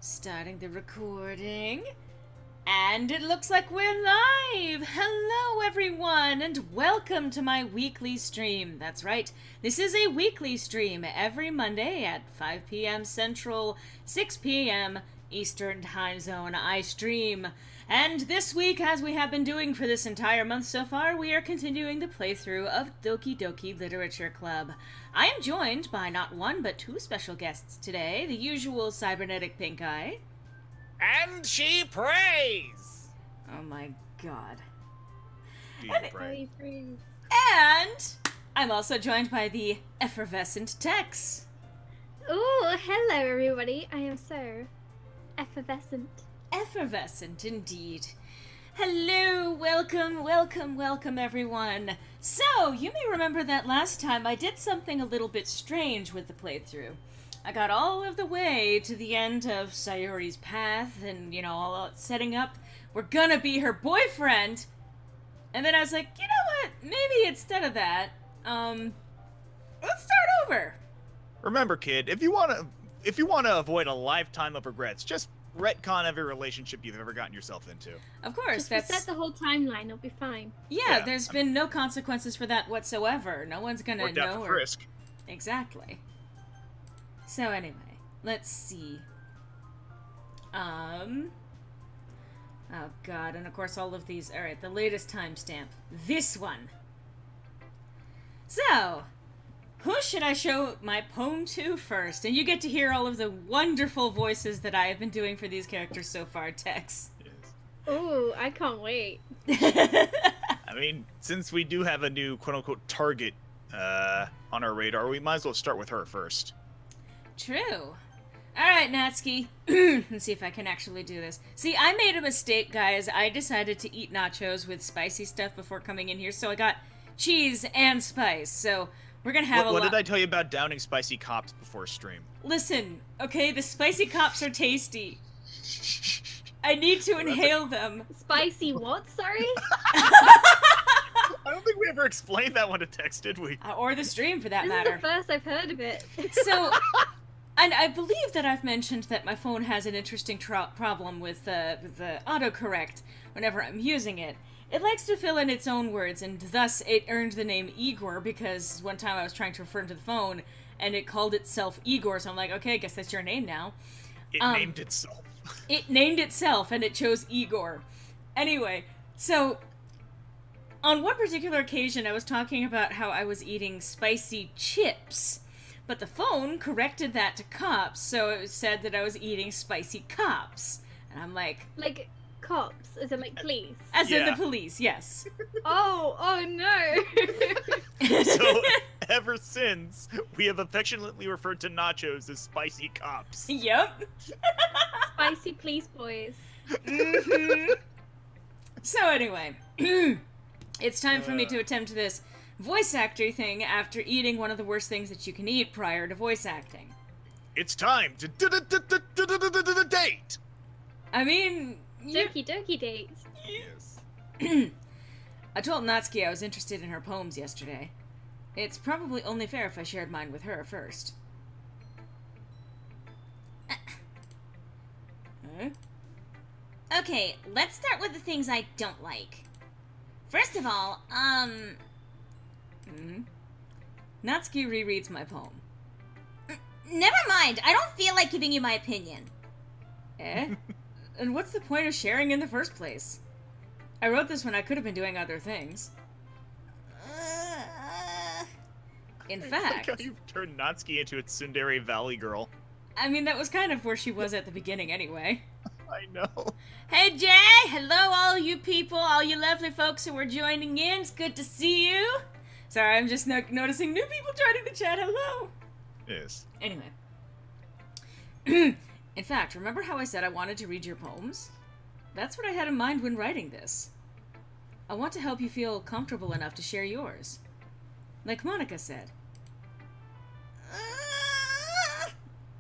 Starting the recording. And it looks like we're live! Hello everyone, and welcome to my weekly stream. That's right, this is a weekly stream every Monday at 5 p.m. Central, 6 p.m. Eastern Time Zone. I stream. And this week, as we have been doing for this entire month so far, we are continuing the playthrough of Doki Doki Literature Club. I am joined by not one, but two special guests today. The usual CyberneticPinkeye. And she prays! Oh my god. And I'm also joined by the effervescent Tex. Oh, hello everybody. I am so effervescent. Effervescent, indeed. Hello, welcome everyone. So, you may remember that last time I did something a little bit strange with the playthrough. I got all of the way to the end of Sayori's path and, all setting up, we're gonna be her boyfriend. And then I was like, you know what, maybe instead of that, let's start over. Remember, kid, if you wanna avoid a lifetime of regrets, just retcon every relationship you've ever gotten yourself into. Of course, just reset the whole timeline, it'll be fine. Yeah, there's been no consequences for that whatsoever. No one's gonna or death know of risk. Exactly. So anyway, let's see. Oh god, and of course all of these, alright, the latest timestamp. This one. So, who should I show my poem to first? And you get to hear all of the wonderful voices that I have been doing for these characters so far, Tex. Yes. Ooh, I can't wait. I mean, since we do have a new quote-unquote target on our radar, we might as well start with her first. True. Alright, Natsuki. Let's see if I can actually do this. See, I made a mistake, guys. I decided to eat nachos with spicy stuff before coming in here, so I got cheese and spice, so we're gonna have What did I tell you about downing spicy cops before stream? Listen, okay, the spicy cops are tasty. I need to inhale them. Spicy what, sorry? I don't think we ever explained that one to Tex, did we? Or the stream, for that This matter. is the first I've heard of it. So, and I believe that I've mentioned that my phone has an interesting problem with the autocorrect whenever I'm using it. It likes to fill in its own words, and thus it earned the name Igor, because one time I was trying to refer to the phone, and it called itself Igor, so I'm like, okay, I guess that's your name now. It named itself. It named itself, and it chose Igor. Anyway, so, on one particular occasion, I was talking about how I was eating spicy chips, but the phone corrected that to cops, so it said that I was eating spicy cops. And I'm like... Like, cops, as in like police? As in the police, yes. Oh no! So, ever since, we have affectionately referred to nachos as spicy cops. Yep. Spicy police boys. Mm-hmm. So anyway, it's time for me to attempt this voice actor thing after eating one of the worst things that you can eat prior to voice acting. It's time to date! I mean... Doki Doki dates. Yes. I told Natsuki I was interested in her poems yesterday. It's probably only fair if I shared mine with her first. Okay, let's start with the things I don't like. First of all, Natsuki rereads my poem. never mind, I don't feel like giving you my opinion. Eh? And what's the point of sharing in the first place? I wrote this when I could have been doing other things. In I like fact... how you turned Natsuki into a Tsundere Valley girl. I mean, that was kind of where she was at the beginning anyway. I know. Hey Jay! Hello all you people, all you lovely folks who are joining in. It's good to see you. Sorry, I'm just noticing new people joining the chat. Hello! Yes. Anyway. In fact, remember how I said I wanted to read your poems? That's what I had in mind when writing this. I want to help you feel comfortable enough to share yours. Like Monica said.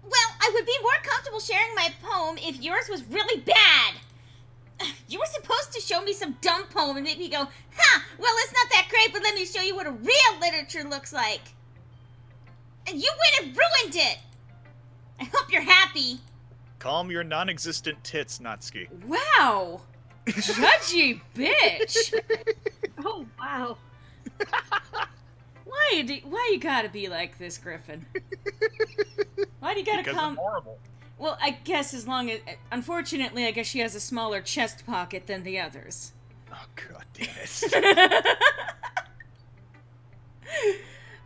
Well, I would be more comfortable sharing my poem if yours was really bad. You were supposed to show me some dumb poem and make me go, huh, well, it's not that great, but let me show you what a real literature looks like. And you went and ruined it. I hope you're happy. Calm your non-existent tits, Natsuki. Wow! Judgy bitch! Oh, wow. Why you gotta be like this, Griffin? Why do you gotta Because calm... I'm horrible. Well, I guess as long as... Unfortunately, I guess she has a smaller chest pocket than the others. Oh, god damn it.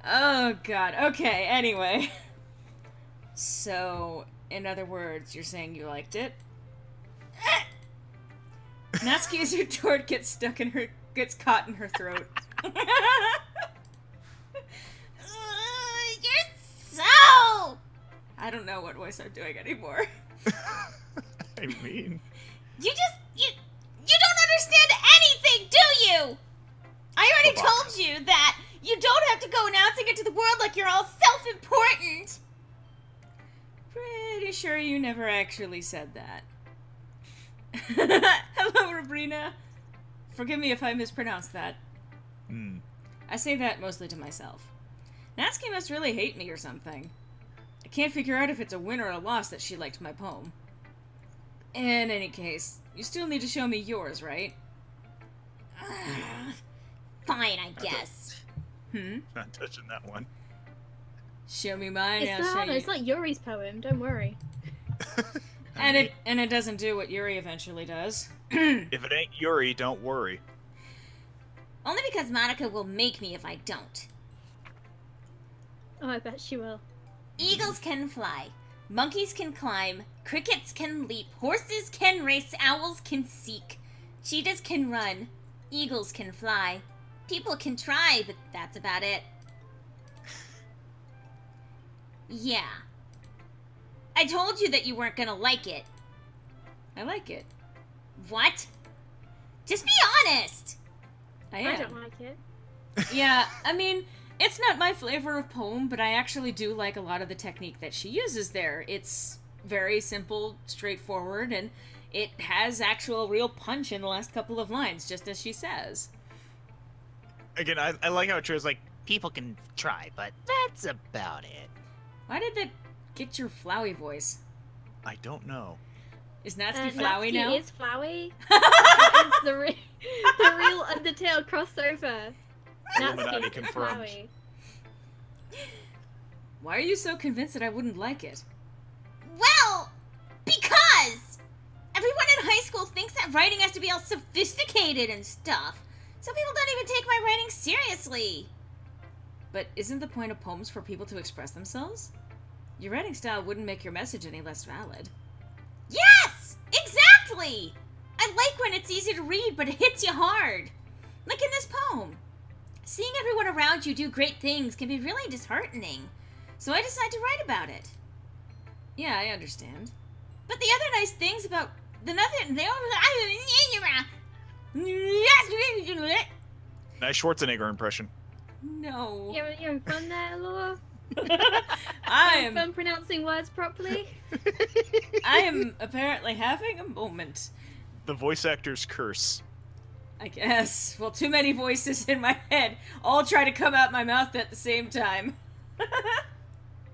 Oh, God. Okay, anyway. So, in other words, you're saying you liked it? Natsuki's retort gets caught in her throat. You're so... I don't know what voice I'm doing anymore. I mean... You don't understand anything, do you? I already told you that you don't have to go announcing it to the world like you're all self-important. Pretty sure you never actually said that. Hello, Rabrina. Forgive me if I mispronounced that. I say that mostly to myself. Natsuki must really hate me or something. I can't figure out if it's a win or a loss that she liked my poem. In any case, you still need to show me yours, right? Fine, I guess. Not touching that one. Show me mine, It's and I'll not, show you. it's like Yuri's poem, don't worry. And it doesn't do what Yuri eventually does. If it ain't Yuri, don't worry. Only because Monica will make me if I don't. Oh, I bet she will. Eagles can fly. Monkeys can climb. Crickets can leap. Horses can race. Owls can seek. Cheetahs can run. Eagles can fly. People can try, but that's about it. Yeah. I told you that you weren't gonna like it. I like it. What? Just be honest! I I am. don't like it. Yeah, I mean, it's not my flavor of poem, but I actually do like a lot of the technique that she uses there. It's very simple, straightforward, and it has actual real punch in the last couple of lines, just as she says. Again, I like how it shows, like, people can try, but that's about it. Why did that get your flowy voice? I don't know. Is Natsuki flowy Natsuki now? is flowy. It's the real Undertale crossover. Illuminati Natsuki is confirmed. flowy. Why are you so convinced that I wouldn't like it? Well, because everyone in high school thinks that writing has to be all sophisticated and stuff. Some people don't even take my writing seriously. But isn't the point of poems for people to express themselves? Your writing style wouldn't make your message any less valid. Yes! Exactly! I like when it's easy to read, but it hits you hard. Like in this poem. Seeing everyone around you do great things can be really disheartening. So I decided to write about it. Yeah, I understand. But the other nice things about Nice Schwarzenegger impression. No. You having fun there, Laura? I Having am fun pronouncing words properly? I am apparently having a moment. The voice actor's curse. I guess. Well, too many voices in my head all try to come out my mouth at the same time.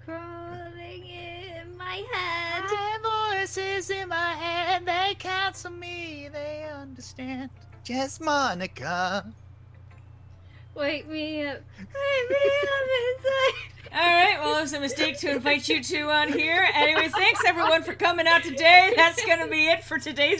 Crawling in my head. Voices in my head, they counsel me, they understand. Just Monica. Wake me up. Wake me up inside. Alright, well, it was a mistake to invite you two on here. Anyway, thanks everyone for coming out today. That's gonna be it for today's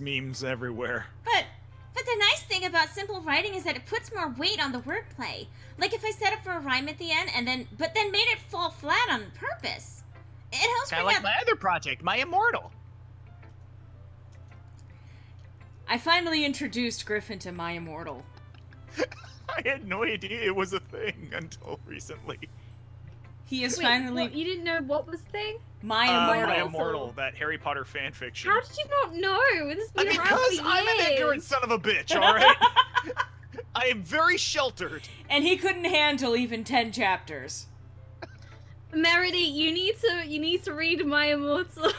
Memes everywhere. But the nice thing about simple writing is that it puts more weight on the wordplay. Like if I set up for a rhyme at the end but then made it fall flat on purpose. It helps Kind bring of like out my other project, My Immortal. I finally introduced Griffin to My Immortal. I had no idea it was a thing until recently. He is Wait, finally what, you didn't know what was thing? My My Immortal. Immortal, that Harry Potter fan fiction. How did you not know? This has been around for Because I'm an years. ignorant son of a bitch, alright? I am very sheltered. And he couldn't handle even 10 chapters. Meredy, you need to read My Immortal.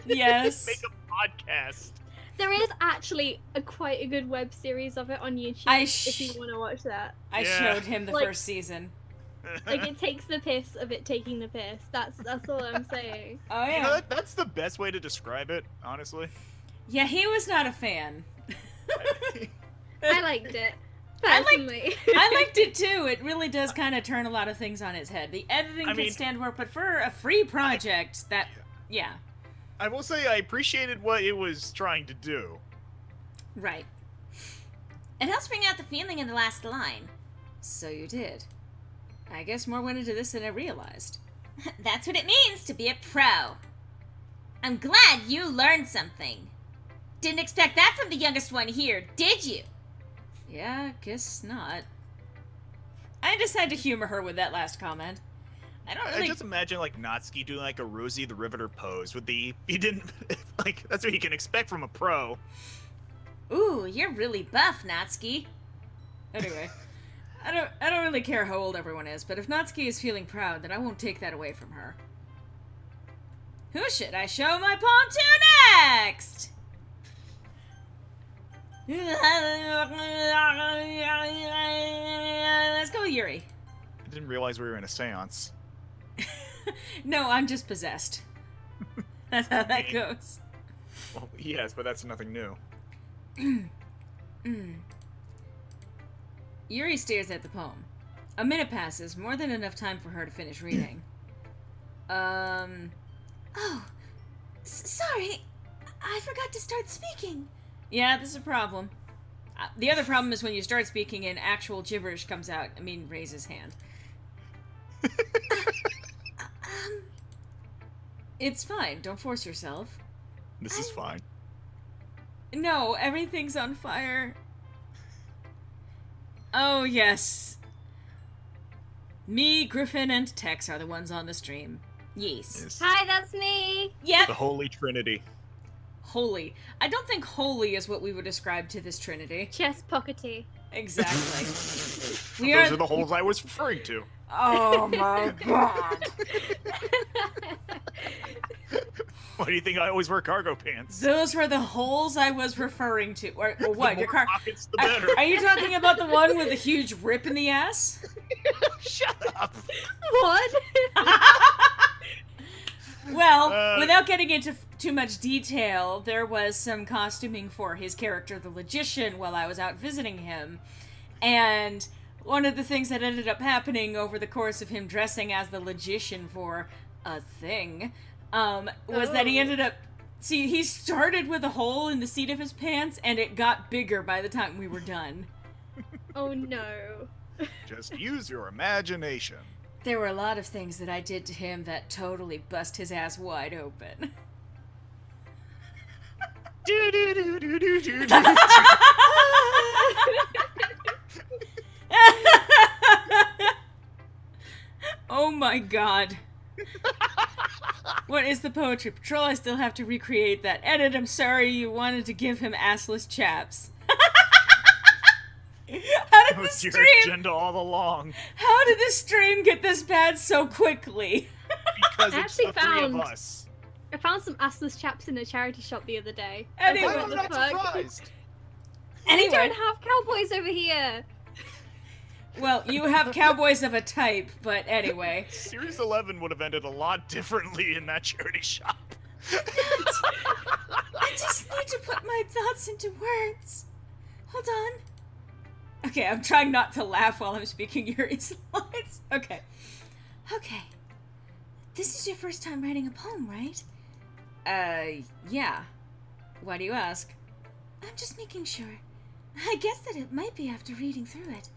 Yes. Make a podcast. There is actually quite a good web series of it on YouTube if you want to watch that. I showed him the Like- first season. Like, it takes the piss of it taking the piss. That's all I'm saying. Oh yeah. You know, that's the best way to describe it, honestly. Yeah, he was not a fan. I liked it. I liked- Personally. I liked it too. It really does kind of turn a lot of things on its head. The editing I can mean- stand work, but for a free project, yeah, I will say I appreciated what it was trying to do. right. It helps bring out the feeling in the last line. So you did. I guess more went into this than I realized. That's what it means to be a pro. I'm glad you learned something. Didn't expect that from the youngest one here, did you? Yeah, guess not. I decided to humor her with that last comment. I don't I really. just imagine like Natsuki doing like a Rosie the Riveter pose with the he didn't like that's what you can expect from a pro. Ooh, you're really buff, Natsuki. Anyway, I don't really care how old everyone is, but if Natsuki is feeling proud, then I won't take that away from her. Who should I show my palm to next? Let's go, Yuri. I didn't realize we were in a seance. No, I'm just possessed. That's how that goes. Well, yes, but that's nothing new. Yuri stares at the poem. A minute passes, more than enough time for her to finish reading. Oh, sorry. I forgot to start speaking. Yeah, this is a problem. The other problem is when you start speaking and actual gibberish comes out. I mean, raise his hand. It's fine. Don't force yourself. This is fine. No, everything's on fire. Oh, yes. Me, Griffin, and Tex are the ones on the stream. Yes. Yes. Hi, that's me. Yep. The Holy Trinity. Holy. I don't think holy is what we would ascribe to this trinity. Chest pockety. Exactly. Those are the holes I was referring to. Oh my god. Why do you think I always wear cargo pants? Those were the holes I was referring to. Or what? The Your more car. pockets, the better. Are you talking about the one with the huge rip in the ass? Shut up. What? Well, without getting into too much detail, there was some costuming for his character, the Logician, while I was out visiting him. And one of the things that ended up happening over the course of him dressing as the Logician for a thing, was that he ended up... See, he started with a hole in the seat of his pants, and it got bigger by the time we were done. Oh no. Just use your imagination. There were a lot of things that I did to him that totally bust his ass wide open. Oh my god. What is the Poetry Patrol? I still have to recreate that. Edit, I'm sorry you wanted to give him assless chaps. How That did the was your stream... agenda all along. How did the stream get this bad so quickly? Because I it's the actually three of found- us. I found some assless chaps in a charity shop the other day. Anyway. I was I'm like, not what the fuck? surprised. We Anyway, don't have cowboys over here. well, you have cowboys of a type, but anyway. Series 11 would have ended a lot differently in that charity shop. I just need to put my thoughts into words. Hold on. Okay, I'm trying not to laugh while I'm speaking Yuri's lines. Okay. Okay. This is your first time writing a poem, right? Yeah. Why do you ask? I'm just making sure. I guess that it might be after reading through it.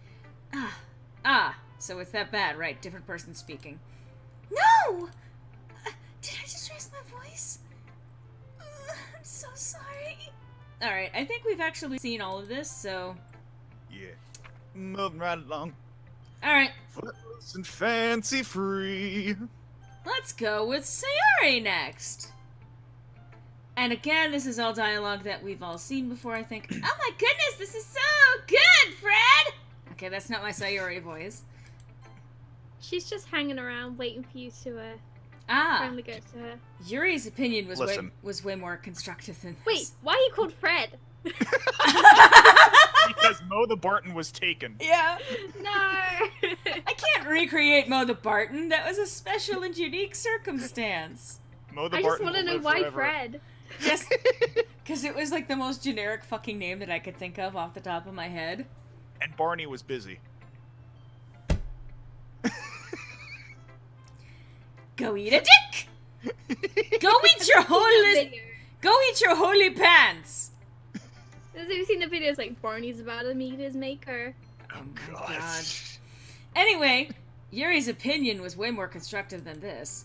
So it's that bad, right? Different person speaking. No! Did I just raise my voice? I'm so sorry. Alright, I think we've actually seen all of this, so... Yeah. Moving right along. Alright, Footless and fancy free. let's go with Sayori next. And again, this is all dialogue that we've all seen before, I think. Oh my goodness, this is so good, Fred! Okay, that's not my Sayori voice. She's just hanging around waiting for you to Ah, Finally goes to her. Yuri's opinion was Listen. way more constructive than this. Wait, why are you called Fred? Because Mo the Barton was taken. Yeah. No! I can't recreate Mo the Barton. That was a special and unique circumstance. Mo the I just Barton want to will know live why forever. Fred. Just because it was like the most generic fucking name that I could think of off the top of my head. And Barney was busy. Go eat a dick! Go eat your Go eat your holy pants! Have you seen the videos like Barney's about to meet his maker? Oh, my God. God. Anyway, Yuri's opinion was way more constructive than this.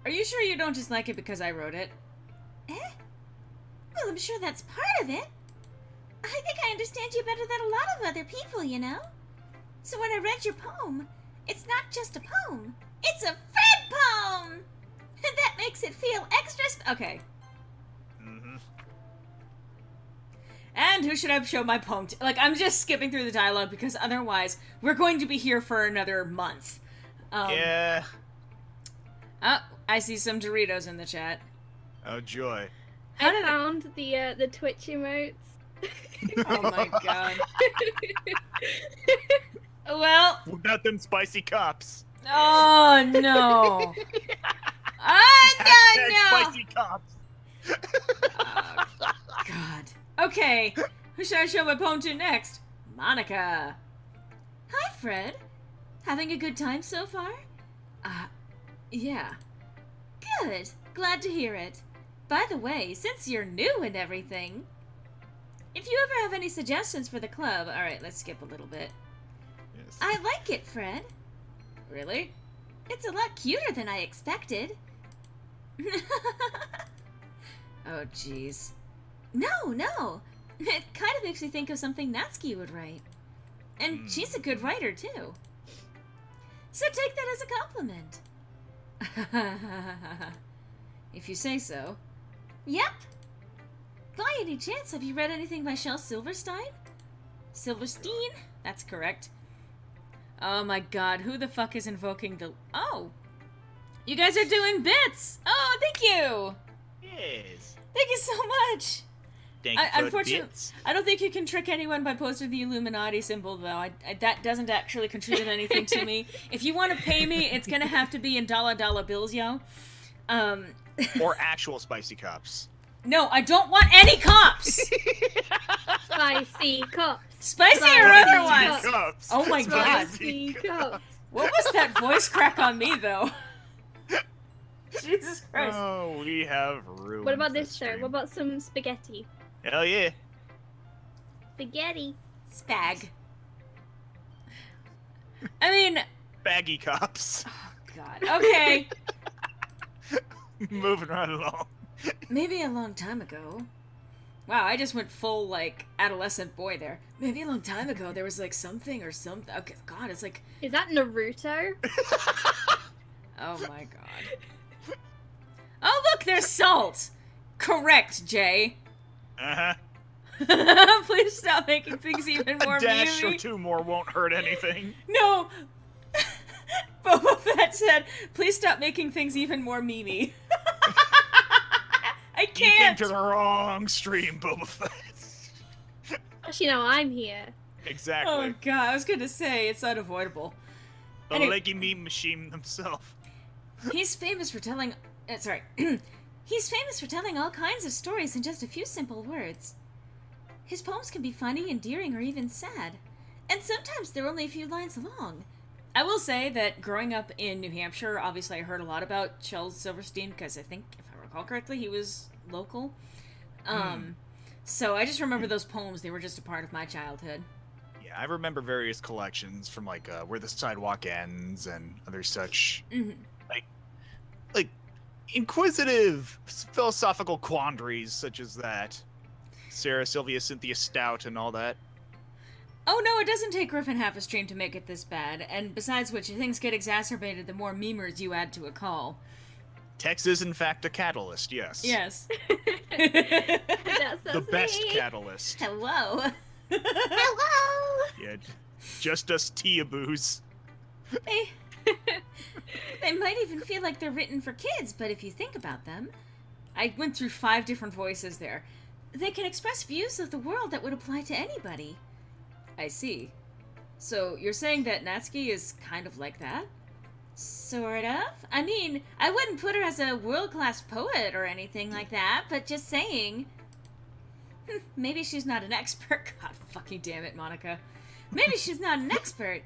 Are you sure you don't just like it because I wrote it? Well, I'm sure that's part of it. I think I understand you better than a lot of other people, you know? So when I read your poem, it's not just a poem. It's a Fred poem! And that makes it feel extra okay. Mm-hmm. And who should I show my poem to? Like, I'm just skipping through the dialogue because otherwise we're going to be here for another month. Yeah. Oh, I see some Doritos in the chat. Oh, joy. How did I found the Twitch emotes. Oh my god. Well, What about them spicy cops? oh no. Oh Hashtag no. spicy cops. Oh, god. Okay, who should I show my poem to next? Monica. Hi, Fred. Having a good time so far? Yeah. Good. Glad to hear it. By the way, since you're new and everything, if you ever have any suggestions for the club, alright, let's skip a little bit. Yes. I like it, Fred. Really? It's a lot cuter than I expected. Oh jeez. No. It kind of makes me think of something Natsuki would write. And she's a good writer, too. So take that as a compliment. If you say so. Yep. By any chance, have you read anything by Shel Silverstein? Silverstein? That's correct. Oh my god, who the fuck is invoking the... Oh! You guys are doing bits! Oh, thank you! Yes. Thank you so much! Thank you for the Unfortunately, bits. I don't think you can trick anyone by posting the Illuminati symbol, though. That doesn't actually contribute anything to me. If you want to pay me, it's gonna have to be in dollar bills, yo. Or actual spicy cops. No, I don't want any cops! Spicy cops. Spicy or Spicy otherwise! Cops. Oh my god. Spicy cops. What was that voice crack on me, though? Jesus Christ. Oh, we have ruined What about this, sir? stream. What about some spaghetti? Hell yeah. Spaghetti. Spag. I mean, Baggy cops. oh god. Okay. Moving right along. Maybe a long time ago. Wow, I just went full, like, adolescent boy there. Maybe a long time ago there was, like, something or something. Okay, god, it's like... Is that Naruto? Oh my god. Oh, look, there's salt! Correct, Jay. Uh-huh. Please stop making things even more A dash or meaty. two more won't hurt anything. No! Boba Fett said, please stop making things even more memey. I You came can't! to the wrong stream, Boba Fett. Actually, no, I'm here. Exactly. Oh god, I was gonna say, it's unavoidable. The Anyway. leggy meme machine himself. He's famous for telling... sorry. He's famous for telling all kinds of stories in just a few simple words. His poems can be funny, endearing, or even sad. And sometimes they're only a few lines long. I will say that growing up in New Hampshire, obviously I heard a lot about Shel Silverstein, because I think, if I recall correctly, he was local. So I just remember those poems, they were just a part of my childhood. Yeah, I remember various collections from like Where the Sidewalk Ends and other such Mhm. like inquisitive philosophical quandaries such as that. Sarah Sylvia Cynthia Stout and all that. Oh no, it doesn't take Griffin half a stream to make it this bad, and besides which, things get exacerbated the more memers you add to a call. Tex is in fact a catalyst, yes. Yes. That's The best catalyst. Hello. Yeah, just us Teaboos. Hey, They might even feel like they're written for kids, but if you think about them, I went through 5 different voices there. They can express views of the world that would apply to anybody. I see. So you're saying that Natsuki is kind of like that? Sort of. I mean, I wouldn't put her as a world-class poet or anything like that, but just saying. Maybe she's not an expert. God fucking damn it, Monica. Maybe she's not an expert,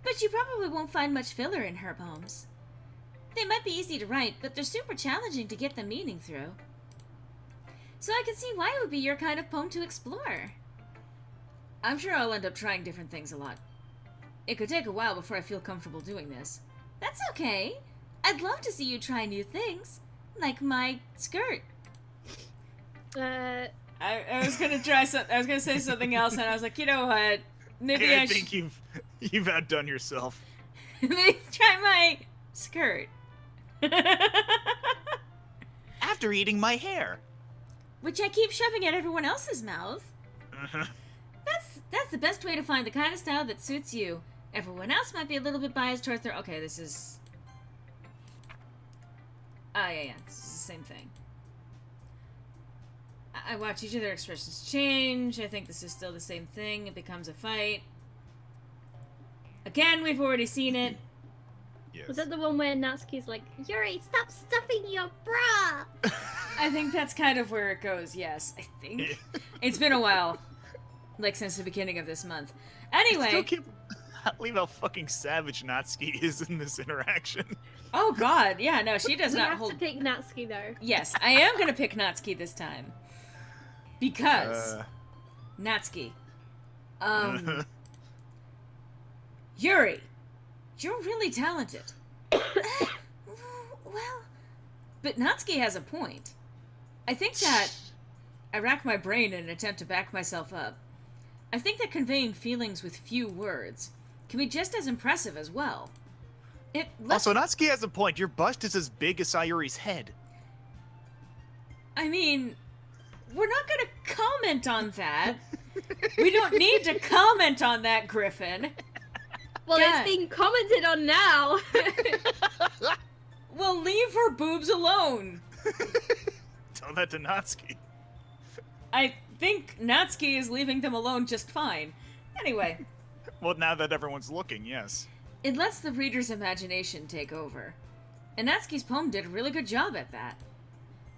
but you probably won't find much filler in her poems. They might be easy to write, but they're super challenging to get the meaning through. So I can see why it would be your kind of poem to explore. I'm sure I'll end up trying different things a lot. It could take a while before I feel comfortable doing this. That's okay. I'd love to see you try new things, like my skirt. I was gonna try I was gonna say something else, and I was like, you know what? Maybe I think you've outdone yourself. Maybe try my skirt. After eating my hair. Which I keep shoving at everyone else's mouth. That's the best way to find the kind of style that suits you. Everyone else might be a little bit biased towards their... Okay, this is... yeah, this is the same thing. I watch each of their expressions change. I think this is still the same thing. It becomes a fight. Again, we've already seen it. Yes. Was that the one where Natsuki's like, Yuri, stop stuffing your bra? I think that's kind of where it goes, yes. I think. It's been a while. Like, since the beginning of this month. I still Anyway. can't believe how fucking savage Natsuki is in this interaction. Oh, God. Yeah, no, she does We not have hold... to pick Natsuki, though. Yes, I am going to pick Natsuki this time. Because... Natsuki. Yuri. You're really talented. Well... But Natsuki has a point. I think that... I rack my brain in an attempt to back myself up. I think that conveying feelings with few words can be just as impressive as well. Also, Natsuki has a point. Your bust is as big as Sayuri's head. I mean, we're not going to comment on that. We don't need to comment on that, Griffin. Well, God. it's being commented on now. Well, leave her boobs alone. Tell that to Natsuki. I think Natsuki is leaving them alone just fine. Anyway. Well, now that everyone's looking, yes. It lets the reader's imagination take over. And Natsuki's poem did a really good job at that.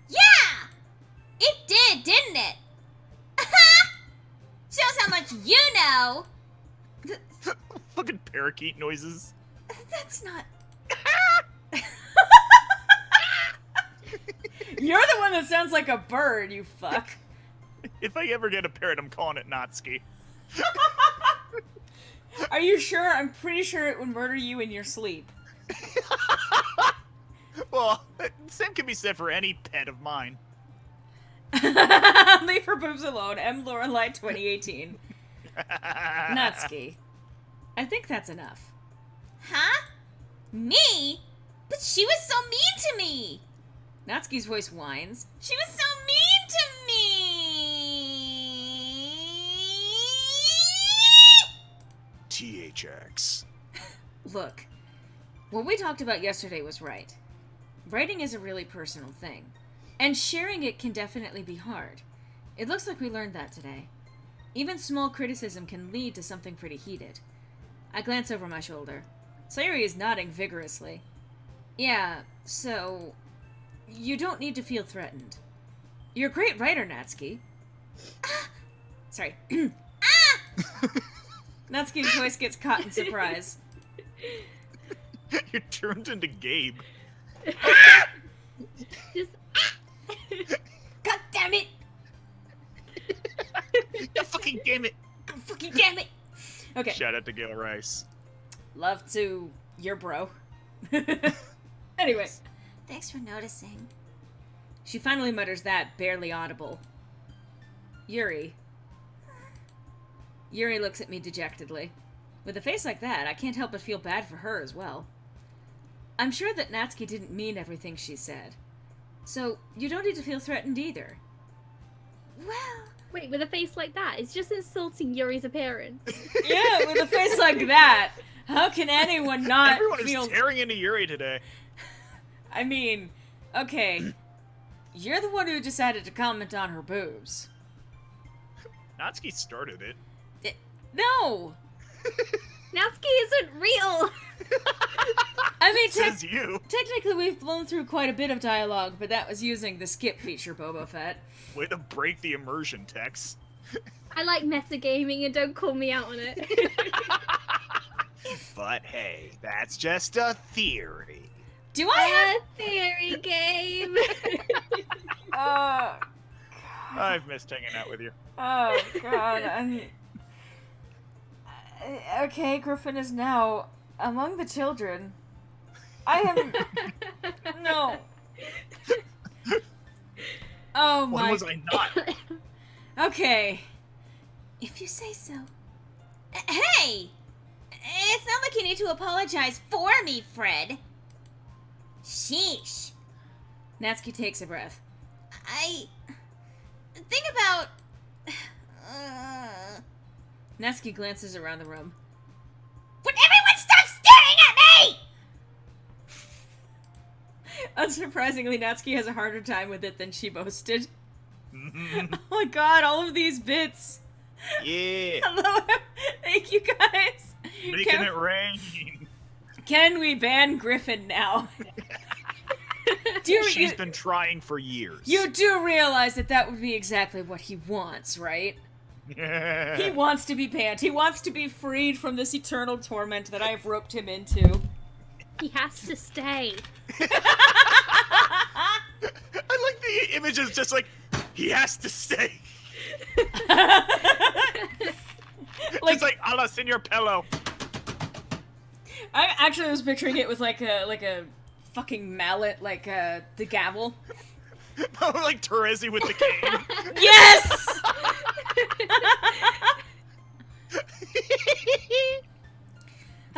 Yeah! It did, didn't it? Shows how much you know! Fucking parakeet noises. That's not... You're the one that sounds like a bird, you fuck. If I ever get a parrot, I'm calling it Natsuki. Are you sure? I'm pretty sure it would murder you in your sleep. Well, same can be said for any pet of mine. Leave her boobs alone. M. Lorelei 2018. Natsuki. I think that's enough. Huh? Me? But she was so mean to me! Natsuki's voice whines. She was so mean to me! THX. Look, what we talked about yesterday was right. Writing is a really personal thing, and sharing it can definitely be hard. It looks like we learned that today. Even small criticism can lead to something pretty heated. I glance over my shoulder. Sayuri is nodding vigorously. Yeah, so... You don't need to feel threatened. You're a great writer, Natsuki. Sorry. Natsuki's voice gets caught in surprise. You're turned into Gabe. Just... God damn it! God fucking damn it! God fucking damn it! Okay. Shout out to Gail Rice. Love to your bro. Anyway. Thanks for noticing. She finally mutters that, barely audible. Yuri. Yuri looks at me dejectedly. With a face like that, I can't help but feel bad for her as well. I'm sure that Natsuki didn't mean everything she said. So, you don't need to feel threatened either. Well... Wait, with a face like that? It's just insulting Yuri's appearance. Yeah, with a face like that. How can anyone not Everyone feel... is tearing into Yuri today. I mean, okay. You're the one who decided to comment on her boobs. Natsuki started it. No! Natsuki isn't real! I mean, Says you. technically we've blown through quite a bit of dialogue, but that was using the skip feature, Boba Fett. Way to break the immersion, Tex. I like metagaming and don't call me out on it. But hey, that's just a theory. Do I have... A theory game! Oh, I've missed hanging out with you. oh God, okay, Griffin is now among the children. I am... No. Oh my... When was I not? Okay. If you say so. Hey! It's not like you need to apologize for me, Fred. Sheesh. Natsuki takes a breath. Think about... Natsuki glances around the room. Would everyone stop staring at me?! Unsurprisingly, Natsuki has a harder time with it than she boasted. Oh my god, all of these bits. Yeah. Hello, thank you guys. Making it rain. Can we ban Griffin now? She's been trying for years. You do realize that that would be exactly what he wants, right? He wants to be banned. He wants to be freed from this eternal torment that I've roped him into. He has to stay. I like the images just like, he has to stay. Just like, a la Senor Pello. I actually was picturing it with like a fucking mallet, like the gavel. Like Terezi with the cane. Yes!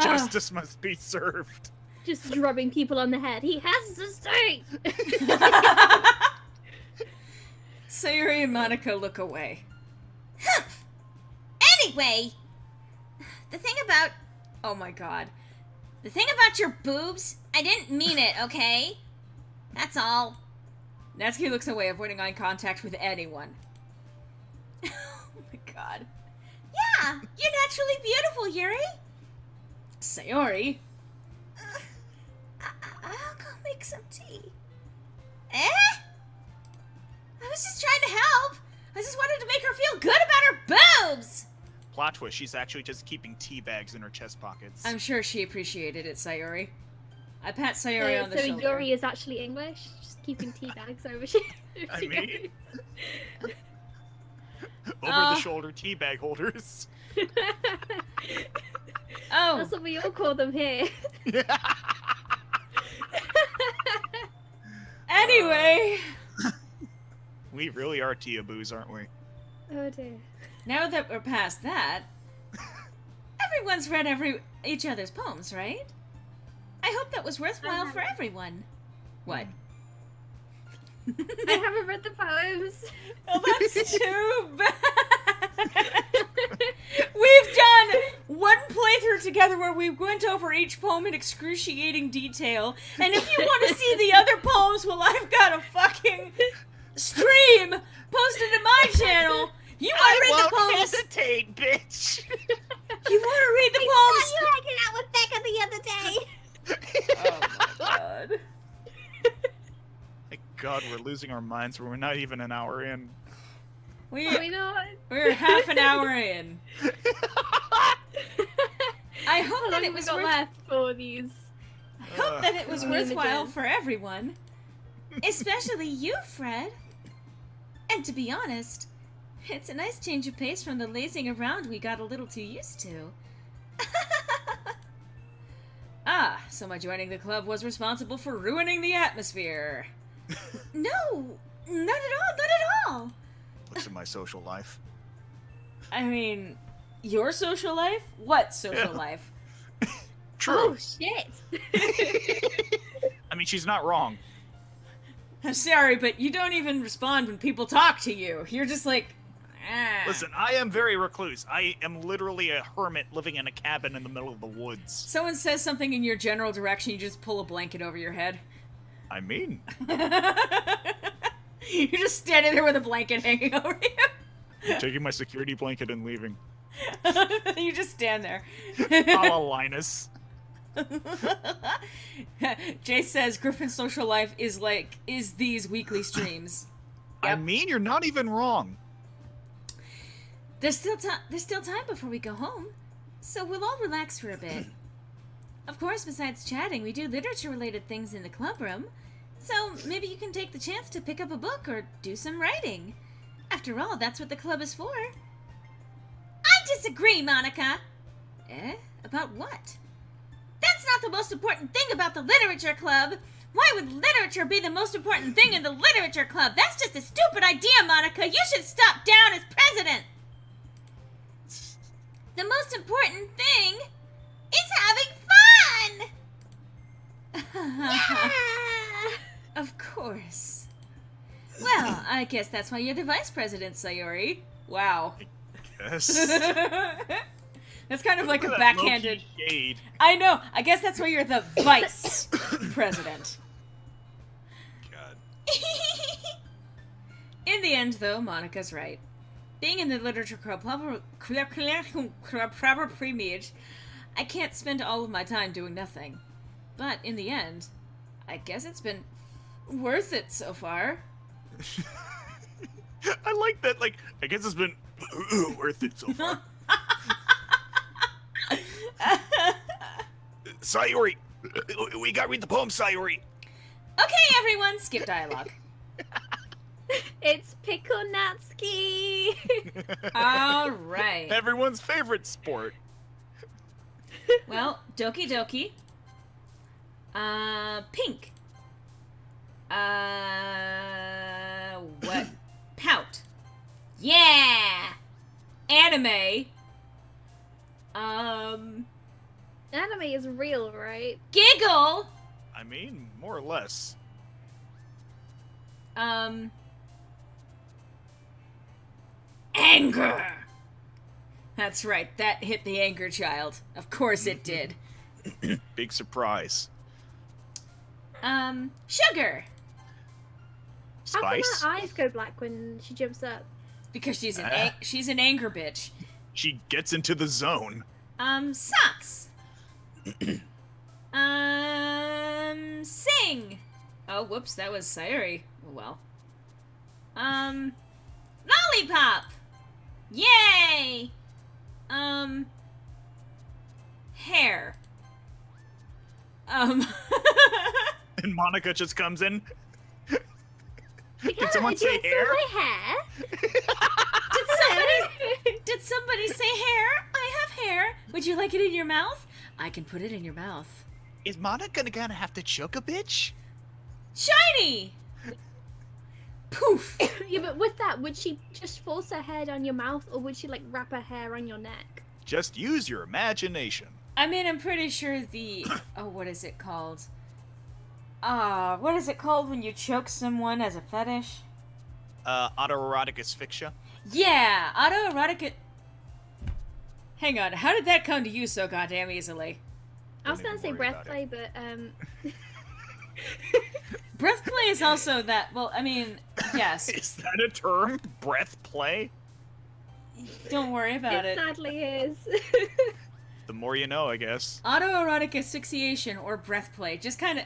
Justice must be served. Just drubbing people on the head. He has to stay! Sayuri and Monica look away. Anyway, the thing about... Oh my god. The thing about your boobs, I didn't mean it, okay? That's all. Natsuki looks away, avoiding eye contact with anyone. Oh my god. Yeah, you're naturally beautiful, Yuri. Sayori? I'll go make some tea. Eh? I was just trying to help. I just wanted to make her feel good about her boobs. Plot twist, she's actually just keeping tea bags in her chest pockets. I'm sure she appreciated it, Sayori. I pat Sayori on the So shoulder. Yuri is actually English? Just keeping tea bags over she I she mean... goes. Over-the-shoulder tea bag holders. Oh! That's what we all call them here. Anyway! We really are tea-aboos, aren't we? Oh dear. Now that we're past that, everyone's read each other's poems, right? I hope that was worthwhile for everyone. What? I haven't read the poems. Oh, that's too bad. We've done one playthrough together where we went over each poem in excruciating detail, and if you want to see the other poems, well, I've got a fucking stream posted to my channel. You want to read the poems? Hesitate, bitch. You want to read the I poems? saw you hanging out with Becca the other day. Oh my god. Thank God we're losing our minds. We're not even an hour in. Are we not? We're half an hour in. I hope How that long it have we was got left for these? I hope that it was Images. worthwhile for everyone. Especially you, Fred. And to be honest, it's a nice change of pace from the lazing around we got a little too used to. Ah, so my joining the club was responsible for ruining the atmosphere. No, not at all, not at all. Looks at my social life. I mean, your social life? What social life? True. Oh shit! I mean, she's not wrong. I'm sorry, but you don't even respond when people talk to you. You're just like, Listen, I am very recluse. I am literally a hermit living in a cabin in the middle of the woods. Someone says something in your general direction, you just pull a blanket over your head. I mean, You're just standing there with a blanket hanging over you. I'm taking my security blanket and leaving. You just stand there. A la Linus. Jay says Griffin's social life is these weekly streams. I Yep. mean, you're not even wrong. There's still time before we go home, so we'll all relax for a bit. Of course, besides chatting, we do literature-related things in the club room, so maybe you can take the chance to pick up a book or do some writing. After all, that's what the club is for. I disagree, Monica. Eh? About what? That's not the most important thing about the literature club. Why would literature be the most important thing in the literature club? That's just a stupid idea, Monica. You should step down as president. The most important thing is having fun. Of course. Well, I guess that's why you're the vice president, Sayori. Wow. Yes. That's kind of like a Look at that backhanded... low-key shade. I know. I guess that's why you're the vice president. God. In the end, though, Monica's right. Being in the literature club proper premiered, I can't spend all of my time doing nothing. But in the end, I guess it's been worth it so far. I like that, like, I guess it's been worth it so far. Sayori, we gotta read the poem, Sayori. Okay, everyone, skip dialogue. It's Pickle Natsuki. All right. Everyone's favorite sport. Well, Doki Doki. Pink. What? Pout. Yeah. Anime. Anime is real, right? Giggle. I mean, more or less. Anger. That's right, that hit the anger child. Of course it did. Big surprise. Sugar. How come Spice? her eyes go black when she jumps up? Because she's an anger bitch. She gets into the zone. Socks. Sing. Oh, whoops, that was Sayori. Oh, well. Lollipop. Yay. Hair. And Monica just comes in. Did someone say hair? My hair. Did somebody say hair? I have hair. Would you like it in your mouth? I can put it in your mouth. Is Monica gonna have to choke a bitch? Shiny! Poof! Yeah, but with that, would she just force her hair down your mouth, or would she like wrap her hair on your neck? Just use your imagination. I mean, I'm pretty sure the... Oh, what is it called? What is it called when you choke someone as a fetish? Autoerotic asphyxia. Yeah, autoerotic... Hang on, how did that come to you so goddamn easily? I was Don't gonna say even worry breath about play, but Breath play is also that... Well, I mean, yes. Is that a term? Breath play? Don't worry about it it. sadly is. The more you know, I guess. Autoerotic asphyxiation or breath play. Just kind of...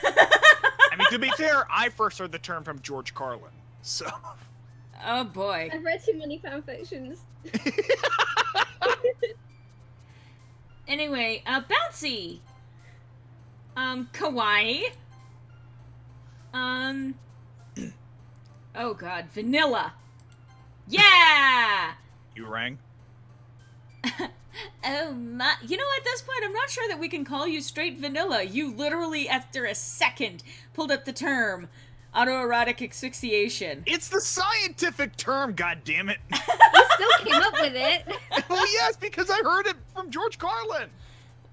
I mean, to be fair, I first heard the term from George Carlin, so... Oh, boy. I've read too many fanfictions. Anyway, bouncy. Kawaii. Oh god, vanilla. Yeah! You rang? Oh my, you know, at this point, I'm not sure that we can call you straight vanilla. You literally, after a second, pulled up the term autoerotic asphyxiation. It's the scientific term, goddammit! You still came up with it. Well, yes, because I heard it from George Carlin!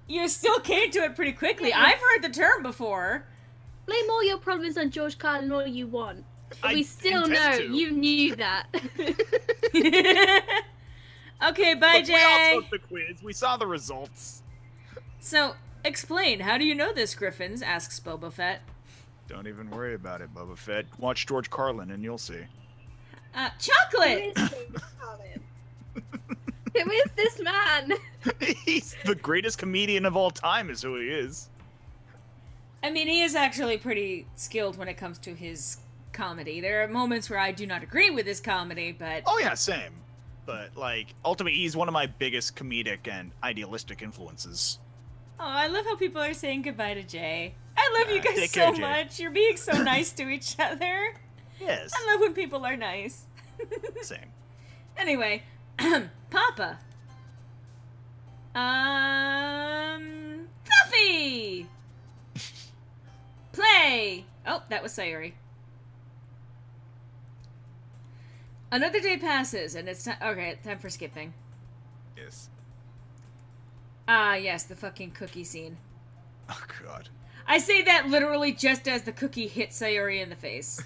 You still came to it pretty quickly. Yeah. I've heard the term before. Blame all your problems on George Carlin all you want. We still intend know to. you knew that. Okay, bye, Look, we all Jay. took the quiz. We saw the results. So, explain. How do you know this, Griffins? Asks Boba Fett. Don't even worry about it, Boba Fett. Watch George Carlin and you'll see. Chocolate! Who is this man? He's the greatest comedian of all time is who he is. I mean, he is actually pretty skilled when it comes to his comedy. There are moments where I do not agree with his comedy, but... Oh yeah, same. But, like, ultimately, he's one of my biggest comedic and idealistic influences. Oh, I love how people are saying goodbye to Jay. I love you guys take care, so Jay. much. You're being so nice to each other. Yes. I love when people are nice. Same. Anyway, Papa. Fluffy! Play! Oh, that was Sayori. Another day passes, and it's time. Okay, time for skipping. Yes. Ah, yes, the fucking cookie scene. Oh, God. I say that literally just as the cookie hits Sayori in the face.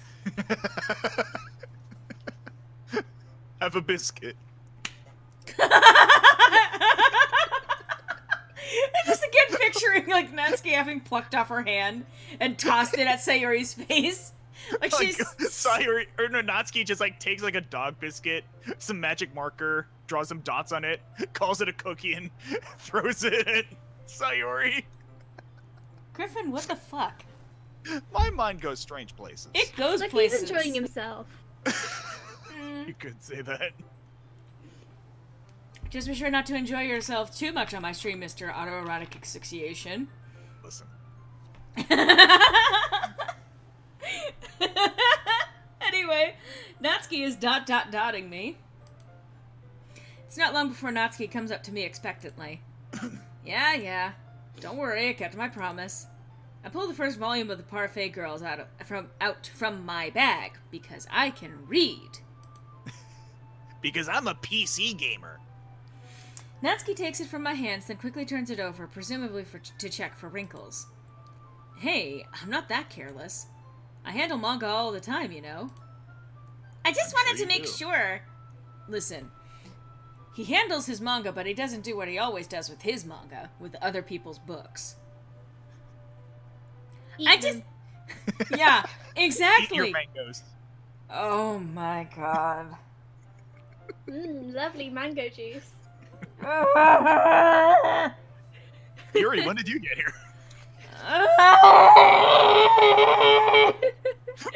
Have a biscuit. Just again picturing like Natsuki having plucked off her hand and tossed it at Sayori's face. Like Like, she's Sayori, or no, Natsuki just, like, takes, like, a dog biscuit, some magic marker, draws some dots on it, calls it a cookie, and throws it at Sayori. Griffin, what the fuck? My mind goes strange places. It goes Like places. he's enjoying himself. You could say that. Just be sure not to enjoy yourself too much on my stream, Mr. Autoerotic Asphyxiation. Listen. Anyway, Natsuki is dotting me. It's not long before Natsuki comes up to me expectantly. Yeah. Don't worry, I kept my promise. I pulled the first volume of the Parfait Girls out from my bag because I can read. Because I'm a PC gamer. Natsuki takes it from my hands, then quickly turns it over, presumably to check for wrinkles. Hey, I'm not that careless. I handle manga all the time, you know. I just I'm wanted sure to you make do. sure. Listen, he handles his manga, but he doesn't do what he always does with his manga, with other people's books. I just... Yeah, Eat exactly. your mangoes. Oh my god. Lovely mango juice. Yuri, when did you get here?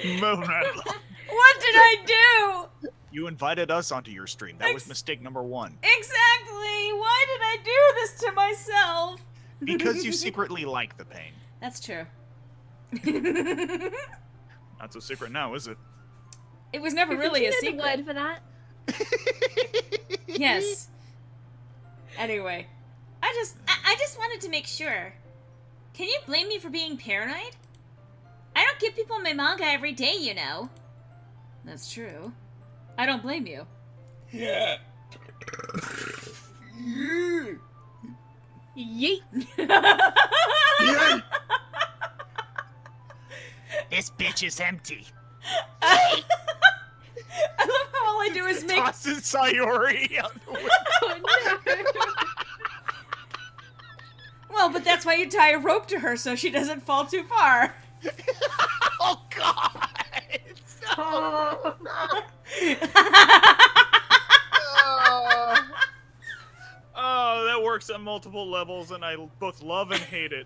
Moving right along. What did I do? You invited us onto your stream. That was Ex- mistake number one. Exactly. Why did I do this to myself? Because you secretly like the pain. That's true. Not so secret now, is it? It was never really Do a you know secret. the word for that? Yes. Anyway, I just wanted to make sure. Can you blame me for being paranoid? I don't give people my manga every day, you know. that's true. I don't blame you. Yeah. Yeet. This bitch is empty. I love how all I do is make. Tosses Sayori out the window. Oh no. Well, but that's why you tie a rope to her so she doesn't fall too far. Oh, God. Oh. Oh, that works on multiple levels, and I both love and hate it.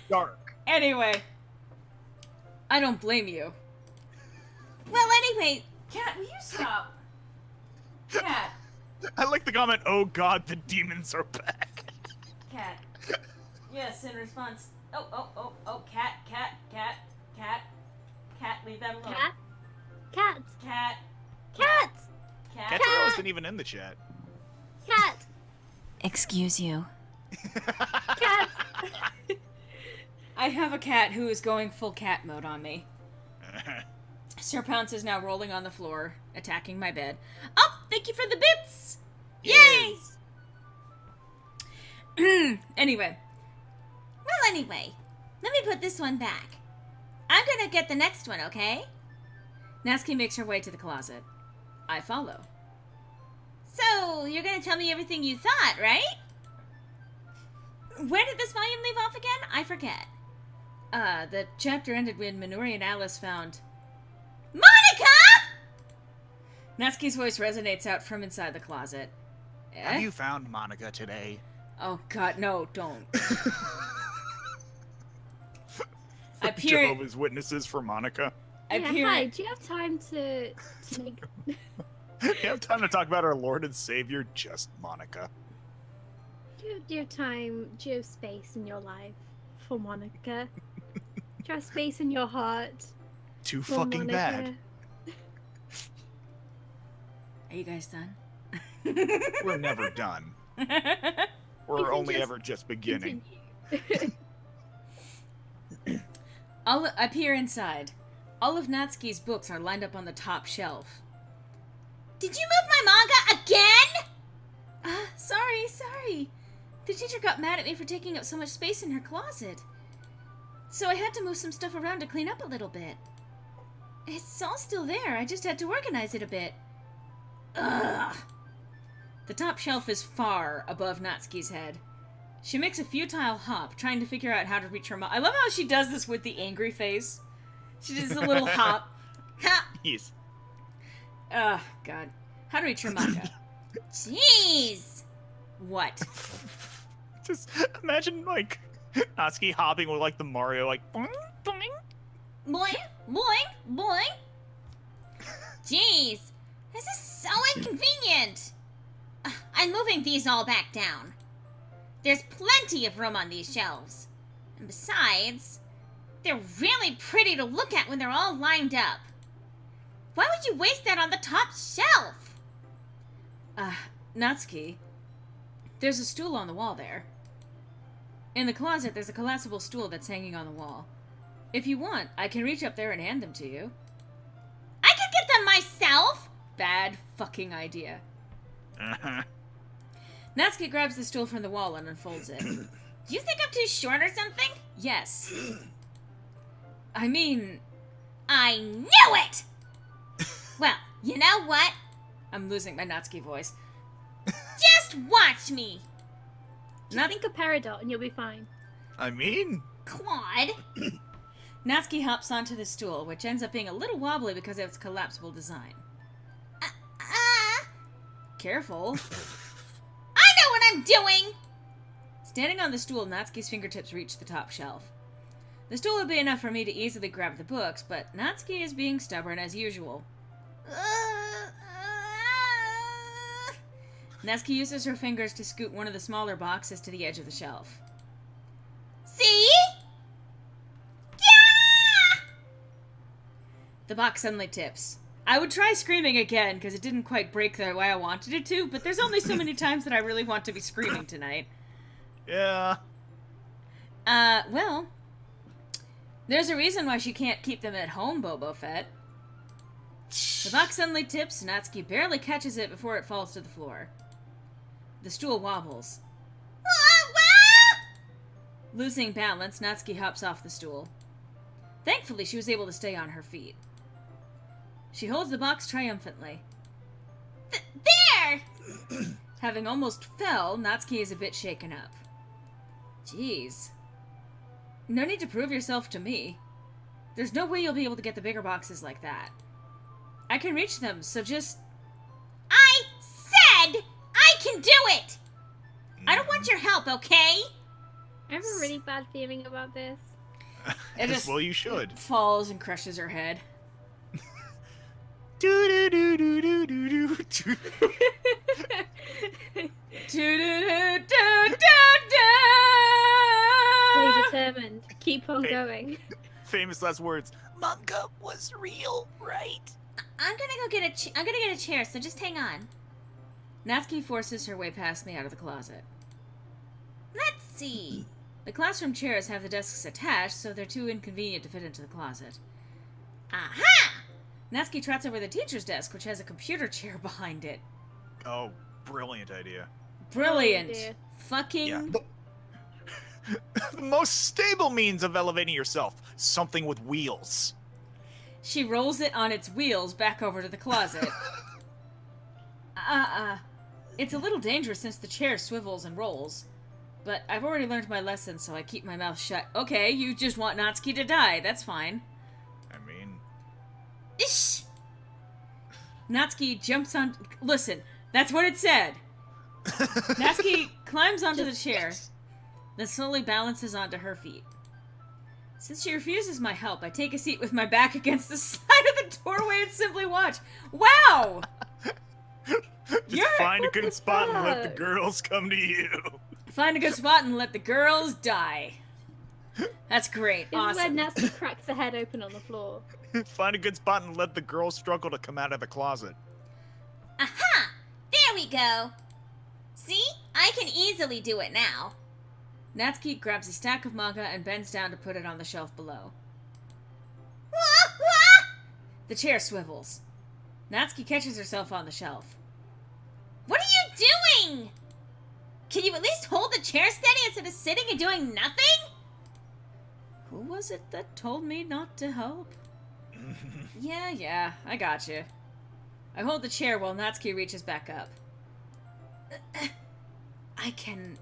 Dark. Anyway, I don't blame you. Well, anyway, Cat, will you stop? Cat, I like the comment, oh God, the demons are back. cat. Yes, in response. Oh, cat, leave that alone. Cat? Cats. Cat, Cats. Cat Girl isn't even in the chat. Cat. excuse you. Cat. I have a cat who is going full cat mode on me. Sir Pounce is now rolling on the floor, attacking my bed. Oh, thank you for the bits. Anyway, Well, anyway, Let me put this one back. I'm gonna get the next one, okay? Natsuki makes her way to the closet. I follow. So, you're gonna tell me everything you thought, right? Where did this volume leave off again? I forget. The chapter ended when Minori and Alice found... Monica! Natsuki's voice resonates out from inside the closet. Have you found Monica today? Oh god, no, don't. I For peer... Jehovah's Witnesses for Monica. I Yeah, peer... hi, do you have time to make... You have time to talk about our Lord and Savior, just Monica. do you have time, do you have space in your life for Monica? Do you have space in your heart Too for fucking Monica? bad. Are you guys done? We're never done. We're can only just ever just beginning. Continue. I peer inside. All of Natsuki's books are lined up on the top shelf. Did you move my manga again? Sorry. The teacher got mad at me for taking up so much space in her closet. So I had to move some stuff around to clean up a little bit. It's all still there, I just had to organize it a bit. Ugh. The top shelf is far above Natsuki's head. She makes a futile hop, trying to figure out how to reach her I love how she does this with the angry face. She does a little hop. Ha! Yes. Ugh, God. How to reach her manga? Jeez! What? Just imagine, like, Natsuki hopping with, like, the Mario, like, boing, boing. Boing, boing, boing. Jeez, this is so inconvenient. I'm moving these all back down. There's plenty of room on these shelves. And besides, they're really pretty to look at when they're all lined up. Why would you waste that on the top shelf? Natsuki, there's a stool on the wall there. In the closet, there's a collapsible stool that's hanging on the wall. If you want, I can reach up there and hand them to you. I could get them myself! Bad fucking idea. Uh-huh. Natsuki grabs the stool from the wall and unfolds it. Do you think I'm too short or something? Yes. I mean, I knew it! Well, you know what? I'm losing my Natsuki voice. Just watch me! Just think of Peridot and you'll be fine. I mean, Claude! Natsuki hops onto the stool, which ends up being a little wobbly because of its collapsible design. Careful. I know what I'm doing! Standing on the stool, Natsuki's fingertips reach the top shelf. The stool would be enough for me to easily grab the books, but Natsuki is being stubborn as usual. Natsuki uses her fingers to scoot one of the smaller boxes to the edge of the shelf. See? Yeah! The box suddenly tips. I would try screaming again, because it didn't quite break the way I wanted it to, but there's only so many times that I really want to be screaming tonight. yeah. Well, there's a reason why she can't keep them at home, Boba Fett. The box suddenly tips, and Natsuki barely catches it before it falls to the floor. The stool wobbles. Losing balance, Natsuki hops off the stool. Thankfully, she was able to stay on her feet. She holds the box triumphantly. There! Having almost fell, Natsuki is a bit shaken up. Jeez. No need to prove yourself to me. There's no way you'll be able to get the bigger boxes like that. I can reach them, so just... I said I can do it! I don't want your help, okay? I have a really bad feeling about this. It just Well, you should. falls and crushes her head. Do do do do do do do. Stay determined. Keep on Hey. going. Famous last words. Manga was real, right? I'm gonna go get I'm gonna get a chair, so just hang on. Natsuki forces her way past me out of the closet. Let's see. The classroom chairs have the desks attached, so they're too inconvenient to fit into the closet. Aha! Natsuki trots over the teacher's desk, which has a computer chair behind it. Oh, brilliant idea. Brilliant. Oh, dear. Fucking Yeah. The most stable means of elevating yourself. Something with wheels. She rolls it on its wheels back over to the closet. It's a little dangerous since the chair swivels and rolls. But I've already learned my lesson, so I keep my mouth shut. Okay, you just want Natsuki to die. That's fine. I mean... Ish. Natsuki jumps on... Listen, that's what it said. Natsuki climbs onto the chair, then slowly balances onto her feet. Since she refuses my help, I take a seat with my back against the side of the doorway and simply watch. Wow! Just find a good the spot and let the fuck? girls come to you. Find a good spot and let the girls die. That's great. This is where Awesome. Natsuki cracks her head open on the floor. Find a good spot and let the girls struggle to come out of the closet. Aha! There we go. See? I can easily do it now. Natsuki grabs a stack of manga and bends down to put it on the shelf below. Wah, wah! The chair swivels. Natsuki catches herself on the shelf. What are you doing? Can you at least hold the chair steady instead of sitting and doing nothing? Who was it that told me not to help? Yeah, I got you. I hold the chair while Natsuki reaches back up. I can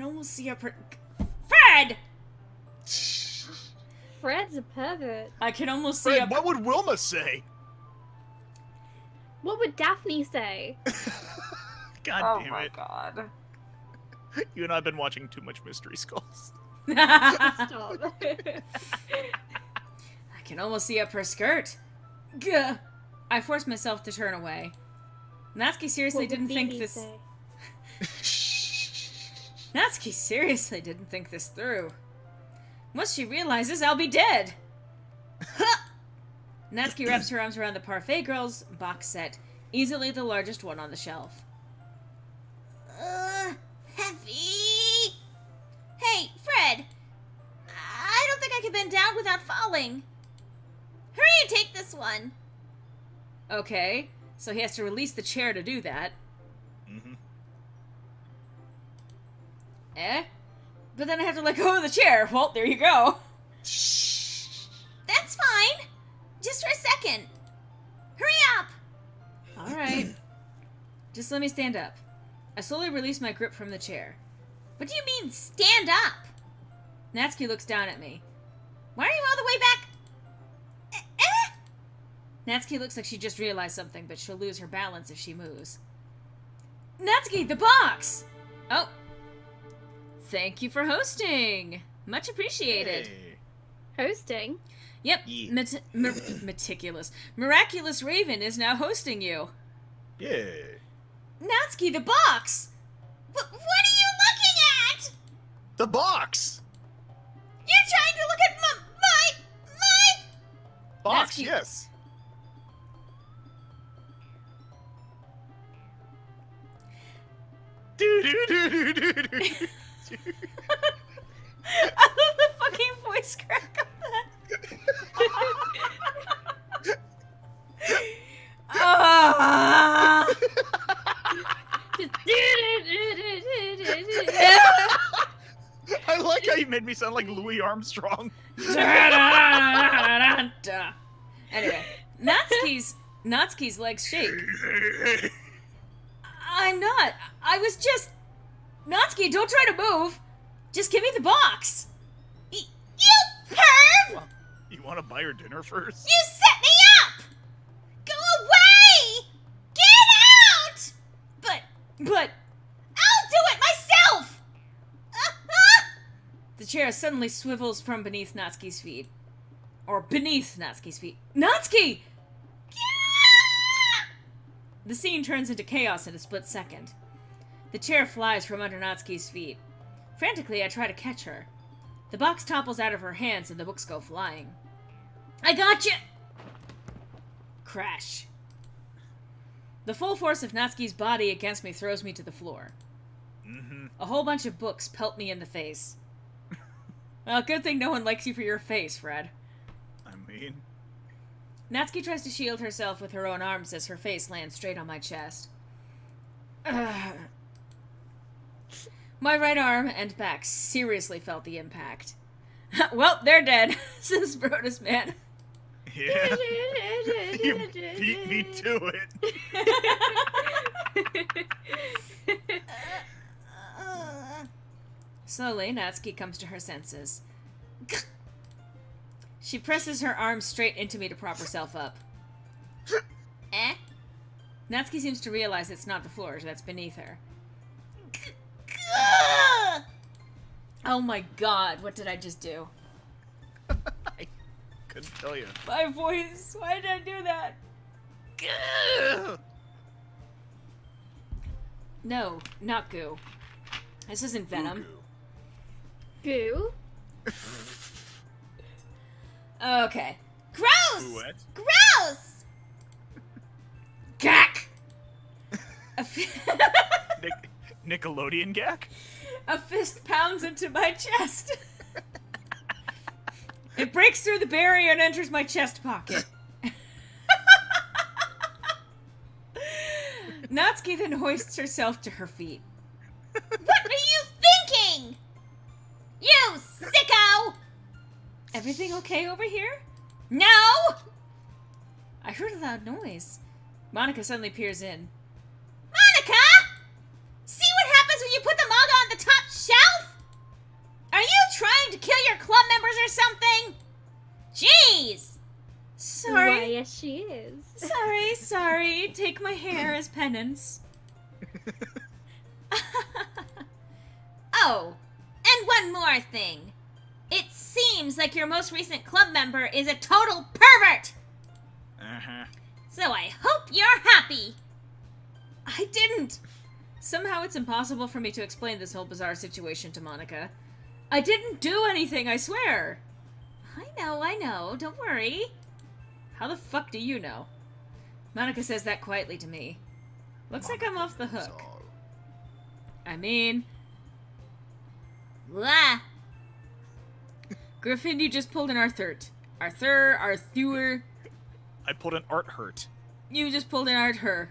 almost see her Fred! Fred's a pervert. I can almost see Fred, what would Wilma say? What would Daphne say? God damn it. God. You and I have been watching too much Mystery Skulls. Stop. I can almost see up her skirt. Gah. I forced myself to turn away. Natsuki seriously What would didn't think Phoebe this. say? Natsuki seriously didn't think this through. Once she realizes I'll be dead. Natsuki wraps her arms around the Parfait Girls box set, easily the largest one on the shelf. Heavy. Hey, Fred. I don't think I can bend down without falling. Hurry and take this one. Okay, so he has to release the chair to do that. Mm-hmm. But then I have to let go of the chair. Well, there you go. That's fine. Just for a second. Hurry up. Alright. Just let me stand up. I slowly release my grip from the chair. What do you mean, stand up? Natsuki looks down at me. Why are you all the way back? Natsuki looks like she just realized something, but she'll lose her balance if she moves. Natsuki, the box! Oh. Thank you for hosting. Much appreciated. Hey. Hosting? Yep. Yeah. Meticulous. Miraculous Raven is now hosting you. Yeah. Natsuki, the box! What are you looking at? The box! You're trying to look at my... Box, Natsuki- yes. Do-do-do-do-do-do. I love the fucking voice crack of that. Ah. I like how you made me sound like Louis Armstrong. Anyway, Natsuki's legs shake. I'm not. I was just... Natsuki, don't try to move. Just give me the box. You perv! You want to buy her dinner first? You set me up! Go away! Get out! But... I'll do it myself! The chair suddenly swivels from beneath Natsuki's feet. Or beneath Natsuki's feet. Natsuki! The scene turns into chaos in a split second. The chair flies from under Natsuki's feet. Frantically, I try to catch her. The box topples out of her hands and the books go flying. I got you! Crash. The full force of Natsuki's body against me throws me to the floor. Mm-hmm. A whole bunch of books pelt me in the face. Well, good thing no one likes you for your face, Fred. I mean... Natsuki tries to shield herself with her own arms as her face lands straight on my chest. Ugh. My right arm and back seriously felt the impact. Well, they're dead, says Brodus Man. Yeah. You beat me to it. Slowly, Natsuki comes to her senses. She presses her arm straight into me to prop herself up. Eh? Natsuki seems to realize it's not the floor that's beneath her. Oh my god, what did I just do? I couldn't tell you. My voice, why did I do that? No, not goo. This isn't venom. Goo? Okay. Gross! What? Gross! Gack! Nickelodeon gack? A fist pounds into my chest. It breaks through the barrier and enters my chest pocket. Natsuki then hoists herself to her feet. What were you thinking? You sicko! Everything okay over here? No! I heard a loud noise. Monica suddenly peers in. Monica! See what happens when you put the manga on the top shelf? Are you trying to kill your club members or something? Jeez! Sorry. Why, yes, she is. Sorry. Take my hair as penance. Oh, and one more thing. It seems like your most recent club member is a total pervert! Uh-huh. So I hope you're happy. I didn't. Somehow it's impossible for me to explain this whole bizarre situation to Monica. I didn't do anything, I swear. I know, don't worry. How the fuck do you know? Monica says that quietly to me. Looks like I'm off the hook. I mean... Blah. Griffin, you just pulled an Arthur. Arthur. I pulled an art hurt. You just pulled an Arthur.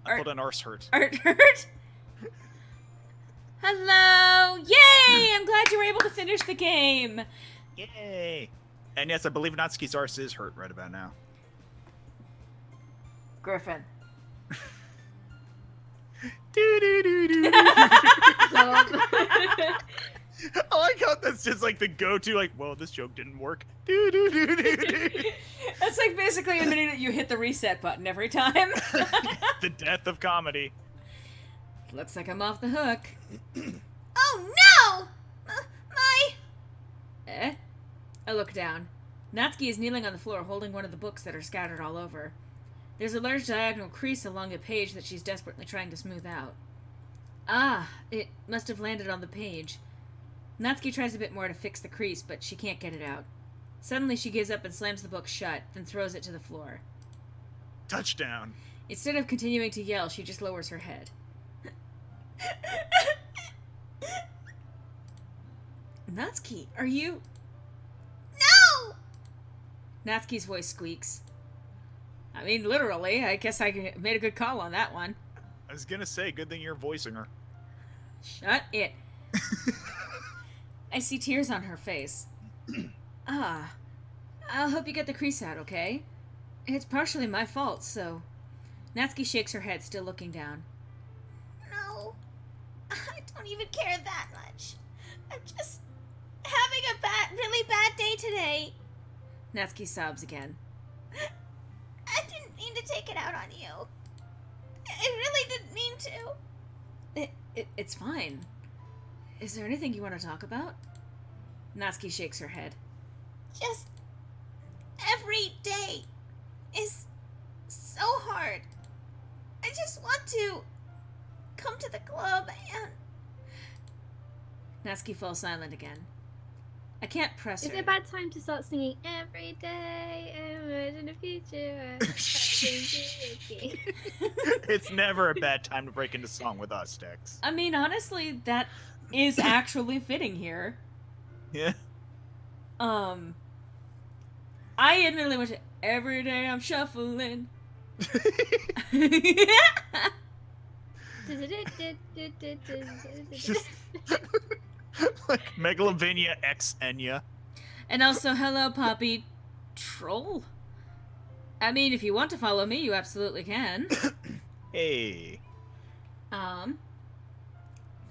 I pulled an arse hurt. Arthur? Hello! Yay! I'm glad you were able to finish the game. Yay! And yes, I believe Natsuki's arse is hurt right about now. Griffin. I like how that's just like the go-to, like, well, this joke didn't work. That's like basically admitting that you hit the reset button every time. The death of comedy. Looks like I'm off the hook. Oh no! My... Eh? I look down. Natsuki is kneeling on the floor holding one of the books that are scattered all over. There's a large diagonal crease along a page that she's desperately trying to smooth out. Ah, it must have landed on the page. Natsuki tries a bit more to fix the crease, but she can't get it out. Suddenly she gives up and slams the book shut, then throws it to the floor. Touchdown. Instead of continuing to yell, she just lowers her head. Natsuki, are you... No! Natsuki's voice squeaks. I mean, literally, I guess I made a good call on that one. I was gonna say, good thing you're voicing her. Shut it. I see tears on her face. Ah, I'll help you get the crease out, okay? It's partially my fault, so... Natsuki shakes her head, still looking down. No. I don't even care that much. I'm just having a really bad day today. Natsuki sobs again. I didn't mean to take it out on you. I really didn't mean to. It's fine. Is there anything you want to talk about? Natsuki shakes her head. Just every day is so hard. I just want to come to the club and... Natsuki falls silent again. I can't press Is her. it a bad time to start singing every day, imagine the future? It's never a bad time to break into song with us, Tex. I mean, honestly, that is actually fitting here. Yeah. I admittedly went to every day I'm shuffling. Just like Megalovania X Enya. And also, hello, Poppy Troll. I mean, if you want to follow me, you absolutely can. Hey.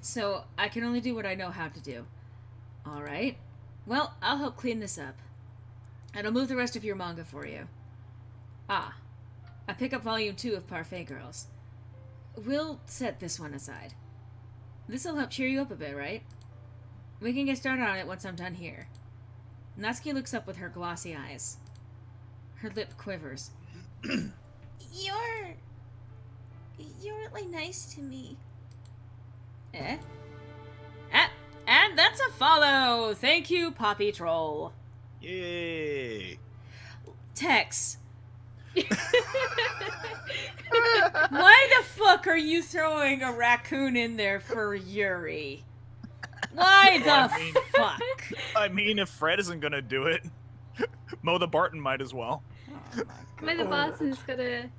So I can only do what I know how to do. Alright. Well, I'll help clean this up. And I'll move the rest of your manga for you. I pick up volume 2 of Parfait Girls. We'll set this one aside. This'll help cheer you up a bit, right? We can get started on it once I'm done here. Natsuki looks up with her glossy eyes. Her lip quivers. You're really nice to me. Eh? And that's a follow! Thank you, Poppy Troll. Yay. Tex. Why the fuck are you throwing a raccoon in there for Yuri? Why the fuck? I mean, if Fred isn't gonna do it, Mo the Barton might as well. Oh Mother Barton's gonna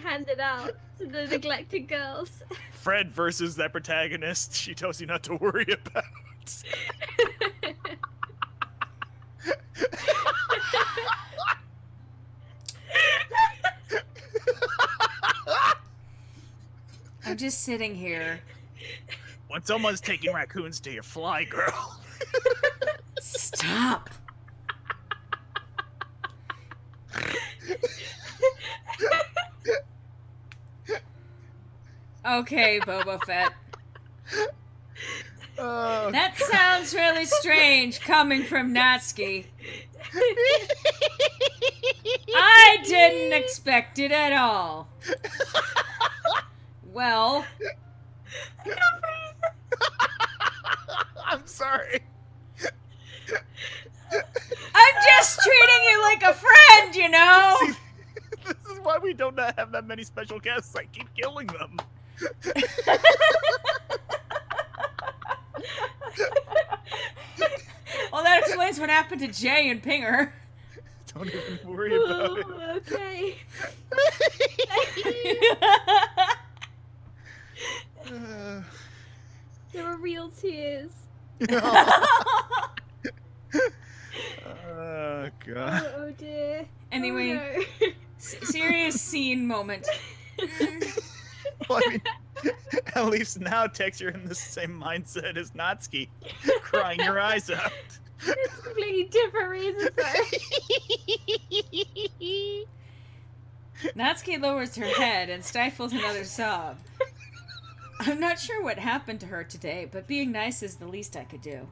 hand it out to the neglected girls. Fred versus that protagonist she tells you not to worry about. I'm just sitting here. When someone's taking raccoons to your fly, girl. Stop. Okay, Boba Fett. That sounds really strange coming from Natsuki. I didn't expect it at all. Well, I'm sorry. I'm just treating you like a friend, you know? See, this is why we don't have that many special guests. I keep killing them. Well, that explains what happened to Jay and Pinger. Don't even worry about it. Oh, okay. There were real tears. Oh, God. Oh dear. Anyway, Oh, no. serious scene moment. Well, I mean, at least now, Tex, you're in the same mindset as Natsuki, crying your eyes out. It's completely different reasons though. Natsuki lowers her head and stifles another sob. I'm not sure what happened to her today, but being nice is the least I could do.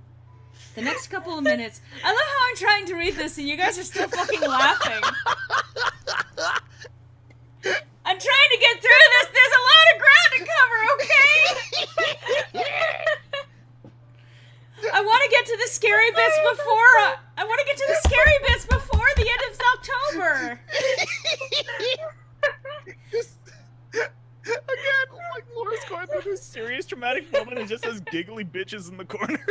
The next couple of minutes... I love how I'm trying to read this and you guys are still fucking laughing. I'm trying to get through this! There's a lot of ground to cover, okay? I want to get to the scary bits before... I want to get to the scary bits before the end of October! Again, like Laura's going through this serious traumatic moment and just has giggly bitches in the corner.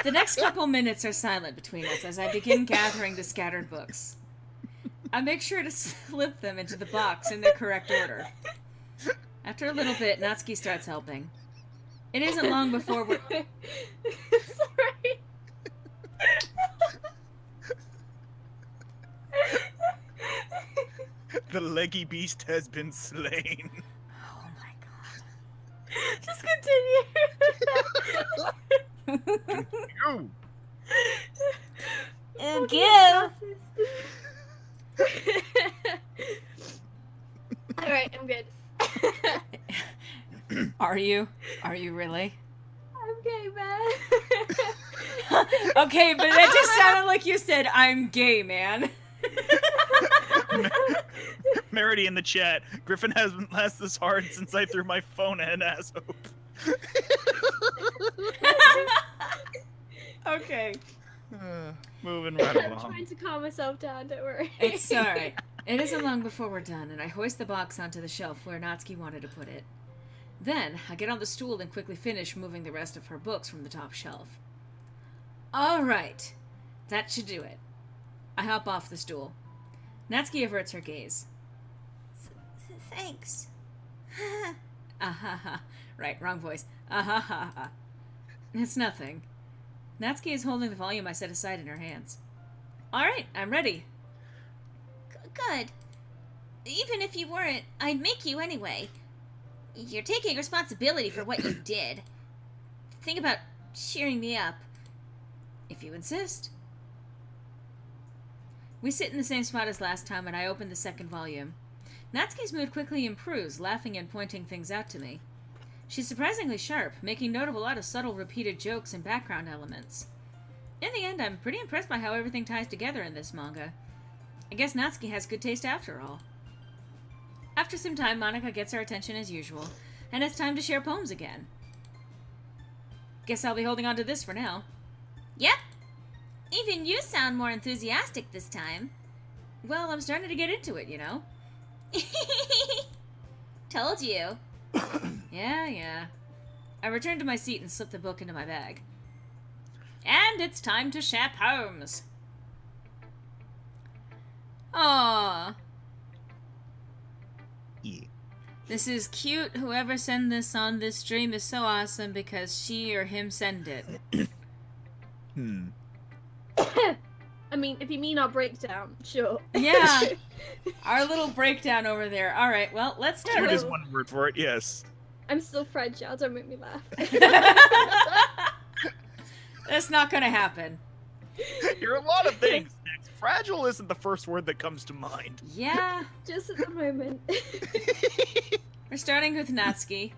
The next couple minutes are silent between us as I begin gathering the scattered books. I make sure to slip them into the box in the correct order. After a little bit, Natsuki starts helping. It isn't long before we're... Sorry. The leggy beast has been slain. Oh my Just continue. You. Give. Alright, I'm good. god. Are you? Are you really? I'm gay, man. Okay, but that just sounded like you said, I'm gay, man. Merity in the chat. Griffin hasn't laughed this hard since I threw my phone at ass hope. Okay. Moving right I'm along. trying to calm myself down, don't worry. It's alright. It isn't long before we're done, and I hoist the box onto the shelf where Natsuki wanted to put it. Then, I get on the stool and quickly finish moving the rest of her books from the top shelf. Alright. That should do it. I hop off the stool. Natsuki averts her gaze. Thanks. Ahaha. Right, wrong voice. Ahaha. It's nothing. Natsuki is holding the volume I set aside in her hands. Alright, I'm ready. Good. Even if you weren't, I'd make you anyway. You're taking responsibility for what you did. Think about cheering me up. If you insist. We sit in the same spot as last time, and I open the second volume. Natsuki's mood quickly improves, laughing and pointing things out to me. She's surprisingly sharp, making note of a lot of subtle repeated jokes and background elements. In the end, I'm pretty impressed by how everything ties together in this manga. I guess Natsuki has good taste after all. After some time, Monika gets our attention as usual, and it's time to share poems again. Guess I'll be holding on to this for now. Yep. Even you sound more enthusiastic this time. Well, I'm starting to get into it, you know? Told you. Yeah. I return to my seat and slip the book into my bag. And it's time to share poems. Aww. Yeah. This is cute. Whoever sent this on this stream is so awesome because she or him send it. I mean, if you mean our breakdown, sure. Yeah. Our little breakdown over there. Alright, well, let's start. Cute is one word for it, yes. I'm still fragile, don't make me laugh. That's not gonna happen. You're a lot of things, Tex. Fragile isn't the first word that comes to mind. Yeah. Just at the moment. We're starting with Natsuki,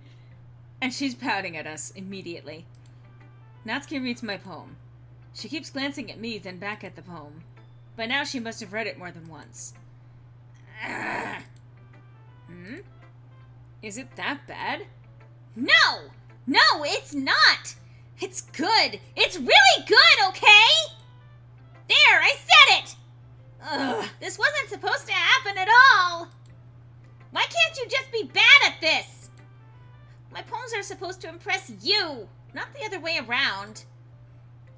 and she's pouting at us immediately. Natsuki reads my poem. She keeps glancing at me, then back at the poem. By now she must have read it more than once. Is it that bad? No! No, it's not! It's good! It's really good, okay? There, I said it! Ugh, this wasn't supposed to happen at all! Why can't you just be bad at this? My poems are supposed to impress you, not the other way around.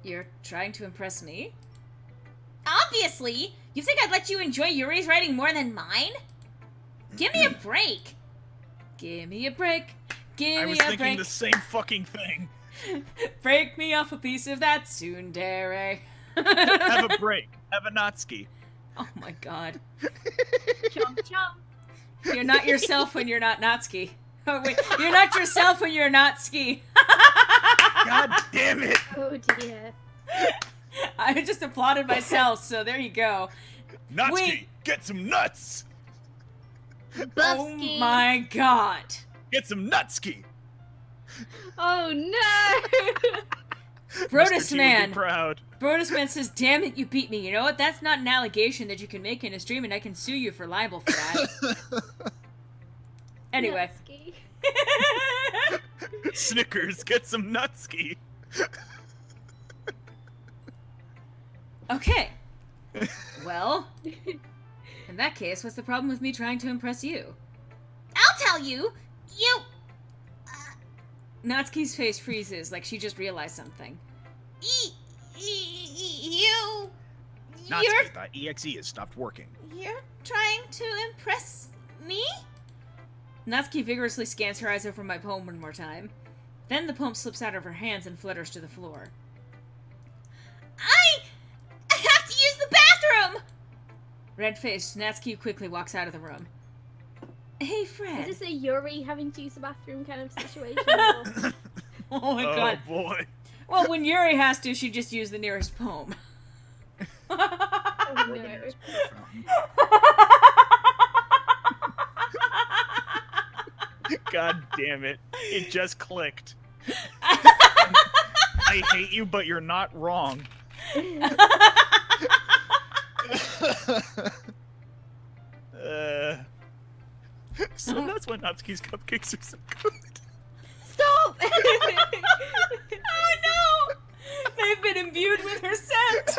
You're trying to impress me? Obviously! You think I'd let you enjoy Yuri's writing more than mine? Give me a break! Give me a break. Give I me was a thinking break. the same fucking thing. Break me off a piece of that tsundere. Have a break. Have a Natsuki. Oh my god. Chomp chomp. You're not yourself when you're not Natsuki. Oh wait, you're not yourself when you're not ski. God damn it. Oh dear. I just applauded myself, so there you go. Natsuki, Wait. get some nuts. Buffsky. Oh my god. Get some Nutski. Oh no! Brodus Mr. T would Man. be proud. Brodus Man says, damn it, you beat me. You know what? That's not an allegation that you can make in a stream, and I can sue you for libel for that. Anyway. Nutski. Snickers, get some Nutski. Okay. Well, in that case, what's the problem with me trying to impress you? I'll tell you! You... Natsuki's face freezes, like she just realized something. You... Natsuki.exe has stopped working. You're trying to impress me? Natsuki vigorously scans her eyes over my poem one more time. Then the poem slips out of her hands and flutters to the floor. I have to use the bathroom! Red-faced, Natsuki quickly walks out of the room. Hey, Fred. Is this a Yuri having to use the bathroom kind of situation? Or... Oh my Oh god. boy. Well, when Yuri has to, she just used the nearest poem. Oh no. God damn it. It just clicked. I hate you, but you're not wrong. So that's why Natsuki's cupcakes are so good. Stop! Oh no! They've been imbued with her scent!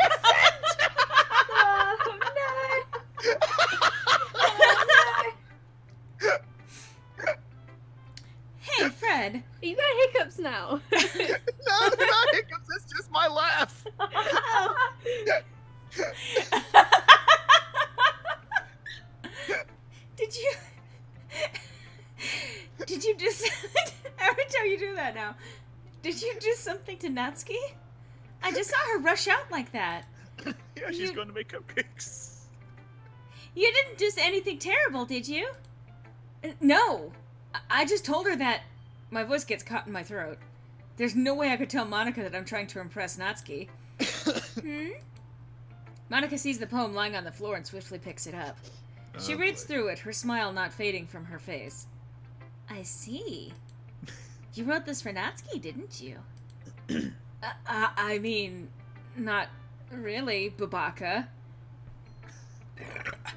Oh no! Oh, Hey, Fred. no. You got hiccups now. No, they're not hiccups, that's just my laugh. Did you just... Every time you do that now. Did you do something to Natsuki? I just saw her rush out like that. Yeah, she's going to make cupcakes. You didn't do anything terrible, did you? No. I just told her that my voice gets caught in my throat. There's no way I could tell Monica that I'm trying to impress Natsuki. Monica sees the poem lying on the floor and swiftly picks it up. She reads through it, her smile not fading from her face. I see. You wrote this for Natsuki, didn't you? I mean, not really, Babaka.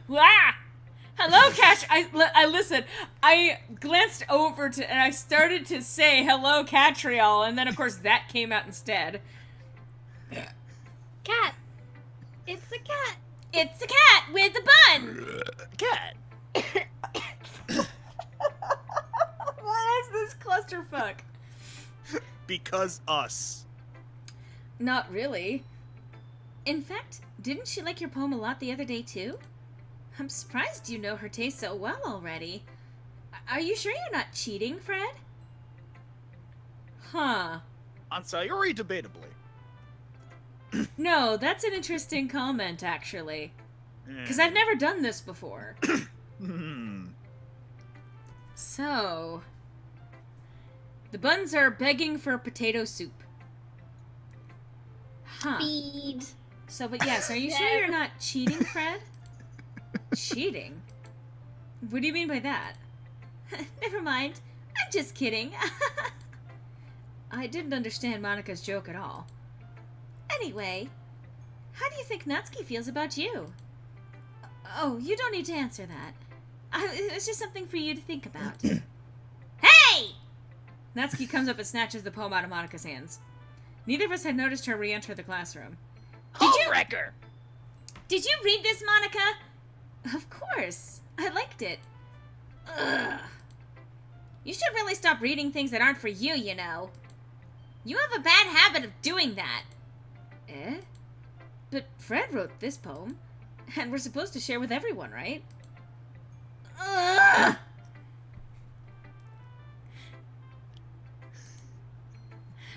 Wah! Hello, Cash. I listen. I glanced over to and I started to say hello, Catriel, and then of course that came out instead. Cat. It's a cat. It's a cat with a bun. Cat. What is this clusterfuck? Because us. Not really. In fact, didn't she like your poem a lot the other day too? I'm surprised you know her taste so well already. Are you sure you're not cheating, Fred? Huh. On Sayori, debatably. No, that's an interesting comment, actually. Because I've never done this before. So... The buns are begging for potato soup. Huh. Feed. So, but yes, are you sure you're not cheating, Fred? Cheating? What do you mean by that? Never mind. I'm just kidding. I didn't understand Monica's joke at all. Anyway, how do you think Natsuki feels about you? Oh, you don't need to answer that. It was just something for you to think about. Hey! Natsuki comes up and snatches the poem out of Monica's hands. Neither of us had noticed her re-enter the classroom. Homewrecker! Did you read this, Monica? Of course. I liked it. Ugh. You should really stop reading things that aren't for you, you know. You have a bad habit of doing that. Eh? But Fred wrote this poem, and we're supposed to share with everyone, right? Ugh.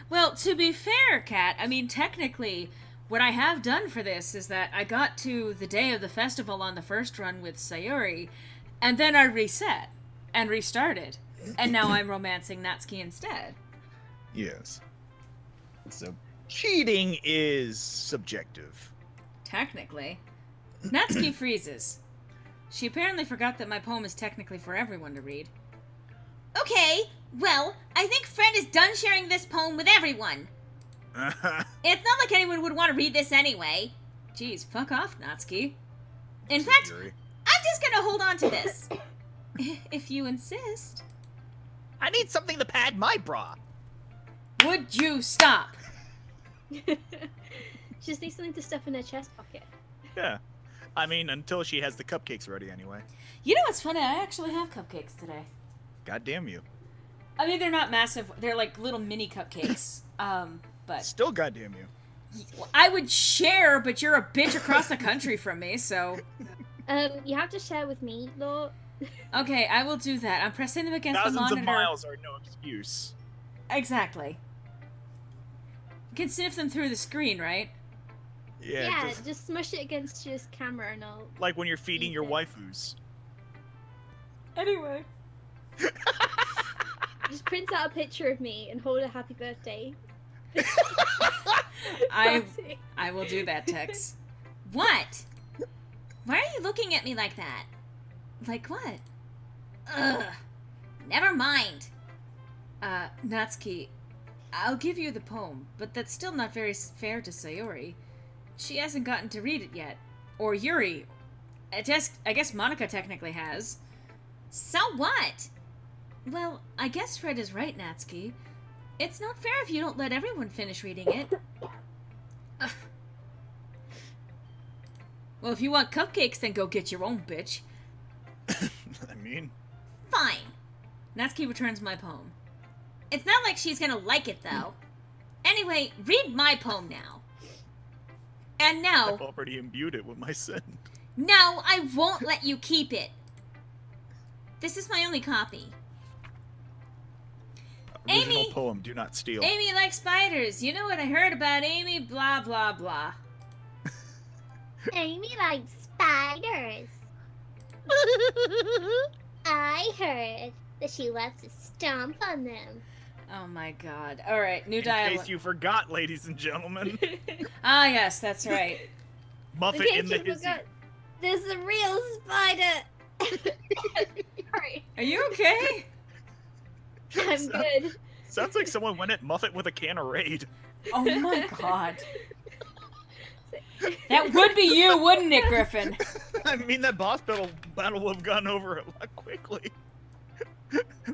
Well, to be fair, Kat, I mean, technically, what I have done for this is that I got to the day of the festival on the first run with Sayori, and then I reset and restarted, and now I'm romancing Natsuki instead. Yes. So, cheating is subjective. Technically. Natsuki freezes. She apparently forgot that my poem is technically for everyone to read. Okay, well, I think Fred is done sharing this poem with everyone. It's not like anyone would want to read this anyway. Geez, fuck off, Natsuki. In fact, I'm just gonna hold on to this. If you insist. I need something to pad my bra. Would you stop? She just needs something to stuff in her chest pocket. Yeah. I mean, until she has the cupcakes ready anyway. You know what's funny? I actually have cupcakes today. God damn you. I mean, they're not massive. They're like little mini cupcakes. But Still goddamn you. I would share, but you're a bitch across the country from me, so... You have to share with me, though. Okay, I will do that. I'm pressing them against the Thousands monitor. of miles are no excuse. Exactly. You can sniff them through the screen, right? Yeah, just smush it against your camera and I'll... like when you're feeding your waifus. Anyway. Just print out a picture of me and hold a happy birthday. I will do that, Tex. What? Why are you looking at me like that? Like what? Ugh. Never mind. Natsuki, I'll give you the poem, but that's still not very fair to Sayori. She hasn't gotten to read it yet. Or Yuri. I guess Monica technically has. So what? Well, I guess Fred is right, Natsuki. It's not fair if you don't let everyone finish reading it. Ugh. Well, if you want cupcakes, then go get your own, bitch. I mean... Fine. Natsuki returns my poem. It's not like she's gonna like it, though. Anyway, read my poem now. And no... I've already imbued it with my sin. No, I won't let you keep it. This is my only copy. Original Amy! poem, do not steal. Amy likes spiders. You know what I heard about Amy? Blah, blah, blah. Amy likes spiders. I heard that she loves to stomp on them. Oh my god. Alright, new In dialogue. case you forgot, ladies and gentlemen. Ah, yes, that's right. Muffet in the hizzy. There's a real spider. Sorry. Are you okay? I'm good. Sounds like someone went at Muffet with a can of Raid. Oh my god. That would be you, wouldn't it, Griffin? I mean, that boss battle would have gone over a lot quickly.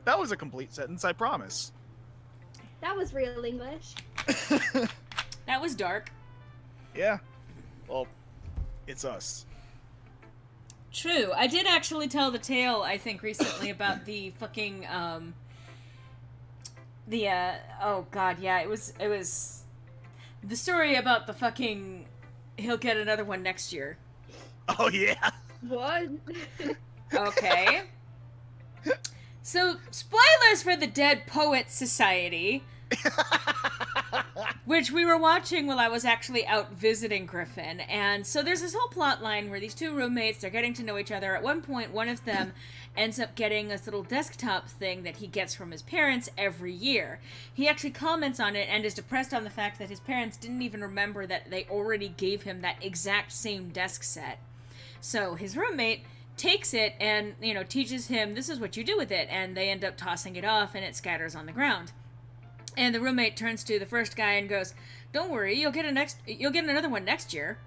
That was a complete sentence, I promise. That was real English. That was dark. Yeah. Well, it's us. True. I did actually tell the tale, I think, recently about the fucking, oh god, yeah, it was the story about the fucking, he'll get another one next year. Oh, yeah. What? Okay. So, spoilers for the Dead Poets Society, which we were watching while I was actually out visiting Griffin. And so there's this whole plot line where these two roommates, they're getting to know each other. At one point, one of them ends up getting this little desktop thing that he gets from his parents every year. He actually comments on it and is depressed on the fact that his parents didn't even remember that they already gave him that exact same desk set. So his roommate takes it and, you know, teaches him, this is what you do with it, and they end up tossing it off and it scatters on the ground. And the roommate turns to the first guy and goes, don't worry, you'll get another one next year.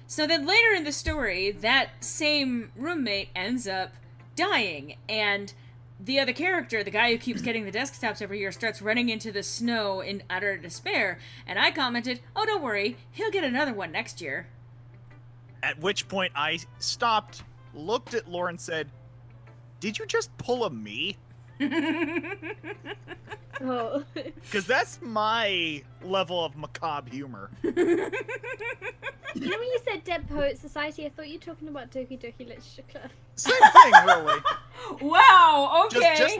So then later in the story, that same roommate ends up dying, and the other character, the guy who keeps getting the desktops every year, starts running into the snow in utter despair, and I commented, oh, don't worry, he'll get another one next year. At which point I stopped, looked at Lauren, said, did you just pull a me? Oh. Because that's my level of macabre humor. You know when you said Dead Poet Society, I thought you were talking about Doki Doki Literature Club. Same thing, really. Wow, okay.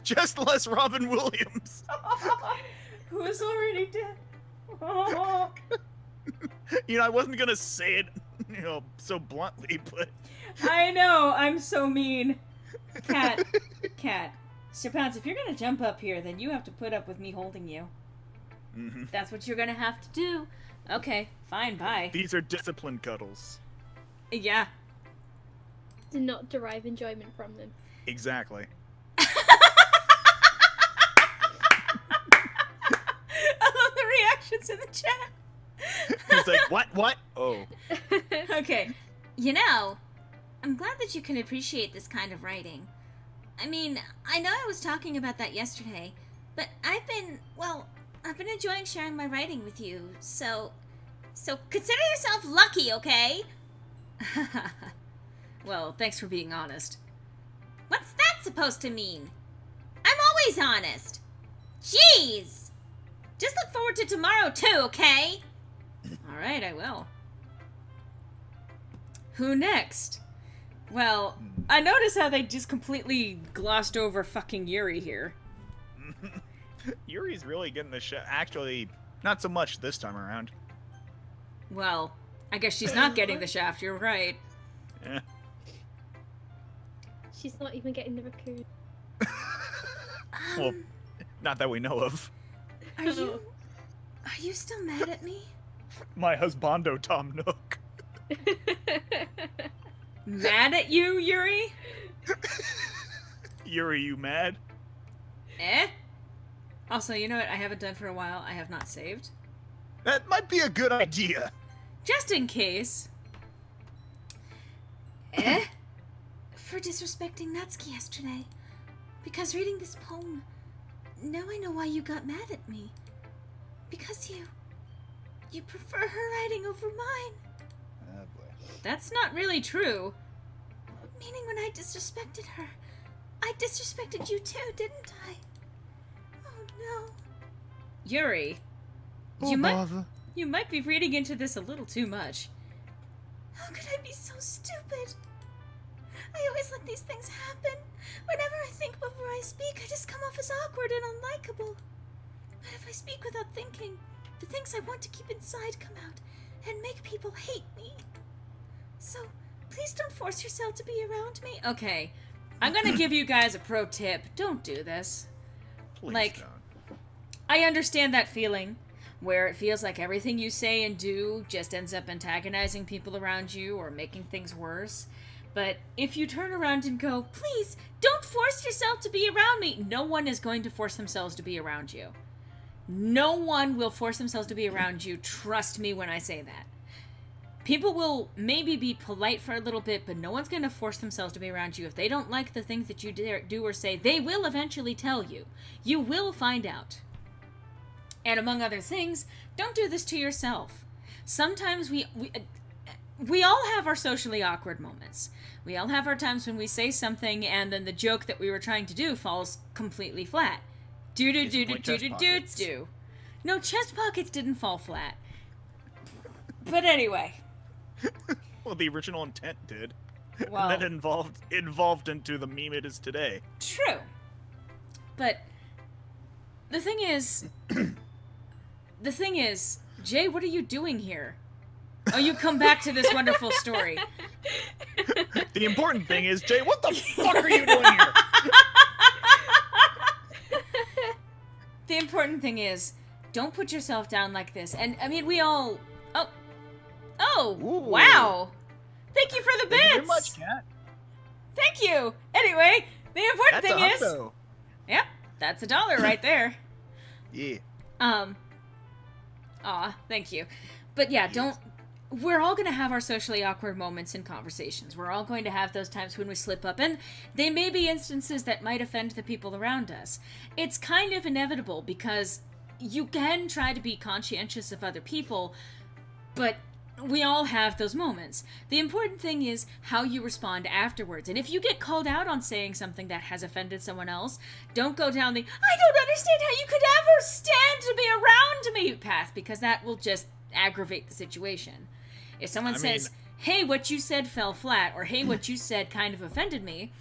Just less Robin Williams. Who's already dead? You know, I wasn't gonna say it, you know, so bluntly, but I know, I'm so mean. Cat. Sir Pounce, if you're gonna jump up here, then you have to put up with me holding you. mm-hmm. That's what you're gonna have to do. Okay, fine, bye. These are disciplined cuddles. Yeah. Do not derive enjoyment from them. Exactly. I love the reactions in the chat. He's like, what? Oh. Okay. You know, I'm glad that you can appreciate this kind of writing. I mean, I know I was talking about that yesterday, but I've been enjoying sharing my writing with you, so consider yourself lucky, okay? Well, thanks for being honest. What's that supposed to mean? I'm always honest. Jeez! Just look forward to tomorrow too, okay? Alright, I will. Who next? Well, I notice how they just completely glossed over fucking Yuri here. Yuri's really getting the shit. Actually, not so much this time around. Well, I guess she's not getting the shaft, you're right. Yeah. She's not even getting the raccoon. Well, not that we know of. Are you still mad at me? My husbando Tom Nook. Mad at you, Yuri? Yuri, you mad? Eh? Also, you know what I haven't done for a while? I have not saved. That might be a good idea. Just in case. Eh? For disrespecting Natsuki yesterday. Because reading this poem, now I know why you got mad at me. Because you prefer her writing over mine. Oh boy. That's not really true. Meaning when I disrespected her, I disrespected you too, didn't I? Oh no. Yuri, you might be reading into this a little too much. How could I be so stupid? I always let these things happen. Whenever I think before I speak, I just come off as awkward and unlikable. But if I speak without thinking, the things I want to keep inside come out and make people hate me. So, please don't force yourself to be around me. Okay, I'm gonna give you guys a pro tip. Don't do this. Please Like- don't. I understand that feeling, where it feels like everything you say and do just ends up antagonizing people around you or making things worse. But if you turn around and go, please, don't force yourself to be around me, no one is going to force themselves to be around you. No one will force themselves to be around you, trust me when I say that. People will maybe be polite for a little bit, but no one's going to force themselves to be around you. If they don't like the things that you do or say, they will eventually tell you. You will find out. And among other things, don't do this to yourself. Sometimes we all have our socially awkward moments. We all have our times when we say something and then the joke that we were trying to do falls completely flat. Do. No, chest pockets didn't fall flat. But anyway. Well, the original intent did. Well, And then evolved into the meme it is today. true. But the thing is, Jay, what are you doing here? Oh, you come back to this wonderful story. The important thing is, Jay, what the fuck are you doing here? The important thing is, don't put yourself down like this. And, I mean, we all... Oh, Ooh. wow. Thank you for the bits. Thank you very much, Kat. Thank you. Anyway, the important That's thing a is... hundo. Yep, that's $1 right there. Yeah. Thank you. But yeah, don't... We're all going to have our socially awkward moments in conversations. We're all going to have those times when we slip up, and they may be instances that might offend the people around us. It's kind of inevitable because you can try to be conscientious of other people, but we all have those moments. The important thing is how you respond afterwards. And if you get called out on saying something that has offended someone else, don't go down the, I don't understand how you could ever stand to be around me path, because that will just aggravate the situation. If someone says, hey, what you said fell flat, or hey, what you said kind of offended me,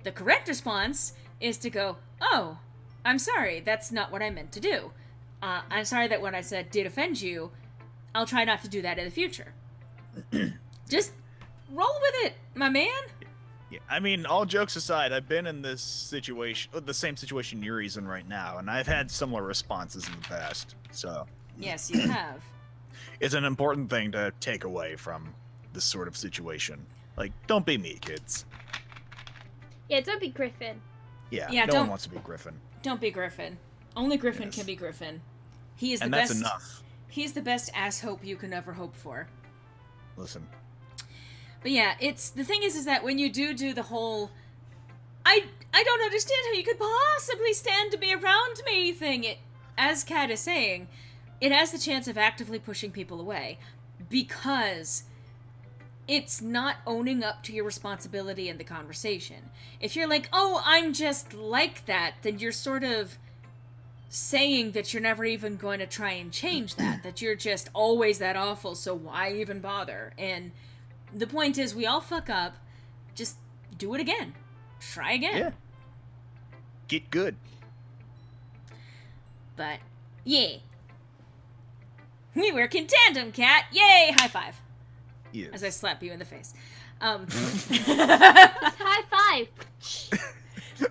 the correct response is to go, oh, I'm sorry, that's not what I meant to do. I'm sorry that what I said did offend you. I'll try not to do that in the future. Just roll with it, my man. Yeah, I mean, all jokes aside, I've been in this situation, the same situation Yuri's in right now, and I've had similar responses in the past. So Yes, you have. it's an important thing to take away from this sort of situation. Like, don't be me, kids. Yeah, don't be Griffin. Yeah, Yeah, no don't- one wants to be Griffin. Don't be Griffin. Only Griffin Yes. can be Griffin. He is the And best. that's enough. He's the best ass hope you can ever hope for. Listen. But yeah, it's the thing is that when you do the whole I don't understand how you could possibly stand to be around me thing, it, as Kat is saying, it has the chance of actively pushing people away because it's not owning up to your responsibility in the conversation. If you're like, "Oh, I'm just like that," then you're sort of saying that you're never even going to try and change that you're just always that awful, so why even bother? And the point is, we all fuck up. Just do it again. Try again. Yeah. Get good. But, yeah. We work in tandem, Kat. Yay! High five. Yes. As I slap you in the face. High five.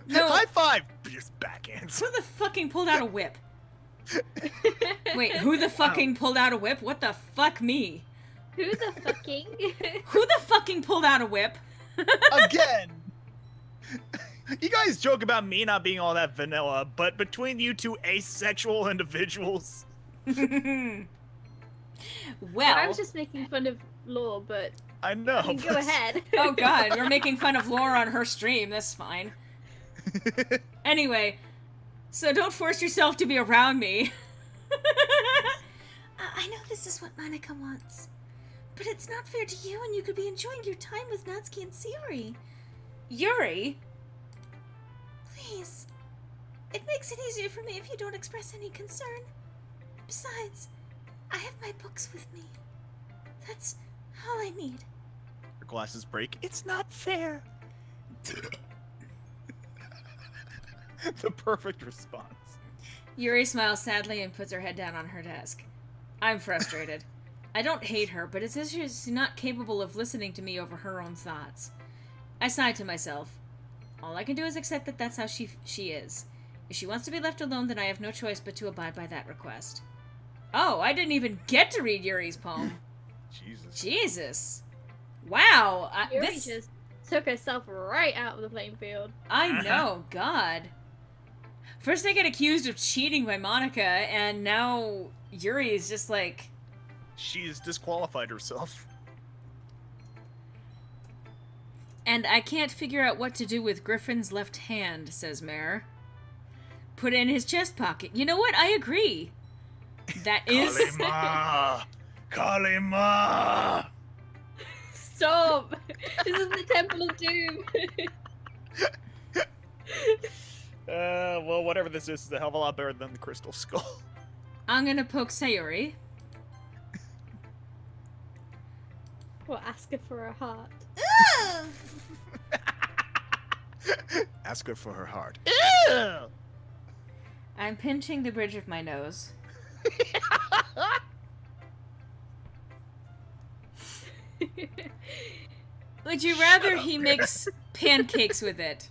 No. High five! Just backhands. Who the fucking pulled out a whip? Wait, who the fucking pulled out a whip? What the fuck me? Who the fucking? Who the fucking pulled out a whip? Again! You guys joke about me not being all that vanilla, but between you two asexual individuals... Well, I was just making fun of Law, but I know. you go ahead. oh god, we're making fun of Laura on her stream. That's fine. Anyway, so don't force yourself to be around me. I know this is what Monica wants, but it's not fair to you, and you could be enjoying your time with Natsuki and Sayori. Yuri? Please. It makes it easier for me if you don't express any concern. Besides, I have my books with me. That's all I need. Her glasses break. It's not fair. The perfect response. Yuri smiles sadly and puts her head down on her desk. I'm frustrated. I don't hate her, but it's as if she's not capable of listening to me over her own thoughts. I sigh to myself. All I can do is accept that that's how she is. If she wants to be left alone, then I have no choice but to abide by that request. Oh, I didn't even get to read Yuri's poem. Jesus. Wow. Yuri just took herself right out of the playing field. I know, God. First I get accused of cheating by Monica, and now Yuri is just like... She's disqualified herself. And I can't figure out what to do with Griffin's left hand, says Mare. Put it in his chest pocket. You know what? I agree. That is... Kalima! Kalima! Stop! This is the Temple of Doom. Well, whatever this is a hell of a lot better than the Crystal Skull. I'm gonna poke Sayuri. Or ask her for her heart. Ooh! Ask her for her heart. I'm pinching the bridge of my nose. Would you rather he makes pancakes with it?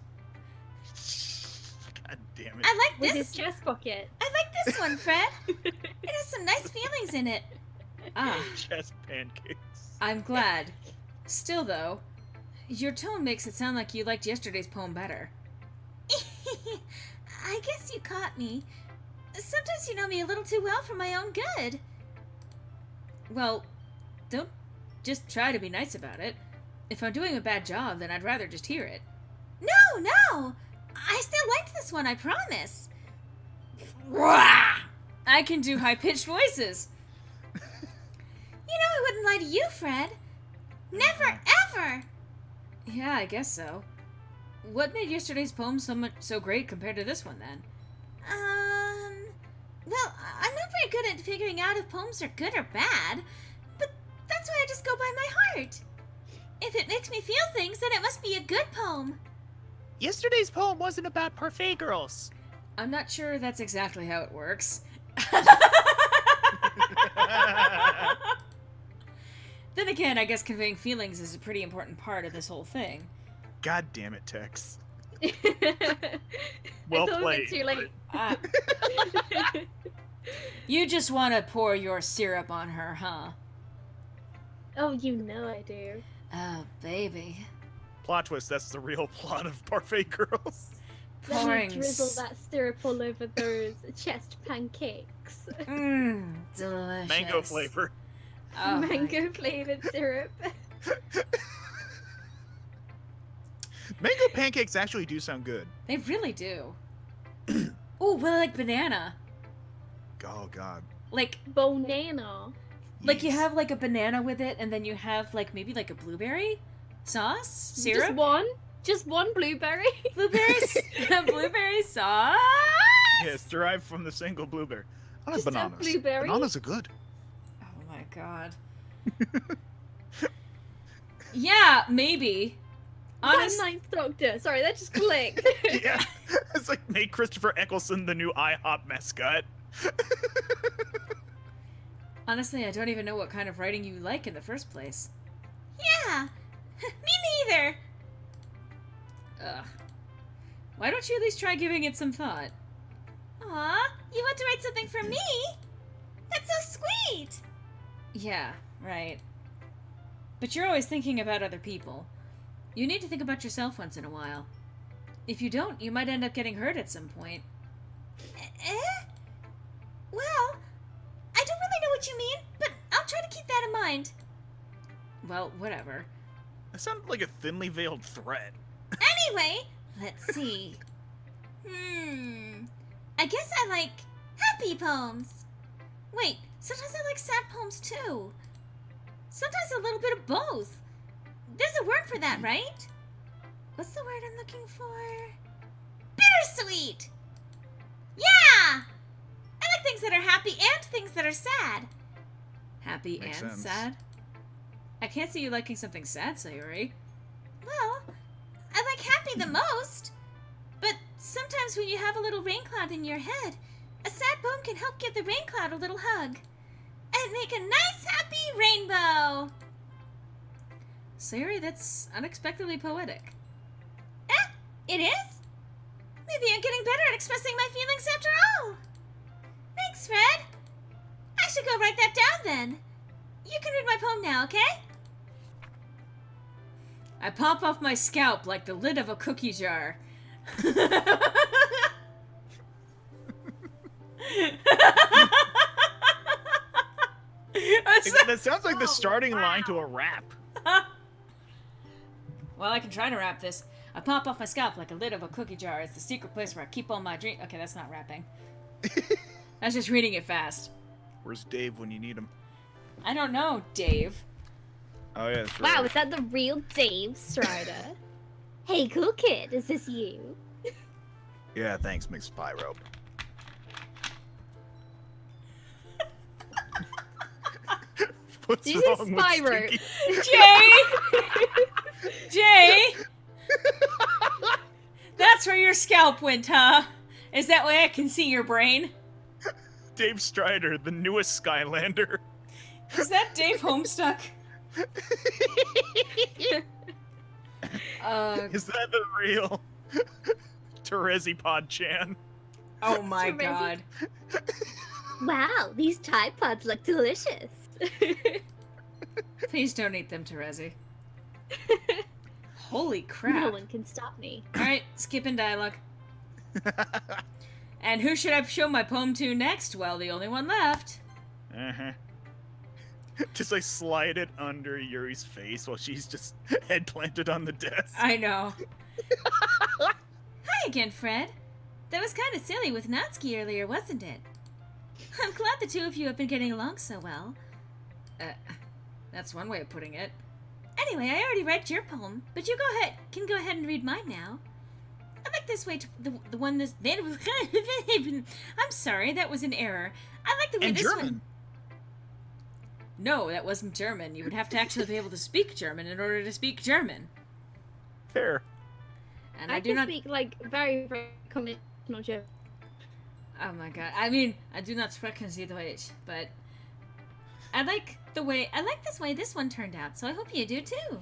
God damn it. I like With this. his chest pocket. I like this one, Fred. It has some nice feelings in it. Ah, Chest pancakes. I'm glad. Still, though, your tone makes it sound like you liked yesterday's poem better. I guess you caught me. Sometimes you know me a little too well for my own good. Well, don't just try to be nice about it. If I'm doing a bad job, then I'd rather just hear it. No! I still liked this one, I promise. Rah! I can do high-pitched voices. You know I wouldn't lie to you, Fred. Never, ever! Yeah, I guess so. What made yesterday's poem so great compared to this one, then? Well, I'm not very good at figuring out if poems are good or bad, but that's why I just go by my heart. If it makes me feel things, then it must be a good poem. Yesterday's poem wasn't about parfait girls. I'm not sure that's exactly how it works. Then again, I guess conveying feelings is a pretty important part of this whole thing. God damn it, Tex. I Well thought played. It was too late. Ah, you just want to pour your syrup on her, huh? Oh, you know I do. Oh, baby. Plot twist, that's the real plot of Parfait Girls. Let me Pouring drizzle that syrup all over those chest pancakes. Mmm, delicious. Mango flavor. Oh, my- Mango flavored syrup. Mango pancakes actually do sound good. They really do. Ooh, well, like banana. Oh, God. Like Banana. you Yes. have like a banana with it, and then you have like maybe like a blueberry sauce syrup. Just one? Just one blueberry? Blueberry sauce. Yes, derived from the single blueberry. I like Just a bananas. blueberry? Bananas are good. Oh my god. Yeah, maybe. Honest... Ninth Doctor. Sorry, that just clicked. Yeah. It's like make Christopher Eccleston the new IHOP mascot. Honestly, I don't even know what kind of writing you like in the first place. Yeah, me neither. Ugh. Why don't you at least try giving it some thought? Aw, you want to write something for me? That's so sweet. Yeah, right. But you're always thinking about other people. You need to think about yourself once in a while. If you don't, you might end up getting hurt at some point. Eh? Well, I don't really know what you mean, but I'll try to keep that in mind. Well, whatever. That sounded like a thinly veiled threat. Anyway, let's see. I guess I like happy poems. Wait, sometimes I like sad poems too. Sometimes a little bit of both. There's a word for that, right? What's the word I'm looking for? Bittersweet! Yeah! I like things that are happy and things that are sad. Happy Makes and sense. sad? I can't see you liking something sad, Sayuri. Well, I like happy the most. But sometimes when you have a little rain cloud in your head, a sad poem can help give the rain cloud a little hug. And make a nice happy rainbow. Sayuri, that's unexpectedly poetic. It is? Maybe I'm getting better at expressing my feelings after all. Thanks, Fred. I should go write that down then. You can read my poem now, okay? I pop off my scalp like the lid of a cookie jar. That sounds like the starting line to a rap. Well, I can try to rap this. I pop off my scalp like a lid of a cookie jar. It's the secret place where I keep all my dreams. Okay, that's not rapping. That's just reading it fast. Where's Dave when you need him? I don't know, Dave. Oh yeah, that's right. Wow, is that the real Dave Strider? Hey, cool kid, is this you? Yeah, thanks, Mix Pyro. What's Did you say wrong with Spyro? Stinky? Jay! That's where your scalp went, huh? Is that way I can see your brain? Dave Strider, the newest Skylander. Is that Dave Homestuck? Is that the real Terezi Pod-chan? Oh my Terezi. god. Wow, these Tide Pods look delicious. Please don't eat them, Terezi. Holy crap. No one can stop me. Alright, skipping dialogue. And who should I show my poem to next? Well, the only one left. Uh-huh. Just like slide it under Yuri's face while she's just head planted on the desk. I know. Hi again, Fred. That was kind of silly with Natsuki earlier, wasn't it? I'm glad the two of you have been getting along so well. That's one way of putting it. Anyway, I already read your poem, but you can go ahead and read mine now. I like this way the one this. I'm sorry, that was an error. I like the way In this German. one. No, that wasn't German. You would have to actually be able to speak German in order to speak German. Fair. And I I do can not. speak like very, very conventional German. Oh my god. I mean, I do not sprechen Sie Deutsch, but I like this way this one turned out, so I hope you do too.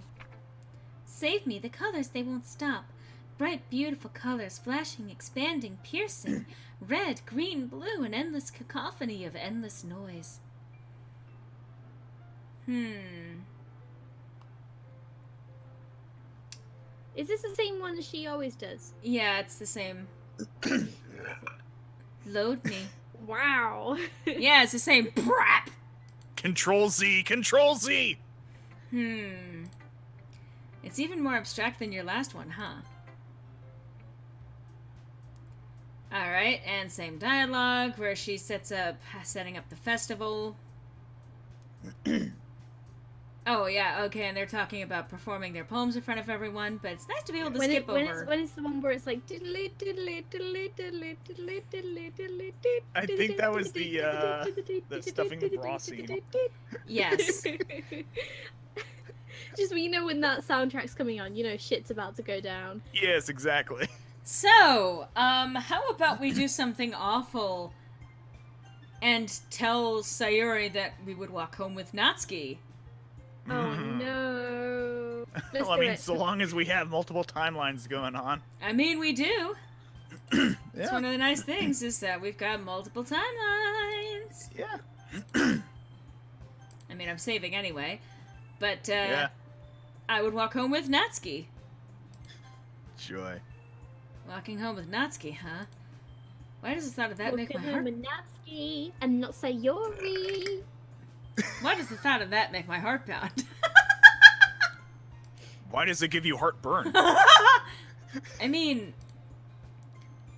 Save me, the colors, they won't stop. Bright, beautiful colors, flashing, expanding, piercing. Red, green, blue, an endless cacophony of endless noise. Is this the same one as she always does? Yeah, it's the same. Load me. Wow. Yeah, it's the same. Brap! Control Z, Control Z! It's even more abstract than your last one, huh? Alright, and same dialogue where she setting up the festival. Oh, yeah, okay, and they're talking about performing their poems in front of everyone, but it's nice to be able to skip over. When it's the one where it's like diddly diddly diddly diddly diddly diddly diddly diddly. I think that was the stuffing the bra scene. Yes. Just when you know when that soundtrack's coming on, you know shit's about to go down. Yes, exactly. So, how about we do something awful and tell Sayuri that we would walk home with Natsuki? Oh no. Let's Well, I do mean, it. so long as we have multiple timelines going on. I mean, we do. It's Yeah. one of the nice things is that we've got multiple timelines. Yeah. I mean, I'm saving anyway, but Yeah. I would walk home with Natsuki. Joy. Walking home with Natsuki, huh? Why does the thought of that make my Walking heart? home with Natsuki and not Sayori. Why does the thought of that make my heart pound? Why does it give you heartburn? I mean,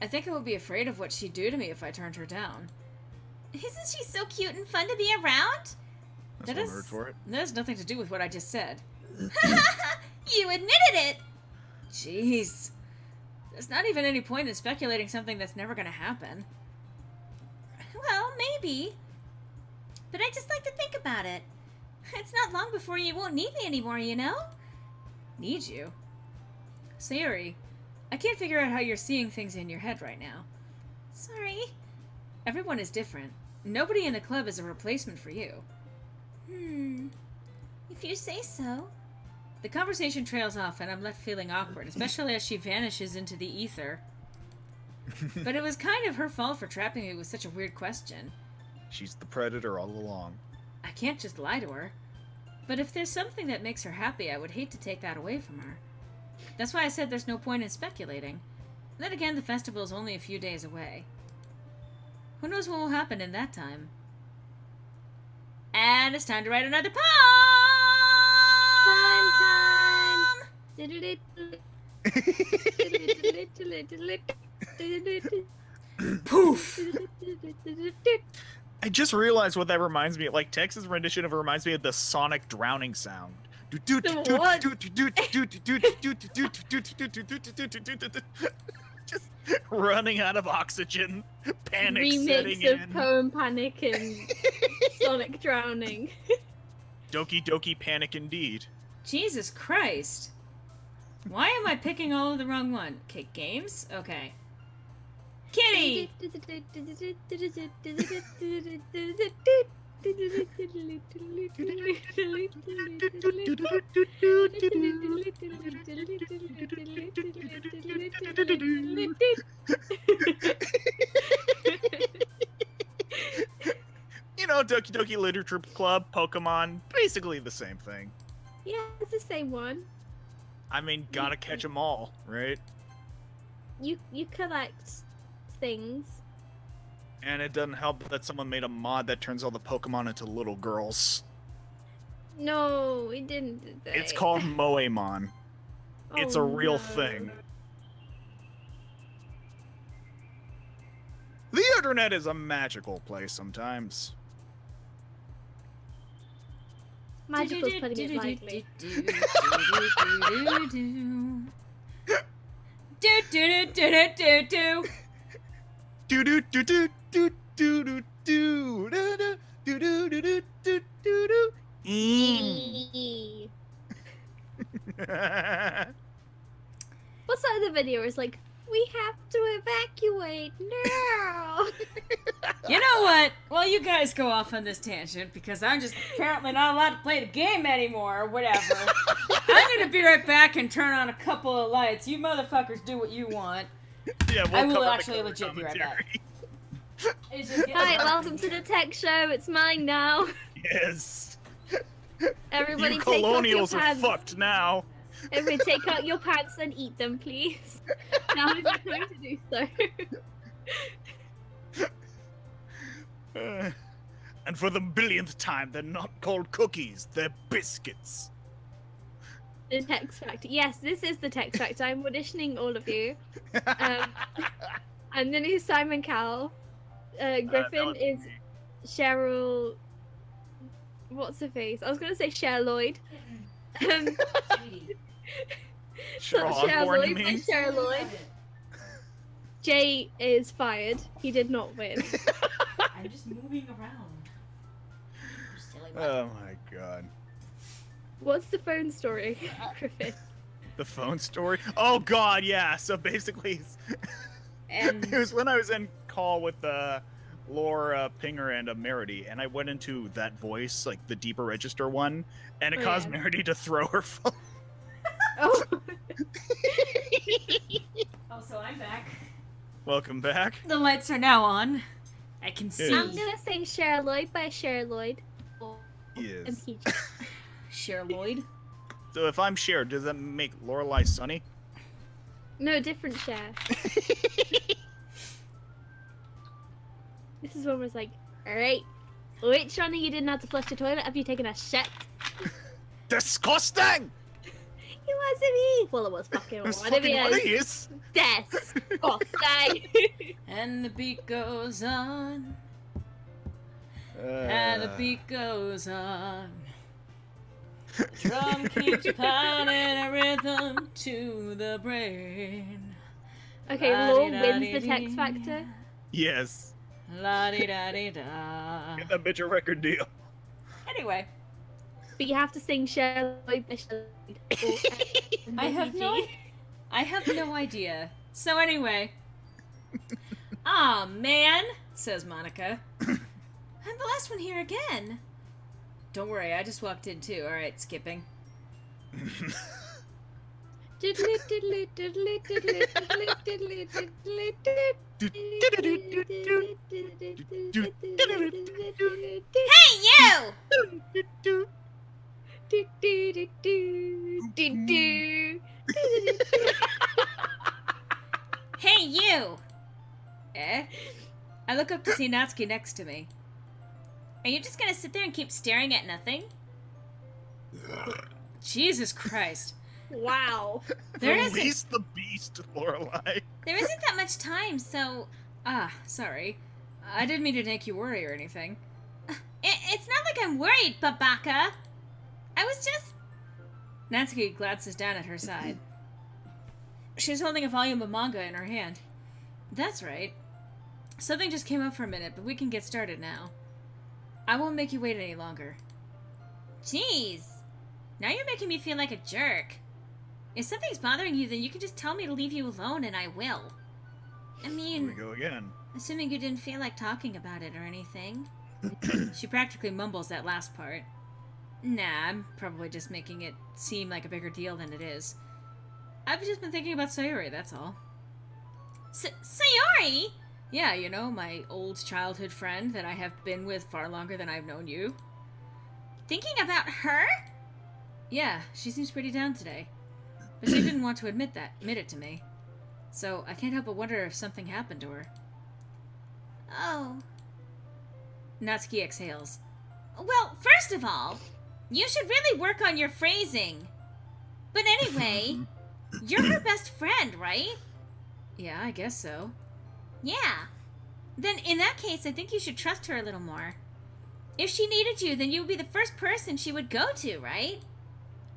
I think I would be afraid of what she'd do to me if I turned her down. Isn't she so cute and fun to be around? That's one word for it. That has nothing to do with what I just said. You admitted it! Jeez. There's not even any point in speculating something that's never gonna happen. Well, maybe. But I just like to think about it. It's not long before you won't need me anymore, you know? Need you? Sayuri, I can't figure out how you're seeing things in your head right now. Sorry. Everyone is different. Nobody in the club is a replacement for you. If you say so. The conversation trails off and I'm left feeling awkward, especially as she vanishes into the ether. But it was kind of her fault for trapping me with such a weird question. She's the predator all along. I can't just lie to her. But if there's something that makes her happy, I would hate to take that away from her. That's why I said there's no point in speculating. Then again, the festival is only a few days away. Who knows what will happen in that time? And it's time to write another poem! Poof! I just realized what that reminds me of. Like, Tex's rendition of it reminds me of the sonic drowning sound. Just running out of oxygen, panic setting Remix of in. Poem Panic and Sonic Drowning. Doki Doki panic indeed. Jesus Christ. Why am I picking all of the wrong one? Okay, games? Okay. Kitty! You know, Doki Doki Literature Club, Pokemon, basically the same thing. Yeah, it's the same one. I mean, gotta catch 'em all, right? You collect things. And it doesn't help that someone made a mod that turns all the Pokemon into little girls. No, we didn't do that. It's called Moemon. It's a real thing. The internet is a magical place sometimes. Magical's putting it lightly. Do do do do do do do do do do do do do do do. What's that other video? It's like, we have to evacuate now. You know what? Well, you guys go off on this tangent because I'm just apparently not allowed to play the game anymore or whatever. I'm gonna be right back and turn on a couple of lights. You motherfuckers do what you want. Yeah, I will cover the actually color legit be right commentary. back. It's just getting Hi, hard. welcome to the tech show. It's mine now. Yes. Everybody You take off your colonials are pants. fucked now. Everybody take out your pants and eat them, please. Now is the time to do so. And for the billionth time, they're not called cookies, they're biscuits. The Tex Factor. Yes, this is the Tex Factor. I'm auditioning all of you. I'm the new Simon Cowell. Griffin is Cheryl. What's her face? I was gonna say Cher Lloyd. Sure, Not Cher Osborne, you Lloyd, but mean? Cher Lloyd. Jay is fired. He did not win. I'm just moving around. Oh my god. What's the phone story, Griffin? The phone story? Oh god, yeah. So basically, And it was when I was in call with Laura Pinger and Merity, and I went into that voice, like the deeper register one, and it Oh, caused yeah. Merity to throw her phone. Oh. so I'm back. Welcome back. The lights are now on. I can see. I'm gonna say Cher Lloyd by Cher Lloyd. Yes. Impeach. Cher Lloyd. So if I'm Cher, does that make Lorelai Sunny? No, different Cher. This is when was like, alright, which one of you didn't have to flush the toilet? Have you taken a shit? Disgusting! It wasn't me! Well, it was fucking It was one of fucking one of you. yous. Disgusting! And the beat goes on. And the beat goes on. The drum keeps pounding a rhythm to the brain. Okay, Law wins the Tex Factor. Yes. La di da di da. Get that bitch a record deal. Anyway, But you have to sing Cher Lloyd by Cher Lloyd. I have no. I have no idea. So anyway. Aw, man, says Monica. I'm the last one here again. Don't worry, I just walked in too. Alright, skipping. Diddly diddly diddly diddly diddly diddly diddly. Hey, you! Hey, you! Eh? I look up to see Natsuki next to me. Are you just gonna sit there and keep staring at nothing? Jesus Christ. Wow. There Release the beast, Lorelai. There isn't that much time, so... Sorry. I didn't mean to make you worry or anything. It's not like I'm worried, Babaka. I was just... Natsuki glances down at her side. She's holding a volume of manga in her hand. That's right. Something just came up for a minute, but we can get started now. I won't make you wait any longer. Jeez. Now you're making me feel like a jerk. If something's bothering you, then you can just tell me to leave you alone and I will. I Here we mean, go again. assuming you didn't feel like talking about it or anything. She practically mumbles that last part. Nah, I'm probably just making it seem like a bigger deal than it is. I've just been thinking about Sayori, that's all. Sayori? Yeah, you know, my old childhood friend that I have been with far longer than I've known you. Thinking about her? Yeah, she seems pretty down today. But she didn't want to admit it to me. So I can't help but wonder if something happened to her. Oh. Natsuki exhales. Well, first of all, you should really work on your phrasing. But anyway, you're her best friend, right? Yeah, I guess so. Yeah. Then in that case, I think you should trust her a little more. If she needed you, then you would be the first person she would go to, right?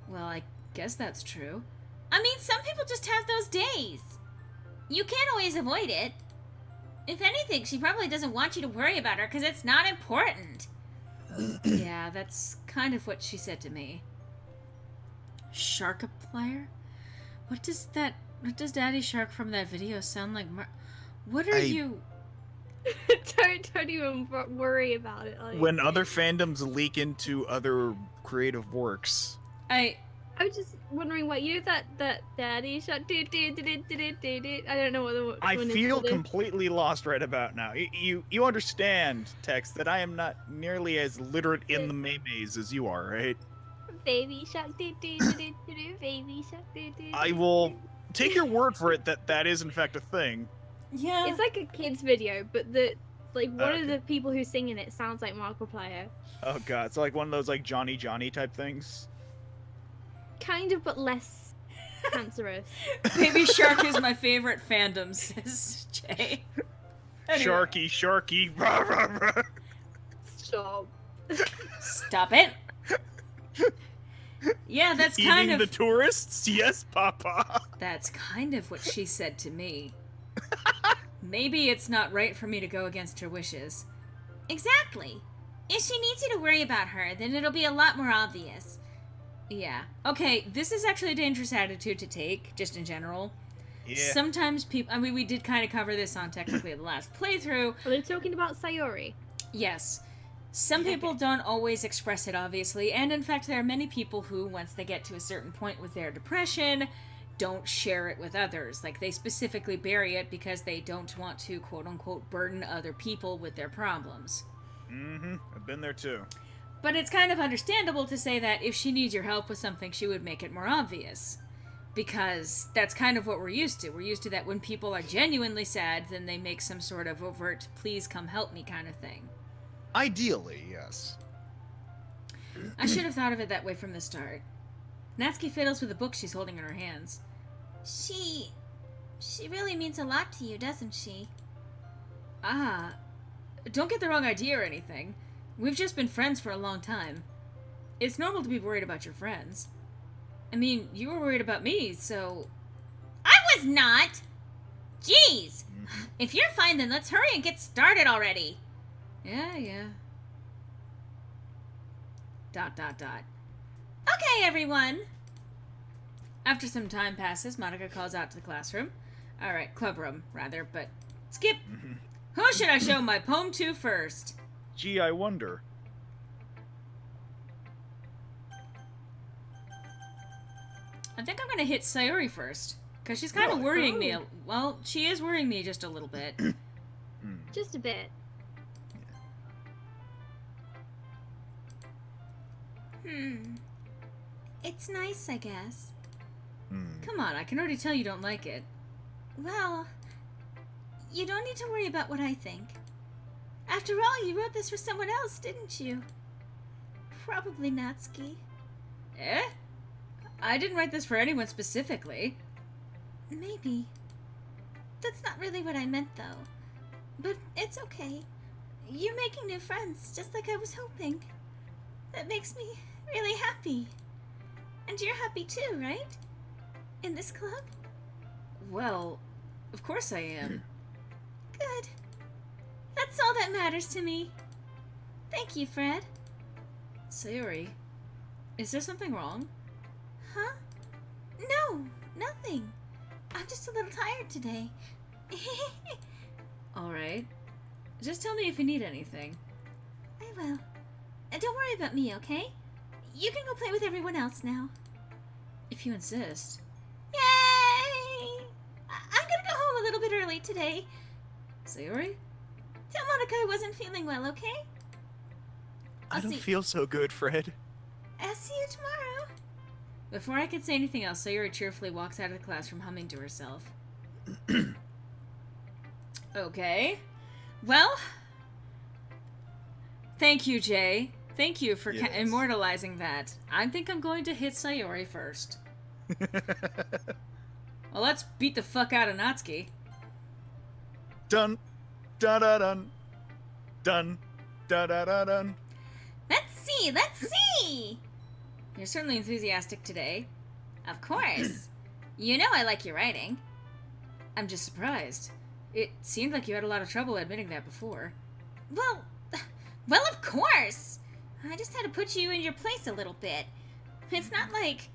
Well, I guess that's true. I mean, some people just have those days. You can't always avoid it. If anything, she probably doesn't want you to worry about her because it's not important. Yeah, that's kind of what she said to me. Sharkiplier? What does Daddy Shark from that video sound like? What are you... Don't even worry about it. Like, When other fandoms leak into other creative works. I was just wondering what that Daddy Shark. I don't know what the I one is feel called. completely lost right about now. You understand, Tex, that I am not nearly as literate in the memes as you are, right? Baby Shark. Baby Shark. I will take your word for it that is in fact a thing. Yeah. It's like a kids video, but one Okay. of the people who's singing it sounds like Markiplier. Oh god, it's like one of those like Johnny type things. Kind of, but less cancerous. Baby Shark is my favorite fandom, says Jay. Anyway. Sharky, rah, rah, rah. Stop. Stop it. Yeah, that's Eating kind of... the tourists? Yes, Papa. That's kind of what she said to me. Maybe it's not right for me to go against her wishes. Exactly. If she needs you to worry about her, then it'll be a lot more obvious. Yeah. Okay, this is actually a dangerous attitude to take, just in general. Yeah. Sometimes people... I mean, we did kind of cover this on technically the last playthrough. Are they talking about Sayori? Yes. Some people don't always express it, obviously, and in fact there are many people who, once they get to a certain point with their depression, don't share it with others. Like, they specifically bury it because they don't want to, quote-unquote, burden other people with their problems. Mm-hmm. I've been there too. But it's kind of understandable to say that if she needs your help with something, she would make it more obvious. Because that's kind of what we're used to. We're used to that when people are genuinely sad, then they make some sort of overt, please come help me kind of thing. Ideally, yes. I should have thought of it that way from the start. Natsuki fiddles with the book she's holding in her hands. She really means a lot to you, doesn't she? Ah, don't get the wrong idea or anything. We've just been friends for a long time. It's normal to be worried about your friends. I mean, you were worried about me, so... I was not! Jeez! If you're fine, then let's hurry and get started already. Yeah. ... Okay, everyone. After some time passes, Monica calls out to the classroom. Alright, clubroom, rather, but skip. Who should I show my poem to first? Gee, I wonder. I think I'm gonna hit Sayori first. Because she's kind of Really? worrying me. Well, she is worrying me just a little bit. Just a bit. It's nice, I guess. Come on, I can already tell you don't like it. Well, you don't need to worry about what I think. After all, you wrote this for someone else, didn't you? Probably Natsuki. Eh? I didn't write this for anyone specifically. Maybe. That's not really what I meant, though. But it's okay. You're making new friends, just like I was hoping. That makes me really happy. And you're happy too, right? In this club? Well, of course I am. Good. That's all that matters to me. Thank you, Fred. Sayori, is there something wrong? Huh? No, nothing. I'm just a little tired today. Alright. Just tell me if you need anything. I will. And don't worry about me, okay? You can go play with everyone else now. If you insist. Yay! I'm gonna go home a little bit early today. Sayori? Tell Monica I wasn't feeling well, okay? I don't see- feel so good, Fred. I'll see you tomorrow. Before I could say anything else, Sayori cheerfully walks out of the classroom humming to herself. Okay. Well, thank you, Jay. Thank you for Yes. immortalizing that. I think I'm going to hit Sayori first. Well, let's beat the fuck out of Natsuki. Dun, da da dun, dun, da da da dun. Let's see. You're certainly enthusiastic today. Of course. You know I like your writing. I'm just surprised. It seemed like you had a lot of trouble admitting that before. Well, of course. I just had to put you in your place a little bit. It's not like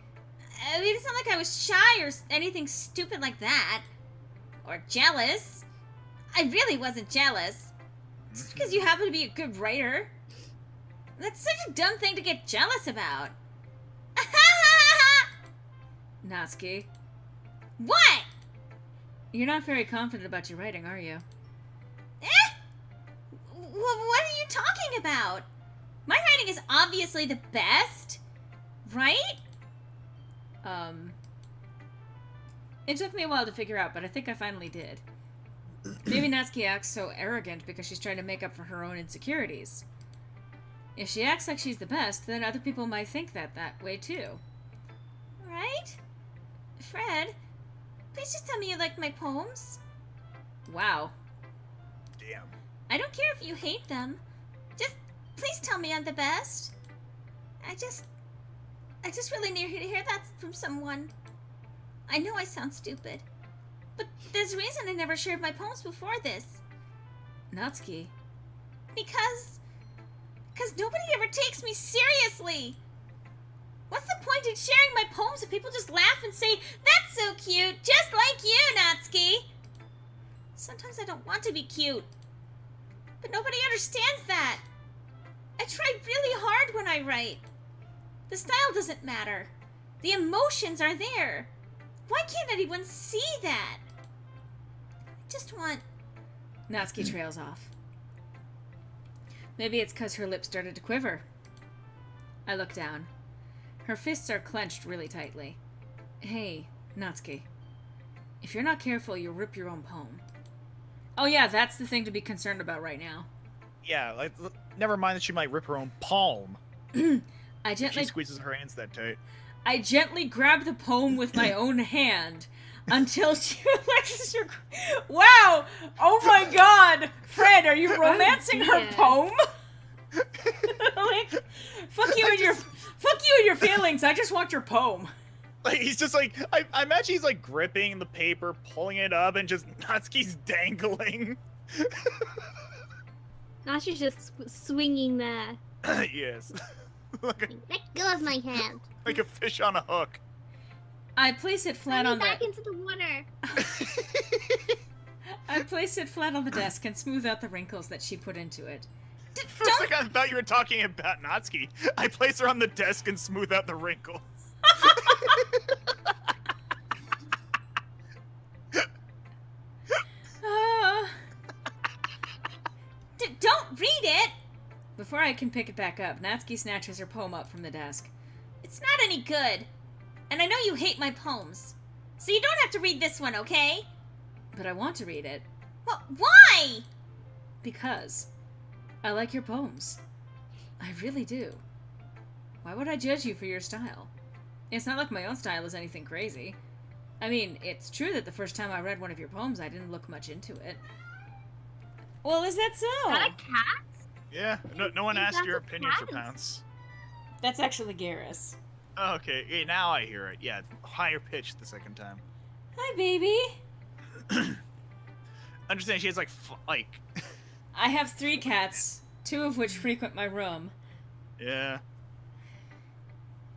I was shy or anything stupid like that. Or jealous. I really wasn't jealous. Just because you happen to be a good writer. That's such a dumb thing to get jealous about. Natsuki, What? you're not very confident about your writing, are you? What are you talking about? My writing is obviously the best, right? It took me a while to figure out, but I think I finally did. Maybe Natsuki acts so arrogant because she's trying to make up for her own insecurities. If she acts like she's the best, then other people might think that way too. Right? Fred, please just tell me you like my poems. Wow. Damn. I don't care if you hate them. Just please tell me I'm the best. I just really need to hear that from someone. I know I sound stupid, but there's a reason I never shared my poems before this. Natsuki, Because nobody ever takes me seriously. What's the point in sharing my poems if people just laugh and say, "That's so cute, just like you, Natsuki"? Sometimes I don't want to be cute, but nobody understands that. I try really hard when I write. The style doesn't matter. The emotions are there. Why can't anyone see that? I just want... Natsuki trails off. Maybe it's because her lips started to quiver. I look down. Her fists are clenched really tightly. Hey, Natsuki. If you're not careful, you'll rip your own poem. Oh yeah, that's the thing to be concerned about right now. Yeah, like, never mind that she might rip her own palm. I If she gently squeezes her hands that tight. I gently grab the poem with my own hand until she relaxes her. Wow! Oh my God, Fred, are you romancing her dear. poem? Like, fuck you and your feelings. I just want your poem. Like, he's just like, I imagine he's like gripping the paper, pulling it up, and just Natsuki's dangling. Now she's just swinging there. Yes. like, Let go of my hand. like a fish on a hook. I place it flat Let on me back the. into the water. I place it flat on the desk and smooth out the wrinkles that she put into it. For a second, I thought you were talking about Natsuki. I place her on the desk and smooth out the wrinkles. Don't read it! Before I can pick it back up, Natsuki snatches her poem up from the desk. It's not any good. And I know you hate my poems. So you don't have to read this one, okay? But I want to read it. Well, why? Because I like your poems. I really do. Why would I judge you for your style? It's not like my own style is anything crazy. I mean, it's true that the first time I read one of your poems, I didn't look much into it. Well, is that so? Is that a cat? Yeah, no one asked That's your a opinion for cat. Pounce. That's actually Garrus. Oh, okay, yeah, now I hear it. Yeah, higher pitched the second time. Hi, baby. Understand, she has like, I have 3 cats, 2 of which frequent my room. yeah.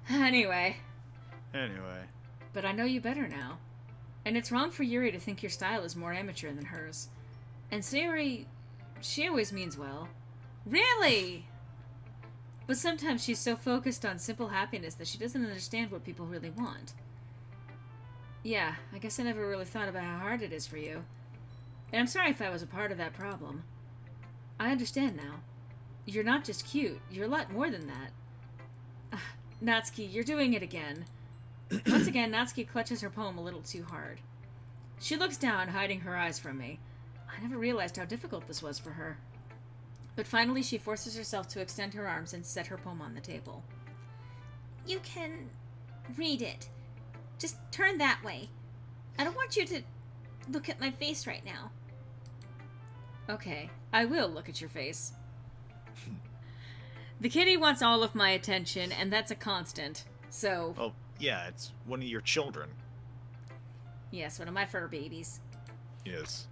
Anyway, Anyway. but I know you better now. And it's wrong for Yuri to think your style is more amateur than hers. And Sayori, she always means well. Really? But sometimes she's so focused on simple happiness that she doesn't understand what people really want. Yeah, I guess I never really thought about how hard it is for you. And I'm sorry if I was a part of that problem. I understand now. You're not just cute, you're a lot more than that. Natsuki, you're doing it again. Once again, Natsuki clutches her poem a little too hard. She looks down, hiding her eyes from me. I never realized how difficult this was for her. But finally she forces herself to extend her arms and set her poem on the table. You can read it. Just turn that way. I don't want you to look at my face right now. Okay, I will look at your face. The kitty wants all of my attention, and that's a constant. So, Well, yeah, it's one of your children. yes, one of my fur babies. Yes.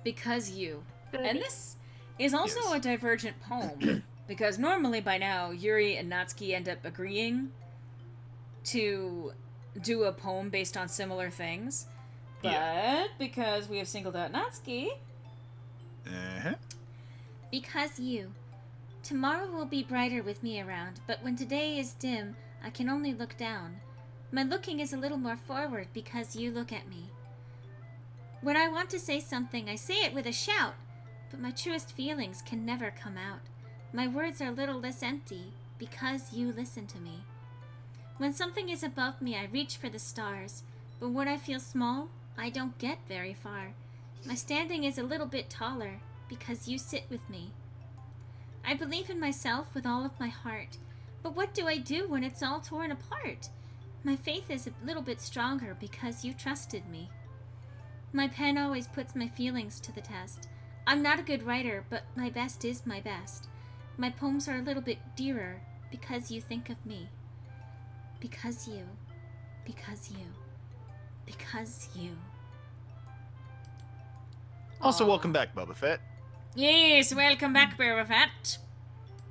Because you. Baby. And this is also Yes. a divergent poem, because normally by now, Yuri and Natsuki end up agreeing to do a poem based on similar things. But Yeah. because we have singled out Natsuki, Uh-huh. Because you. Tomorrow will be brighter with me around, but when today is dim, I can only look down. My looking is a little more forward because you look at me. When I want to say something, I say it with a shout, but my truest feelings can never come out. My words are a little less empty because you listen to me. When something is above me, I reach for the stars, but when I feel small, I don't get very far. My standing is a little bit taller because you sit with me. I believe in myself with all of my heart, but what do I do when it's all torn apart? My faith is a little bit stronger because you trusted me. My pen always puts my feelings to the test. I'm not a good writer, but my best is my best. My poems are a little bit dearer because you think of me. Because you. Because you. Because you. Also, Aw. welcome back, Boba Fett. yes, welcome back, Boba Fett.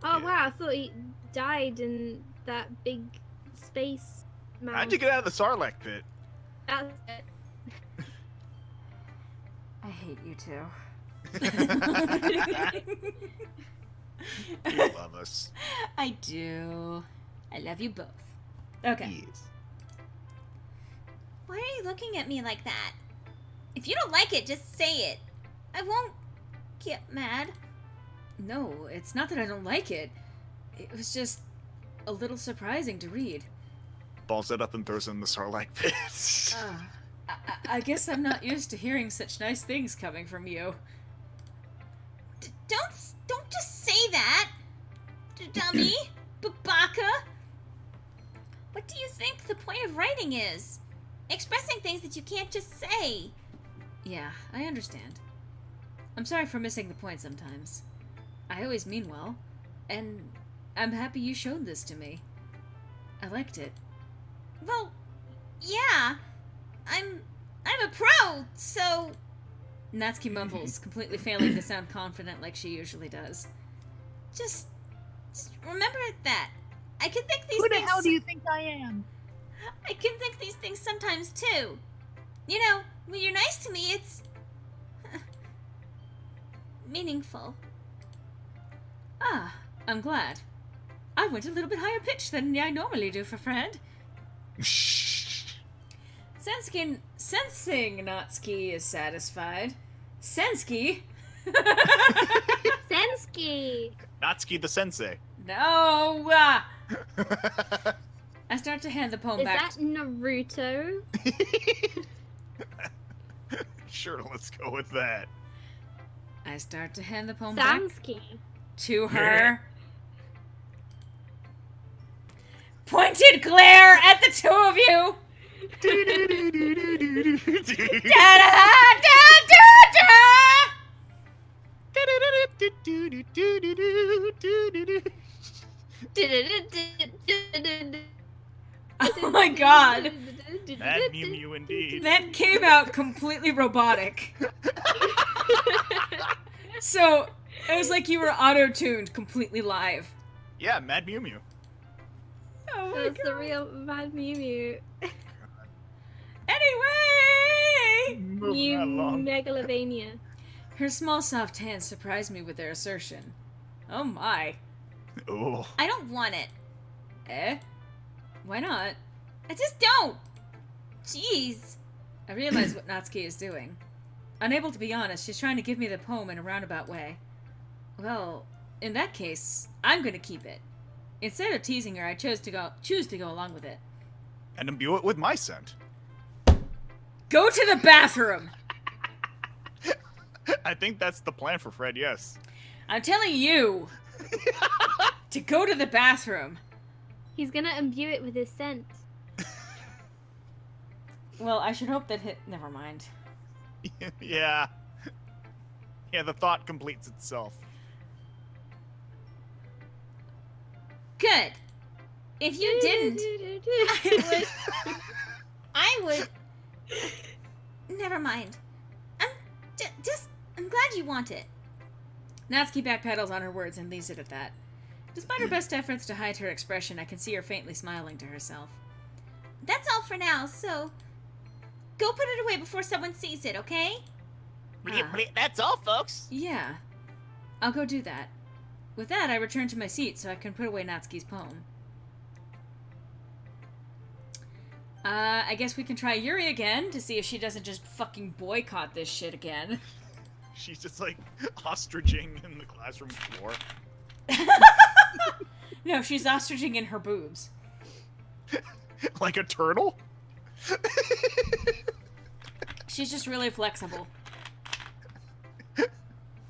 Oh Yeah. wow, I thought he died in that big space mound. How'd you get out of the Sarlacc pit? That's it. I hate you too. You love us. I do. I love you both. Okay. Yes. Why are you looking at me like that? If you don't like it, just say it. I won't get mad. No, it's not that I don't like it. It was just a little surprising to read. Balls it up and throws it in the Sarlacc pit. I guess I'm not used to hearing such nice things coming from you. Don't just say that. Dummy. Babaka. What do you think the point of writing is? Expressing things that you can't just say. Yeah, I understand. I'm sorry for missing the point sometimes. I always mean well, and I'm happy you showed this to me. I liked it. Well, yeah. I'm a pro, so Natsuki mumbles, completely failing to sound confident like she usually does. just remember that. I can think these Who the things. hell do you think I am? I can think these things sometimes too. You know, when you're nice to me, it's meaningful. Ah, I'm glad. I went a little bit higher pitch than I normally do for Fred. Sensing Natsuki is satisfied. Sensky? Sensky! Natsuki the sensei. No! I start to hand the poem Is back. that Naruto? Sure, let's go with that. I start to hand the poem back Samsky. to her. Pointed glare at the two of you! Oh my god! Mad Mew Mew indeed. That came out completely robotic. So, it was like you were auto-tuned completely live. Yeah, Mad Mew Mew. Oh my That's the god. real Mad Mew Mew. Anyway! Moving Mew right along. Megalovania. Her small soft hands surprised me with their assertion. Oh my. Oh. I don't want it. Eh? Why not? I just don't. Jeez. I realize what Natsuki is doing. Unable to be honest, she's trying to give me the poem in a roundabout way. Well, in that case, I'm gonna keep it. Instead of teasing her, I choose to go along with it. And imbue it with my scent. Go to the bathroom! I think that's the plan for Fred, yes. I'm telling you to go to the bathroom. He's gonna imbue it with his scent. Well, I should hope that never mind. Yeah. Yeah, the thought completes itself. Good. If you didn't, I would. Never mind. I'm glad you want it. Natsuki backpedals on her words and leaves it at that. Despite her best efforts to hide her expression, I can see her faintly smiling to herself. That's all for now, so go put it away before someone sees it, okay? That's all, folks. Yeah, I'll go do that. With that, I return to my seat so I can put away Natsuki's poem. I guess we can try Yuri again to see if she doesn't just fucking boycott this shit again. She's just like ostriching in the classroom floor. No, she's ostriching in her boobs. Like a turtle? She's just really flexible.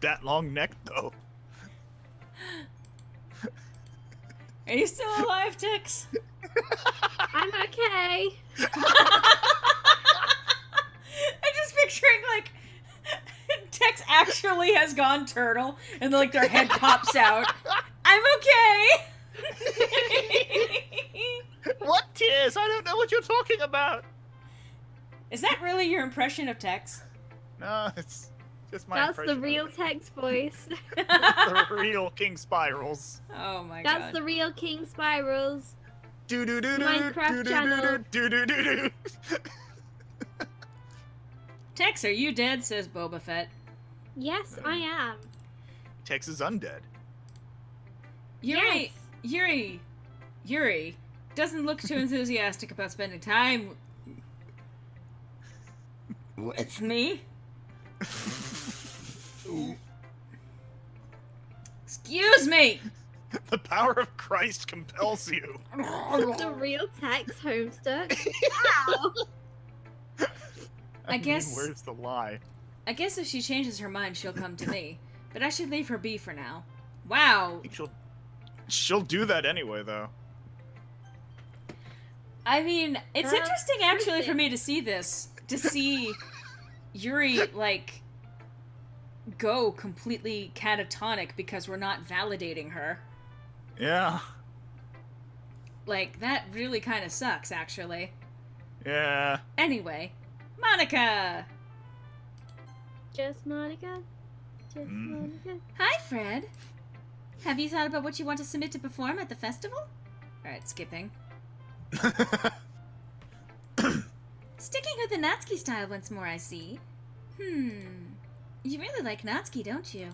That long neck, though. Are you still alive, Tex? I'm okay. I'm just picturing, like, Tex actually has gone turtle, and, like, their head pops out. I'm okay! What, Tiz? I don't know what you're talking about. Is that really your impression of Tex? No, it's just my That's the impression real of Tex voice. it. The real KingSpirals. Oh my That's god. the real KingSpirals. Do do do do Minecraft channel. do do do do. Tex, are you dead? Says Boba Fett. Yes, I am. Tex is undead. Yuri, Yuri doesn't look too enthusiastic about spending time with me. Excuse me. Oh. The power of Christ compels you. The real Tex Homestuck. Wow. I guess- Where's the lie? I guess if she changes her mind, she'll come to me. But I should leave her be for now. Wow. I think she'll do that anyway, though. I mean, it's Girl, interesting actually for listen. me to see this. To see Yuri, like, go completely catatonic because we're not validating her. Yeah. Like, that really kind of sucks, actually. Yeah. Anyway, Monica! Just Monica. Just Monica. Hi, Fred. Have you thought about what you want to submit to perform at the festival? Alright, skipping. the Natsuki style once more, I see. You really like Natsuki, don't you?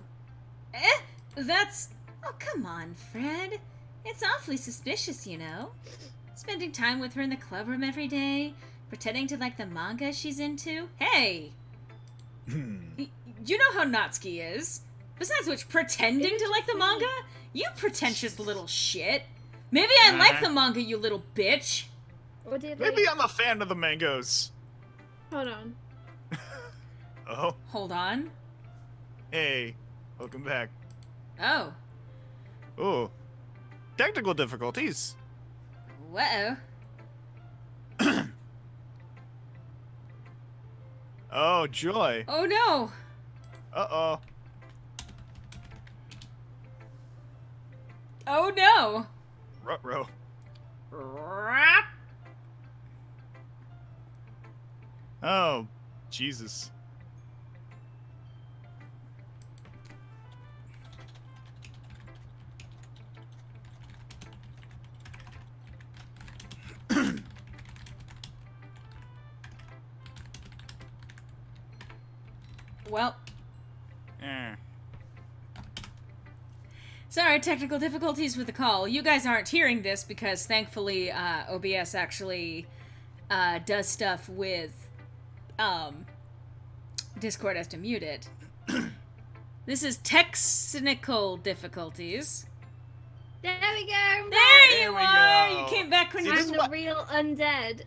That's... Oh, come on, Fred. It's awfully suspicious, you know. Spending time with her in the club room every day, pretending to like the manga she's into. Hey! You know how Natsuki is. Besides which, pretending to like the manga? You pretentious little shit. Maybe I like the manga, you little bitch. Or did Maybe I'm a fan of the mangoes. Hold on. Oh, Hold on. hey. Welcome back. Oh. Oh. Technical difficulties. Whoa. Oh, joy. Oh no. Uh-oh. Oh no. Ruh-roh. Oh, Jesus. Well, Eh. sorry, technical difficulties with the call. You guys aren't hearing this because thankfully OBS actually does stuff with Discord has to mute it. This is technical difficulties. There we go. There you we are! go. You came back when See, you... this I'm is the what- real undead.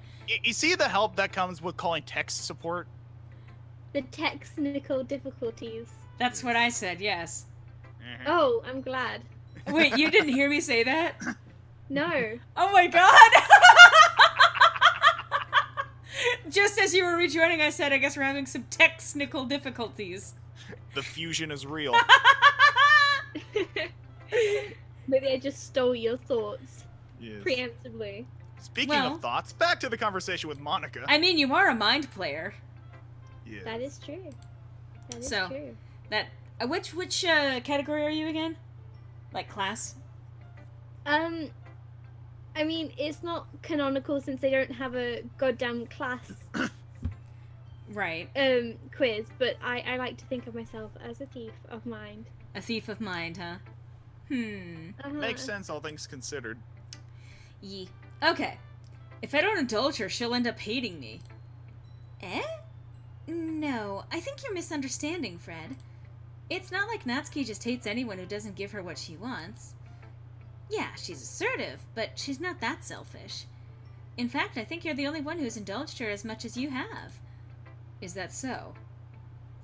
You see the help that comes with calling tech support? The technical difficulties. That's what I said, yes. Oh, I'm glad. Wait, you didn't hear me say that? No. Oh my god! Just as you were rejoining, I said, I guess we're having some technical difficulties. The fusion is real. Maybe I just stole your thoughts Yes. preemptively. Speaking Well- of thoughts, back to the conversation with Monica. I mean, you are a mind player. Yes. That is true. That is So- true. That which category are you again? Like class? I mean, it's not canonical since they don't have a goddamn class Right. quiz, but I like to think of myself as a thief of mind. A thief of mind, huh? Makes sense, all things considered. Yee. Okay. If I don't indulge her, she'll end up hating me. Eh? No, I think you're misunderstanding, Fred. It's not like Natsuki just hates anyone who doesn't give her what she wants. Yeah, she's assertive, but she's not that selfish. In fact, I think you're the only one who's indulged her as much as you have. Is that so?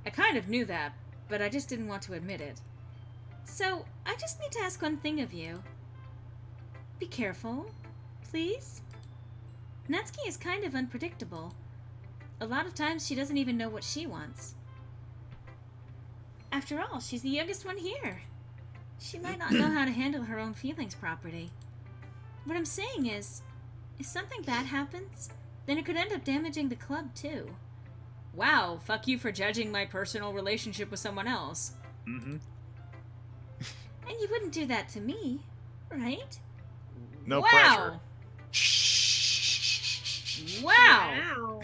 I kind of knew that, but I just didn't want to admit it. So, I just need to ask one thing of you. Be careful, please. Natsuki is kind of unpredictable. A lot of times she doesn't even know what she wants. After all, she's the youngest one here. She might not know how to handle her own feelings properly. What I'm saying is, if something bad happens, then it could end up damaging the club too. Wow, fuck you for judging my personal relationship with someone else. Mm-hmm. And you wouldn't do that to me, right? No wow. pressure. Shh. Wow.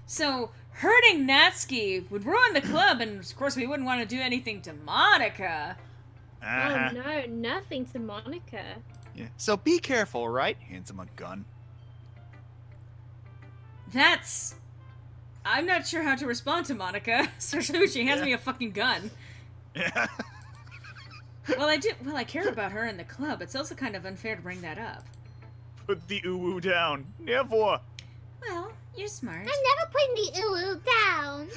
So, hurting Natsuki would ruin the club, and of course we wouldn't want to do anything to Monica. Uh-huh. Oh no, nothing to Monica. Yeah. So be careful, right? Hands him a gun. That's... I'm not sure how to respond to Monica, especially when she hands Yeah. me a fucking gun. Yeah. Well, I care about her in the club. It's also kind of unfair to bring that up. Put the uwu down. Never. Well, you're smart. never putting the uwu down.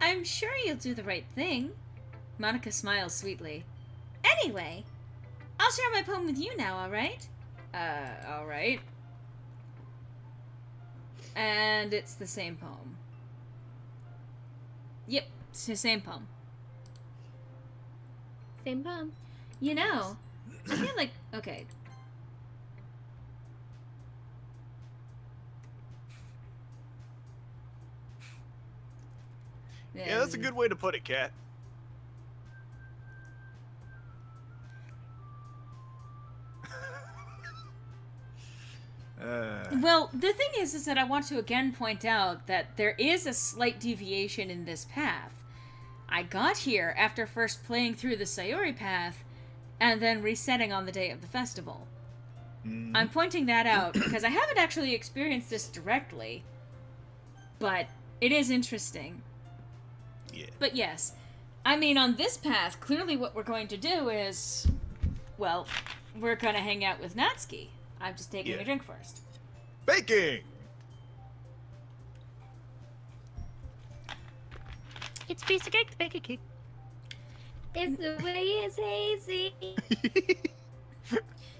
I'm sure you'll do the right thing. Monica smiles sweetly. Anyway, I'll share my poem with you now, alright? Alright. And it's the same poem. Yep, it's the same poem. Same bum. You know, I feel like... Okay. Yeah, that's a good way to put it, Kat. Well, the thing is that I want to again point out that there is a slight deviation in this path. I got here after first playing through the Sayori path, and then resetting on the day of the festival. I'm pointing that out because I haven't actually experienced this directly, but it is interesting. Yeah. But yes, I mean, on this path, clearly what we're going to do is, well, we're going to hang out with Natsuki. I'm just taking a drink first. Baking! It's piece of cake to bake a cake. If the way is hazy.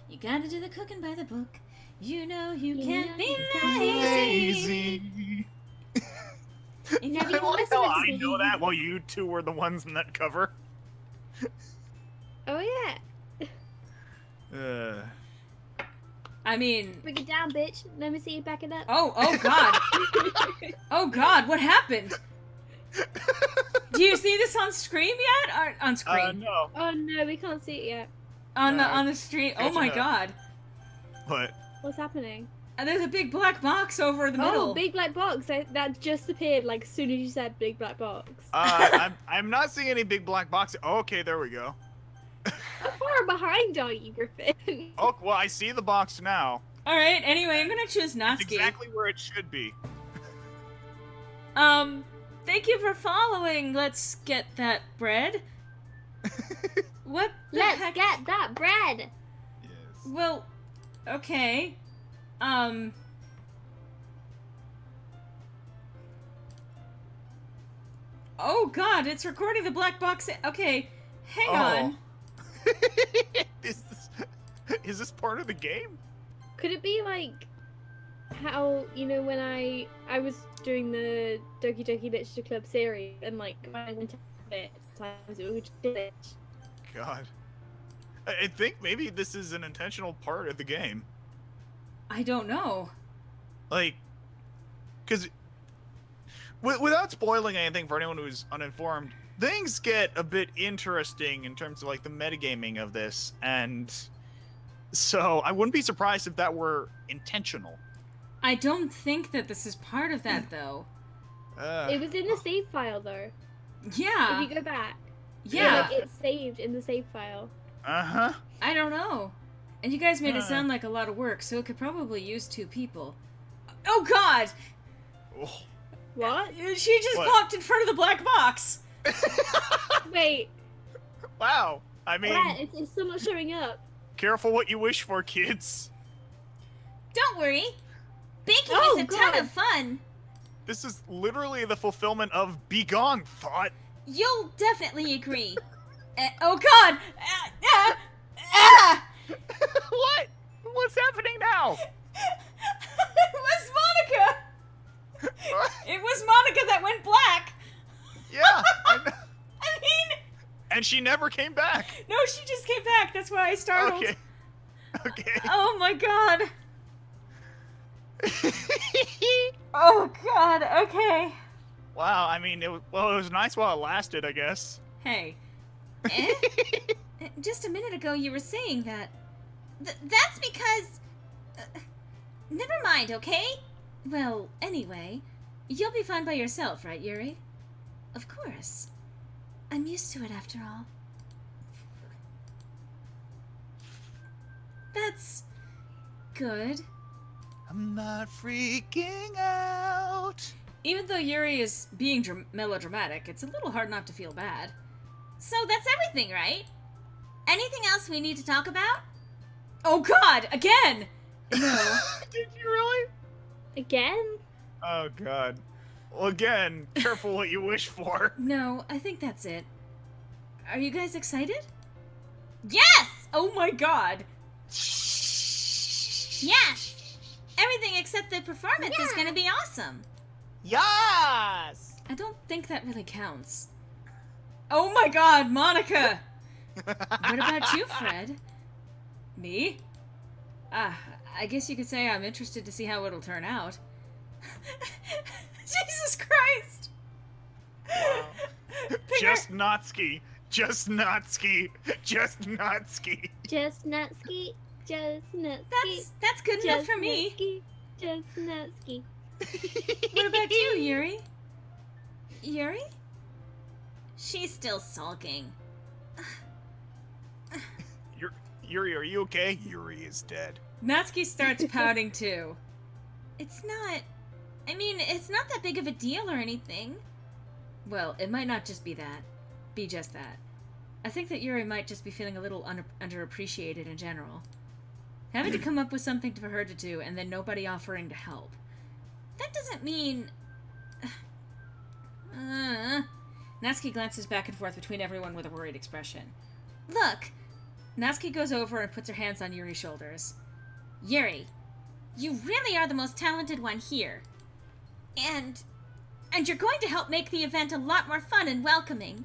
You gotta do the cooking by the book. You know you You can't know be you can't Lazy. If you I like listen how to I me- know that while you two were the ones in that cover. Oh yeah. I mean, Break it down, bitch. Let me see you back it up. oh god. Oh god, what happened? Do you see this on screen yet? Or, on screen? No. Oh no, we can't see it yet. On the stream? Oh my Gotcha. god. What? What's happening? And there's a big black box over the middle. Oh, big black box. That just appeared like as soon as you said big black box. I'm not seeing any big black boxes. Oh, okay, there we go. How far behind are you, Griffin? Oh, well, I see the box now. Alright, anyway, I'm gonna choose It's Natsuki. exactly where it should be. Thank you for following. Let's get that bread. What the Let's heck? get that bread. Yes. Well, okay. Oh god, it's recording the black box. Okay, hang on. Is this part of the game? Could it be like how when I was doing the Doki Doki Literature Club series and like when I went to it times it would glitch. God. I think maybe this is an intentional part of the game. I don't know. Like, because without spoiling anything for anyone who's uninformed, things get a bit interesting in terms of like the metagaming of this, and so I wouldn't be surprised if that were intentional. I don't think that this is part of that, though. It was in the save file though. Yeah. If you go back, Yeah. like, it's saved in the save file. Uh-huh. I don't know. And you guys made it sound like a lot of work, so it could probably use 2 people. Oh god! Oh. What? She just What? popped in front of the black box! Wait, Wow. I mean, yeah, it's still not showing up. careful what you wish for, kids. Don't worry. Baking Oh, is a ton God. of fun. This is literally the fulfillment of Begone, Thought. You'll definitely agree. Oh god! What? What's happening now? It was Monica! It was Monica that went black! Yeah. I know. I mean, And she never came back. no, she just came back. That's why I startled. Okay. Okay. Oh my god. Oh god, okay. Wow, I mean, it was nice while it lasted, I guess. Hey. Eh? Just a minute ago, you were saying that. That's because. Never mind, okay? Well, anyway, you'll be fine by yourself, right, Yuri? Of course. I'm used to it after all. That's good. I'm not freaking out. Even though Yuri is being melodramatic, it's a little hard not to feel bad. So that's everything, right? Anything else we need to talk about? Oh god, again! No. Did you really? Again? Oh, God. Well, again, careful what you wish for. No, I think that's it. Are you guys excited? Yes! Oh my god! Yes! Everything except the performance is gonna be awesome. Yes! I don't think that really counts. Oh my god, Monica! What about you, Fred? Me? I guess you could say I'm interested to see how it'll turn out. Jesus Christ! Wow. Pinger- Just Natsuki. Just Natsuki. Just Natsuki. Just Nutski. Just Nutski. That's good enough Just for me. Nutski, Just Natsuki. What about you, Yuri? Yuri? She's still sulking. Yuri, are you okay? Yuri is dead. Natsuki starts pouting too. It's not that big of a deal or anything. Well, it might not just be that. Be just that. I think that Yuri might just be feeling a little underappreciated in general. Having to come up with something for her to do and then nobody offering to help. That doesn't mean... Natsuki glances back and forth between everyone with a worried expression. Look, Natsuki goes over and puts her hands on Yuri's shoulders. Yuri, you really are the most talented one here. And you're going to help make the event a lot more fun and welcoming.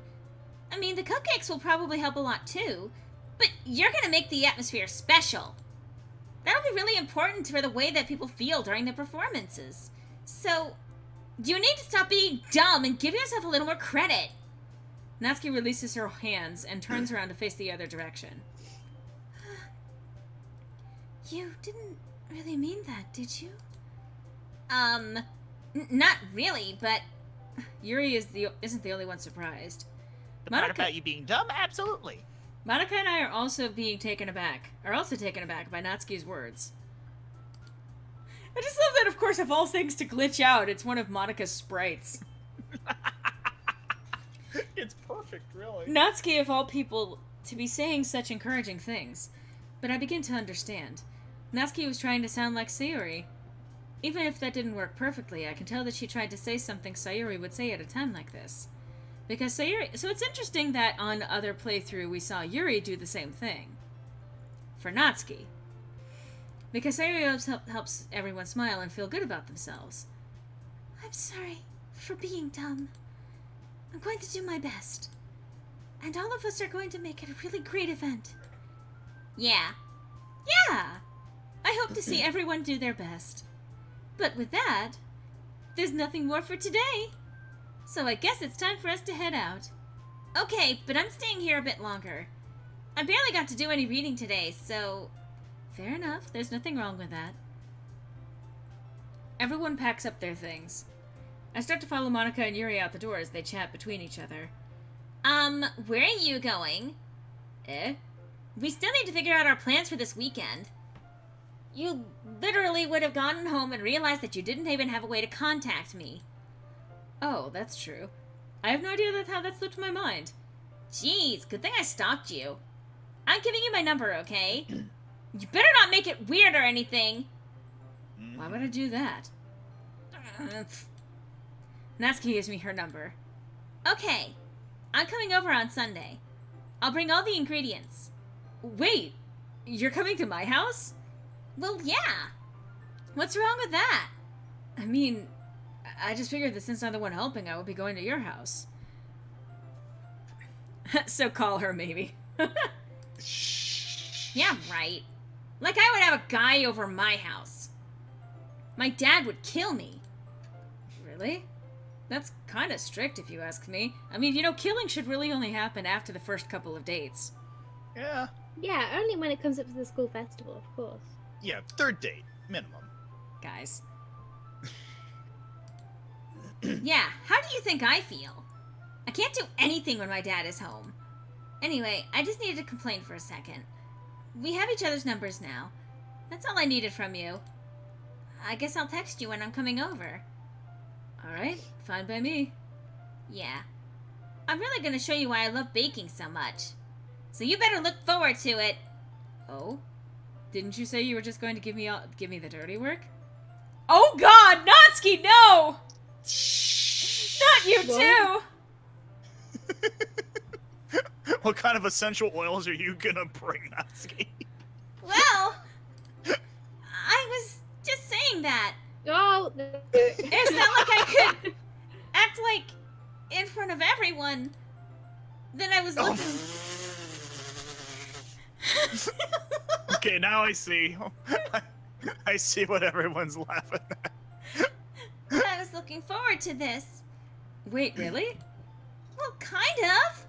I mean, the cupcakes will probably help a lot too, but you're going to make the atmosphere special. That'll be really important for the way that people feel during the performances. So, you need to stop being dumb and give yourself a little more credit. Natsuki releases her hands and turns around to face the other direction. You didn't really mean that, did you? Not really, but... Yuri isn't the only one surprised. The part about you being dumb? Absolutely. Monica and I are also taken aback by Natsuki's words. I just love that, of course, of all things to glitch out, it's one of Monica's sprites. It's perfect, really. Natsuki, of all people, to be saying such encouraging things. But I begin to understand. Natsuki was trying to sound like Sayuri. Even if that didn't work perfectly, I can tell that she tried to say something Sayuri would say at a time like this. Because Sayuri... So it's interesting that on other playthrough we saw Yuri do the same thing. For Natsuki. Because Sayuri helps everyone smile and feel good about themselves. I'm sorry for being dumb. I'm going to do my best. And all of us are going to make it a really great event. Yeah. I hope to see everyone do their best. But with that, there's nothing more for today. So I guess it's time for us to head out. Okay, but I'm staying here a bit longer. I barely got to do any reading today, so... Fair enough, there's nothing wrong with that. Everyone packs up their things. I start to follow Monica and Yuri out the door as they chat between each other. Where are you going? Eh? We still need to figure out our plans for this weekend. You literally would have gone home and realized that you didn't even have a way to contact me. Oh, that's true. I have no idea how that slipped my mind. Jeez, good thing I stalked you. I'm giving you my number, okay? You better not make it weird or anything. Why would I do that? Natsuki gives me her number. Okay, I'm coming over on Sunday. I'll bring all the ingredients. Wait, you're coming to my house? Well, yeah. What's wrong with that? I mean, I just figured that since I'm the one helping, I would be going to your house. So call her, maybe. Yeah, right. Like I would have a guy over my house. My dad would kill me. Really? That's kind of strict if you ask me. I mean, killing should really only happen after the first couple of dates. Yeah. Yeah, only when it comes up to the school festival, of course. Yeah, third date, minimum. Guys. Yeah, how do you think I feel? I can't do anything when my dad is home. Anyway, I just needed to complain for a second. We have each other's numbers now. That's all I needed from you. I guess I'll text you when I'm coming over. Alright, fine by me. Yeah. I'm really gonna show you why I love baking so much. So you better look forward to it. Oh? Didn't you say you were just going to give me the dirty work? Oh god, Natsuki, no! Not you too! What kind of essential oils are you gonna bring, Natsuki? Well, I was just saying that. Oh, It's not like I could act like in front of everyone that I was looking. Okay, now I see. I see what everyone's laughing at. I was looking forward to this. Wait, really? Well, kind of.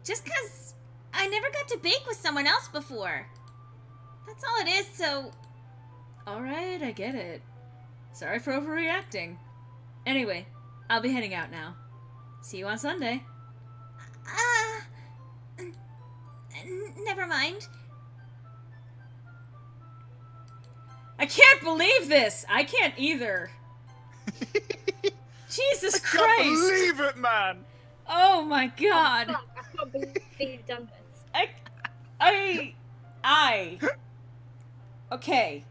Just 'cause I never got to bake with someone else before. That's all it is, so... Alright, I get it. Sorry for overreacting. Anyway, I'll be heading out now. See you on Sunday. Never mind. I can't believe this! I can't either. Jesus I can't Christ! believe it, man! Oh my god! Fuck, I can't believe you've done this. Okay.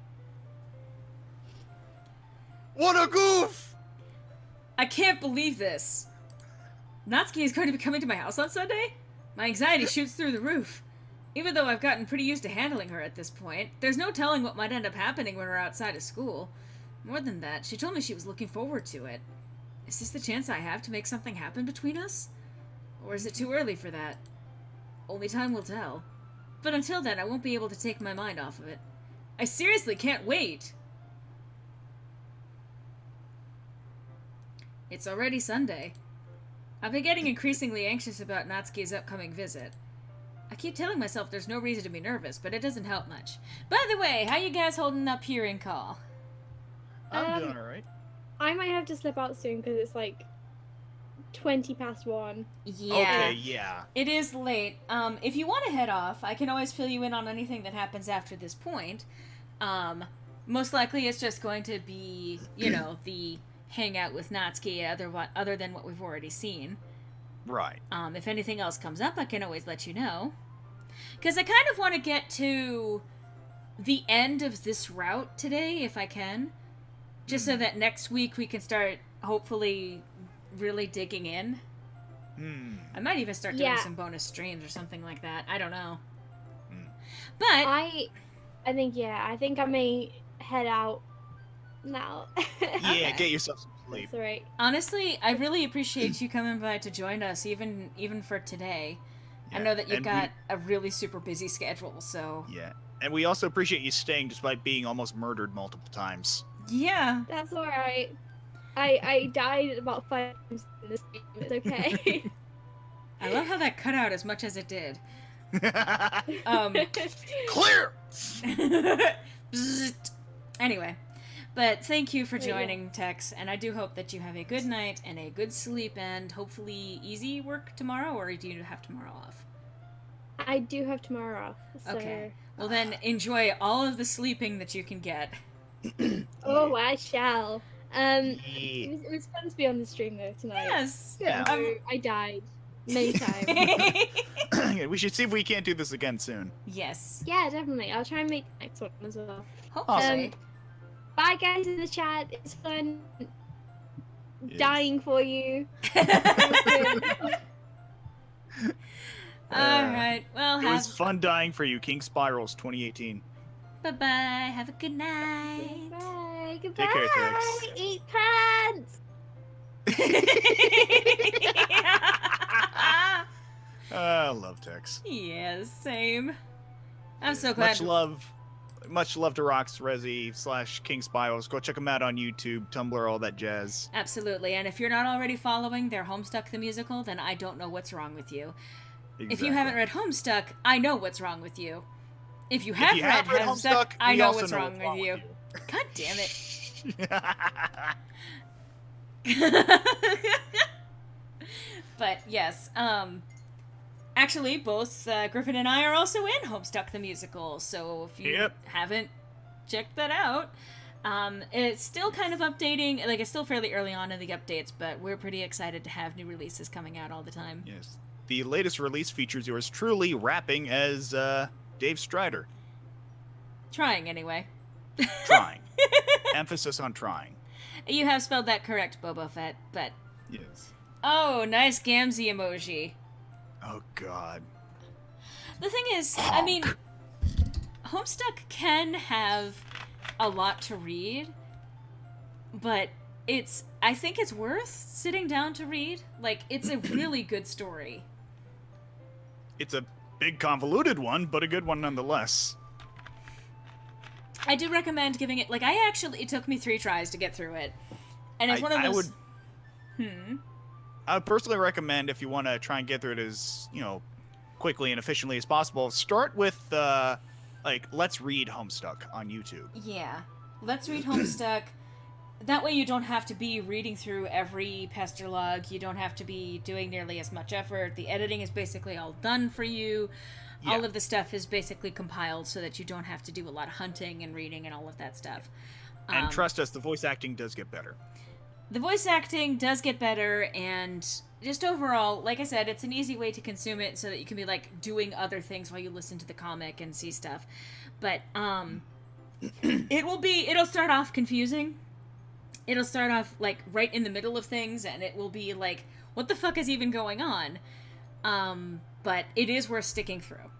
What a goof! I can't believe this. Natsuki is going to be coming to my house on Sunday? My anxiety shoots through the roof. Even though I've gotten pretty used to handling her at this point, there's no telling what might end up happening when we're outside of school. More than that, she told me she was looking forward to it. Is this the chance I have to make something happen between us? Or is it too early for that? Only time will tell. But until then, I won't be able to take my mind off of it. I seriously can't wait! It's already Sunday. I've been getting increasingly anxious about Natsuki's upcoming visit. I keep telling myself there's no reason to be nervous, but it doesn't help much. By the way, how you guys holding up here in call? I'm doing alright. I might have to slip out soon because it's like 1:20. Yeah. Okay, yeah. It is late. If you want to head off, I can always fill you in on anything that happens after this point. Most likely it's just going to be, the hangout with Natsuki other than what we've already seen. Right. If anything else comes up, I can always let you know. Because I kind of want to get to the end of this route today, if I can. Just so that next week we can start, hopefully, really digging in. I might even start doing some bonus streams or something like that. I don't know. But I think I may head out now. Yeah, get yourself some sleep. That's alright. honestly, I really appreciate you coming by to join us, even for today. I Yeah, know that you've and got a really super busy schedule, so... Yeah, and we also appreciate you staying despite being almost murdered multiple times. Yeah. That's alright. I died about 5 times in this game. It's okay. I love how that cut out as much as it did. Clear! Bzzzt. Anyway, but thank you for There you go. joining, Tex, and I do hope that you have a good night and a good sleep and hopefully easy work tomorrow, or do you have tomorrow off? I do have tomorrow off. So... Okay. Well then, enjoy all of the sleeping that you can get. Oh, I shall. Yeah. It was fun to be on the stream though tonight. Yes. Yeah. So I died many times. Yeah, we should see if we can't do this again soon. Yes. Yeah, definitely. I'll try and make the next one as well. Hopefully. Bye guys in the chat. It's fun Yes. dying for you. All right. Well, It have was fun dying for you, KingSpirals 2018. bye-bye. Have a good night. Goodbye. care, Goodbye. Tex. Eat plants. I love Tex. Yes, same. I'm so glad. Much love to Rox Resi / KingSpirals. Go check them out on YouTube, Tumblr, all that jazz. Absolutely. And if you're not already following their Homestuck the Musical, then I don't know what's wrong with you. If Exactly. you haven't read Homestuck, I know what's wrong with you. If you have If you read have Homestuck, I we know also what's know wrong with you. God damn it. But yes, actually, both Griffin and I are also in Homestuck the Musical, so if you Yep. haven't checked that out, it's still kind of updating, like it's still fairly early on in the updates, but we're pretty excited to have new releases coming out all the time. Yes. The latest release features yours truly rapping as Dave Strider. Trying, anyway. Trying. Emphasis on trying. You have spelled that correct, Boba Fett, but... Yes. Oh, nice Gamzee emoji. Oh, God. The thing is, I mean, Homestuck can have a lot to read, but I think it's worth sitting down to read. Like, it's a really good story. It's a big, convoluted one, but a good one nonetheless. I do recommend giving it, like, it took me 3 tries to get through it. And it's one of those... I would personally recommend, if you want to try and get through it as, quickly and efficiently as possible, start with, Let's Read Homestuck on YouTube. Yeah. Let's Read Homestuck. that way you don't have to be reading through every pester log. You don't have to be doing nearly as much effort. The editing is basically all done for you. Yeah. All of the stuff is basically compiled so that you don't have to do a lot of hunting and reading and all of that stuff. And trust us, the voice acting does get better. The voice acting does get better, and just overall, like I said, it's an easy way to consume it so that you can be, like, doing other things while you listen to the comic and see stuff. But, it'll start off confusing. It'll start off, like, right in the middle of things, and it will be like, what the fuck is even going on? But it is worth sticking through.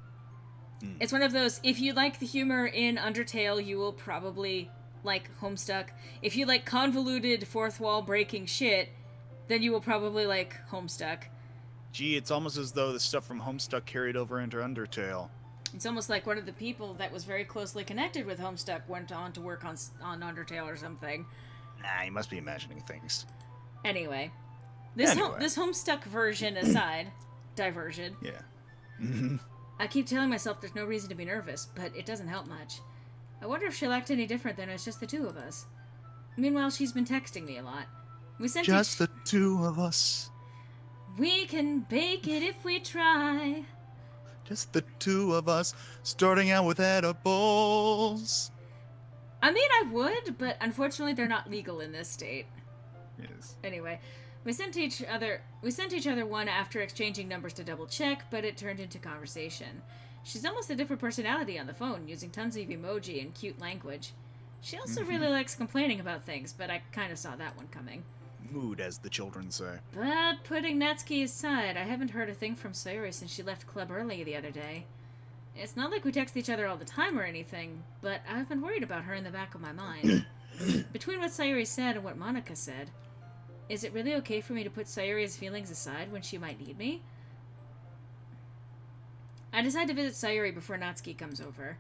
It's one of those, if you like the humor in Undertale, you will probably like Homestuck. If you like convoluted fourth wall breaking shit, then you will probably like Homestuck. Gee, it's almost as though the stuff from Homestuck carried over into Undertale. It's almost like one of the people that was very closely connected with Homestuck went on to work on Undertale or something. Nah, you must be imagining things. Anyway, this Anyway. this Homestuck version aside, diversion. Yeah. I keep telling myself there's no reason to be nervous, but it doesn't help much. I wonder if she'll act any different than it's just the two of us. Meanwhile, she's been texting me a lot. We sent Just the two of us. We can bake it if we try. Just the two of us, starting out with edibles. I mean, I would, but unfortunately they're not legal in this state. Yes. Anyway, we sent each other one after exchanging numbers to double check, but it turned into conversation. She's almost a different personality on the phone, using tons of emoji and cute language. She also really likes complaining about things, but I kind of saw that one coming. Mood, as the children say. But putting Natsuki aside, I haven't heard a thing from Sayori since she left club early the other day. It's not like we text each other all the time or anything, but I've been worried about her in the back of my mind. Between what Sayori said and what Monica said, is it really okay for me to put Sayori's feelings aside when she might need me? I decide to visit Sayori before Natsuki comes over.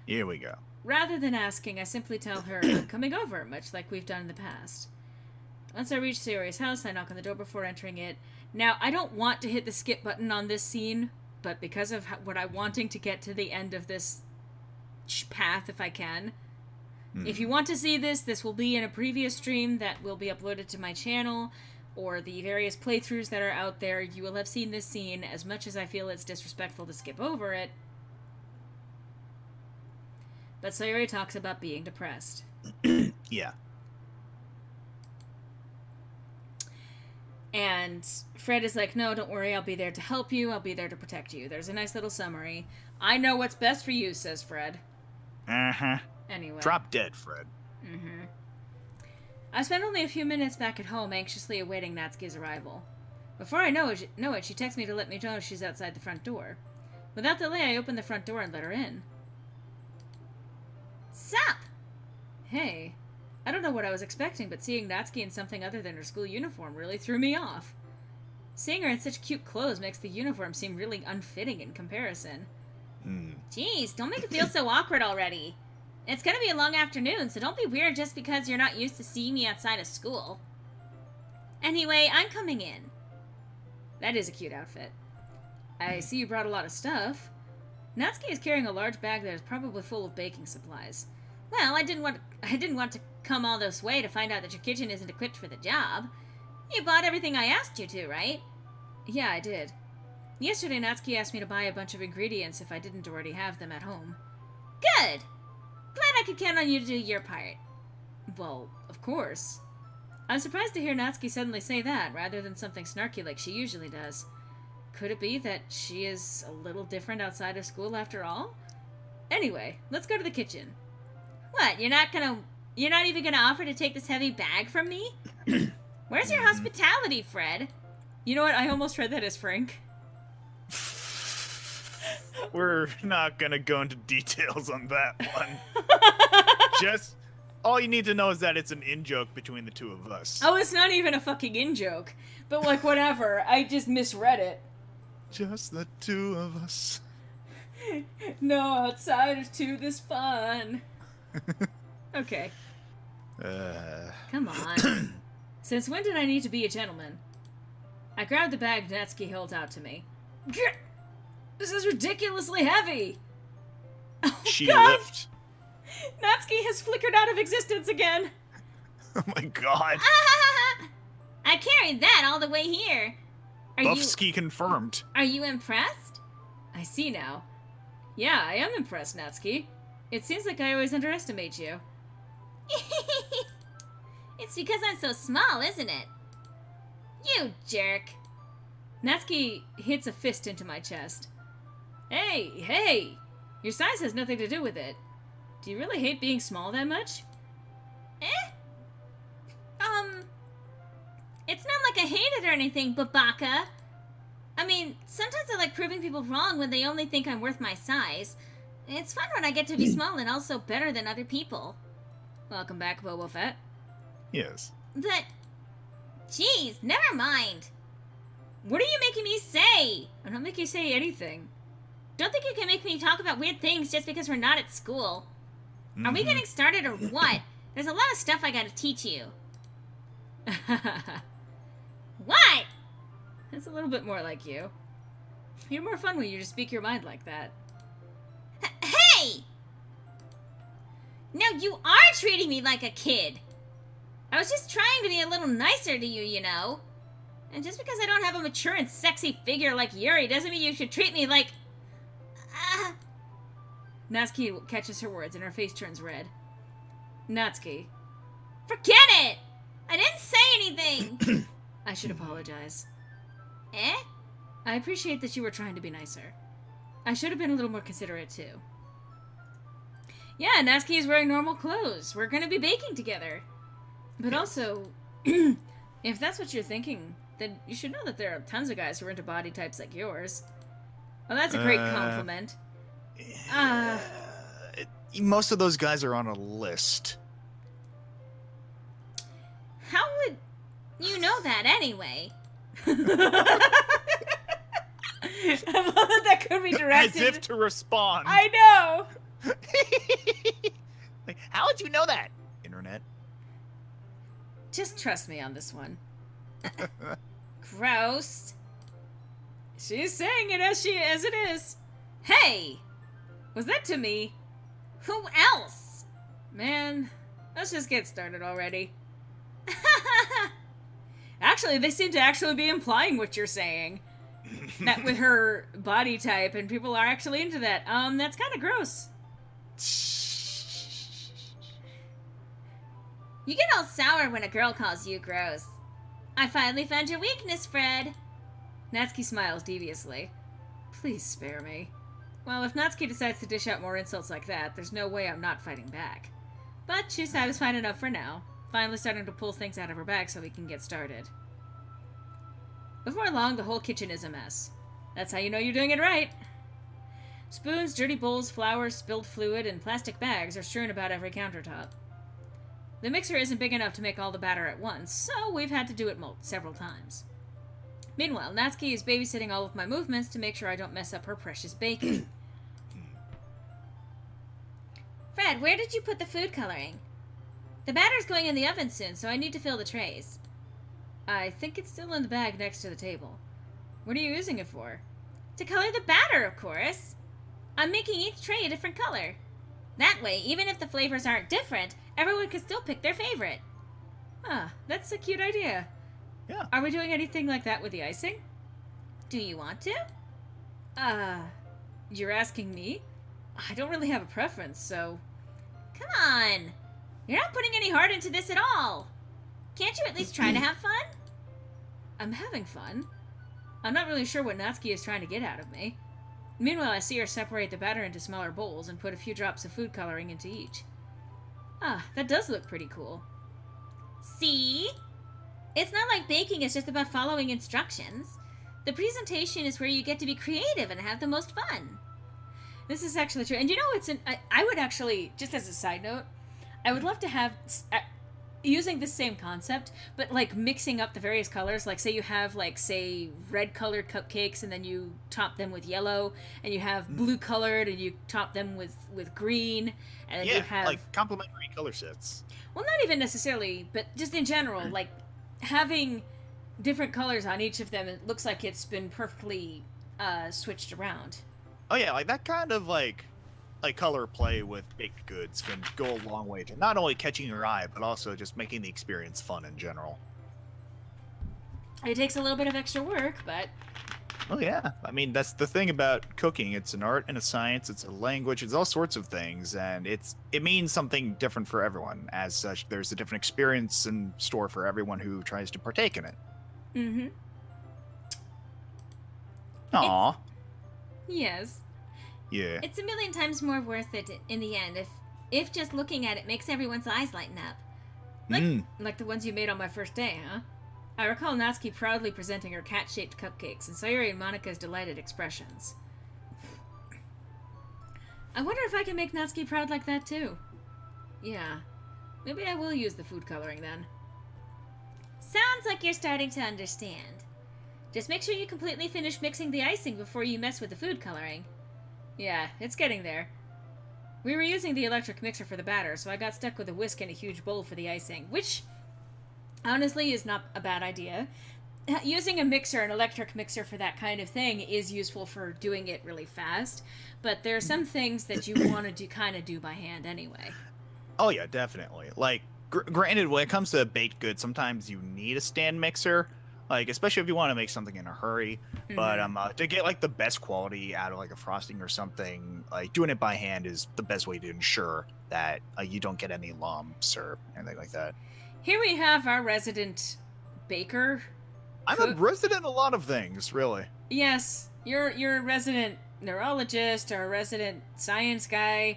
Here we go. Rather than asking, I simply tell her I'm coming over, much like we've done in the past. Once I reach Sayori's house, I knock on the door before entering it. Now, I don't want to hit the skip button on this scene, but because of what I'm wanting to get to the end of this path, if I can. If you want to see this, this will be in a previous stream that will be uploaded to my channel, or the various playthroughs that are out there. You will have seen this scene. As much as I feel it's disrespectful to skip over it. But Sayori talks about being depressed. Yeah. And Fred is like, no, don't worry, I'll be there to help you, I'll be there to protect you. There's a nice little summary. I know what's best for you, says Fred. Uh-huh. Anyway. Drop dead, Fred. I spent only a few minutes back at home, anxiously awaiting Natsuki's arrival. Before I know it, she texts me to let me know she's outside the front door. Without delay, I opened the front door and let her in. Sup? Hey. I don't know what I was expecting, but seeing Natsuki in something other than her school uniform really threw me off. Seeing her in such cute clothes makes the uniform seem really unfitting in comparison. Jeez, don't make it feel so awkward already. It's gonna be a long afternoon, so don't be weird just because you're not used to seeing me outside of school. Anyway, I'm coming in. That is a cute outfit. I see you brought a lot of stuff. Natsuki is carrying a large bag that is probably full of baking supplies. Well, I didn't want to come all this way to find out that your kitchen isn't equipped for the job. You bought everything I asked you to, right? Yeah, I did. Yesterday, Natsuki asked me to buy a bunch of ingredients if I didn't already have them at home. Good. Glad I could count on you to do your part. Well, of course. I'm surprised to hear Natsuki suddenly say that, rather than something snarky like she usually does. Could it be that she is a little different outside of school after all? Anyway, let's go to the kitchen. What, you're not even gonna offer to take this heavy bag from me? Where's your hospitality, Fred? You know what, I almost read that as Frank. We're not gonna go into details on that one. Just, all you need to know is that it's an in-joke between the two of us. Oh, it's not even a fucking in-joke. But, like, whatever. I just misread it. Just the two of us. No outside to this fun. Okay. Come on. Since when did I need to be a gentleman? I grabbed the bag Natsuki held out to me. This is ridiculously heavy! Oh, She God. lift. Natsuki has flickered out of existence again! Oh my god. I carried that all the way here. Buffski confirmed. Are you impressed? I see now. Yeah, I am impressed, Natsuki. It seems like I always underestimate you. It's because I'm so small, isn't it? You jerk. Natsuki hits a fist into my chest. Hey! Your size has nothing to do with it. Do you really hate being small that much? It's not like I hate it or anything, Babaka. I mean, sometimes I like proving people wrong when they only think I'm worth my size. It's fun when I get to be small and also better than other people. Welcome back, Boba Fett. Yes. But, geez, never mind. What are you making me say? I'm not making you say anything. Don't think you can make me talk about weird things just because we're not at school. Are we getting started or what? There's a lot of stuff I gotta teach you. What? That's a little bit more like you. You're more fun when you just speak your mind like that. Hey! Now you are treating me like a kid. I was just trying to be a little nicer to you, you know. And just because I don't have a mature and sexy figure like Yuri doesn't mean you should treat me like... Natsuki catches her words and her face turns red. Natsuki. Forget it! I didn't say anything! I should apologize. Eh? I appreciate that you were trying to be nicer. I should have been a little more considerate, too. Yeah, Natsuki is wearing normal clothes. We're gonna be baking together. But also, if that's what you're thinking, then you should know that there are tons of guys who are into body types like yours. Well, that's a great compliment. Most of those guys are on a list. How would you know that anyway? I love that could be directed. As if to respond. I know! Like, how would you know that? Internet. Just trust me on this one. Gross. She's saying it as it is. Hey! Was that to me? Who else? Man, let's just get started already. Actually, they seem to actually be implying what you're saying. That with her body type, and people are actually into that. That's kind of gross. You get all sour when a girl calls you gross. I finally found your weakness, Fred. Natsuki smiles deviously. Please spare me. Well, if Natsuki decides to dish out more insults like that, there's no way I'm not fighting back. But she's satisfied enough for now, finally starting to pull things out of her bag so we can get started. Before long, the whole kitchen is a mess. That's how you know you're doing it right. Spoons, dirty bowls, flour, spilled fluid, and plastic bags are strewn about every countertop. The mixer isn't big enough to make all the batter at once, so we've had to do it several times. Meanwhile, Natsuki is babysitting all of my movements to make sure I don't mess up her precious baking. Fred, where did you put the food coloring? The batter's going in the oven soon, so I need to fill the trays. I think it's still in the bag next to the table. What are you using it for? To color the batter, of course. I'm making each tray a different color. That way, even if the flavors aren't different, everyone can still pick their favorite. Ah, that's a cute idea. Yeah. Are we doing anything like that with the icing? Do you want to? You're asking me? I don't really have a preference, so... Come on. You're not putting any heart into this at all. Can't you at least try to have fun? I'm having fun. I'm not really sure what Natsuki is trying to get out of me. Meanwhile, I see her separate the batter into smaller bowls and put a few drops of food coloring into each. Ah, that does look pretty cool. See? It's not like baking is just about following instructions. The presentation is where you get to be creative and have the most fun. This is actually true. And you know, I would actually, just as a side note, I would love to have, using this same concept, but like mixing up the various colors. Like say you have like, say, red colored cupcakes and then you top them with yellow, and you have blue colored and you top them with green, and then you have... like complementary color sets. Well, not even necessarily, but just in general, like having different colors on each of them, it looks like it's been perfectly switched around. Oh yeah, like that kind of like like color play with baked goods can go a long way to not only catching your eye, but also just making the experience fun in general. It takes a little bit of extra work, but Oh yeah, I mean that's the thing about cooking. It's an art and a science. It's a language. It's all sorts of things, and it means something different for everyone. As such, there's a different experience in store for everyone who tries to partake in it. mm-hmm. Aw, Yes. yeah. It's a million times more worth it in the end if just looking at it makes everyone's eyes lighten up. Like the ones you made on my first day, huh? I recall Natsuki proudly presenting her cat-shaped cupcakes and Sayuri and Monika's delighted expressions. I wonder if I can make Natsuki proud like that too. Yeah. Maybe I will use the food coloring then. Sounds like you're starting to understand. Just make sure you completely finish mixing the icing before you mess with the food coloring. Yeah, it's getting there. We were using the electric mixer for the batter, so I got stuck with a whisk and a huge bowl for the icing, which honestly is not a bad idea. Using a mixer, an electric mixer for that kind of thing is useful for doing it really fast, but there are some things that you want to kind of do by hand anyway. Oh yeah, definitely. Like, granted, when it comes to baked goods, sometimes you need a stand mixer, like especially if you want to make something in a hurry. But to get like the best quality out of like a frosting or something, like doing it by hand is the best way to ensure that you don't get any lumps or anything like that. Here we have our resident baker. I'm a resident in a lot of things, really. Yes, you're a resident neurologist or a resident science guy.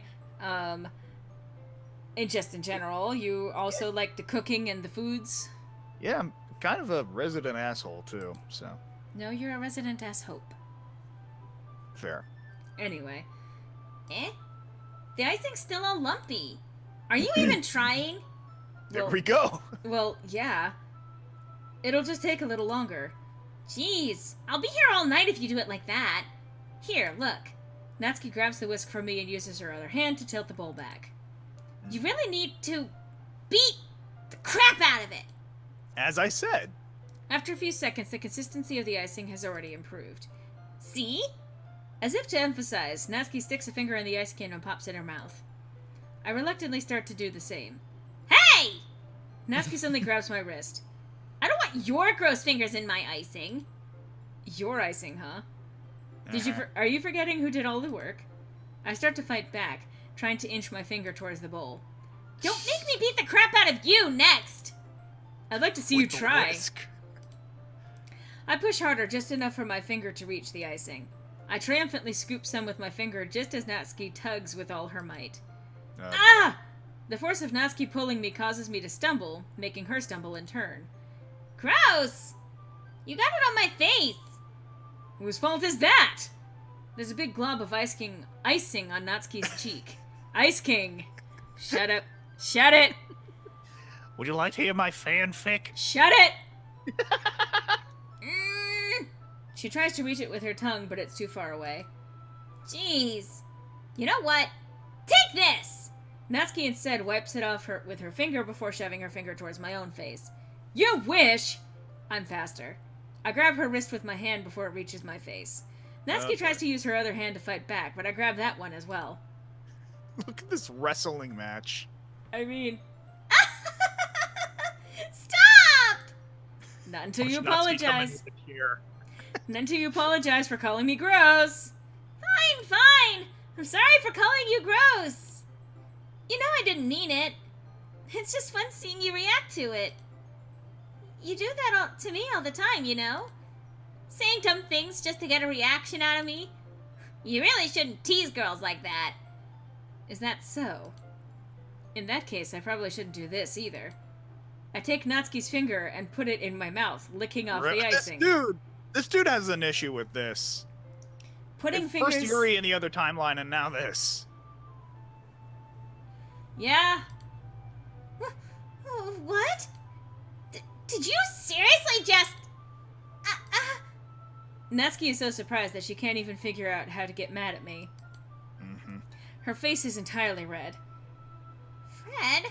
And just in general, you also like the cooking and the foods. Yeah, I'm kind of a resident asshole too, so No, you're a resident hope. fair. Anyway, The icing's still all lumpy. Are you even trying? There Well- we go. well, yeah. It'll just take a little longer. Jeez, I'll be here all night if you do it like that. Here, look. Natsuki grabs the whisk from me and uses her other hand to tilt the bowl back. You really need to beat the crap out of it. As I said. After a few seconds, the consistency of the icing has already improved. See? As if to emphasize, Natsuki sticks a finger in the ice can and pops it in her mouth. I reluctantly start to do the same. Hey! Natsuki suddenly grabs my wrist. I don't want your gross fingers in my icing. Your icing, huh? Are you forgetting who did all the work? I start to fight back, trying to inch my finger towards the bowl. Don't make me beat the crap out of you next! I'd like to see you With the try. whisk. I push harder, just enough for my finger to reach the icing. I triumphantly scoop some with my finger just as Natsuki tugs with all her might. Ah! The force of Natsuki pulling me causes me to stumble, making her stumble in turn. Gross! You got it on my face! Whose fault is that? There's a big glob of icing on Natsuki's cheek. Ice King! Shut up. Shut it! Would you like to hear my fanfic? Shut it! Mm, She tries to reach it with her tongue, but it's too far away. Jeez. You know what? Take this! Natsuki instead wipes it off with her finger before shoving her finger towards my own face. You wish! I'm faster. I grab her wrist with my hand before it reaches my face. Natsuki Okay. tries to use her other hand to fight back, but I grab that one as well. Look at this wrestling match. I mean, Stop! not until Watch you Natsuki coming apologize. in here. Not until you apologize for calling me gross. Fine, fine. I'm sorry for calling you gross. You know I didn't mean it. It's just fun seeing you react to it. You do that to me all the time, you know? Saying dumb things just to get a reaction out of me. You really shouldn't tease girls like that. Is that so? In that case, I probably shouldn't do this either. I take Natsuki's finger and put it in my mouth, licking off the icing. This dude has an issue with this. Putting First fingers... Yuri in the other timeline, and now this. Yeah? What? Did you seriously just... Natsuki is so surprised that she can't even figure out how to get mad at me. Mm-hmm. Her face is entirely red. Fred?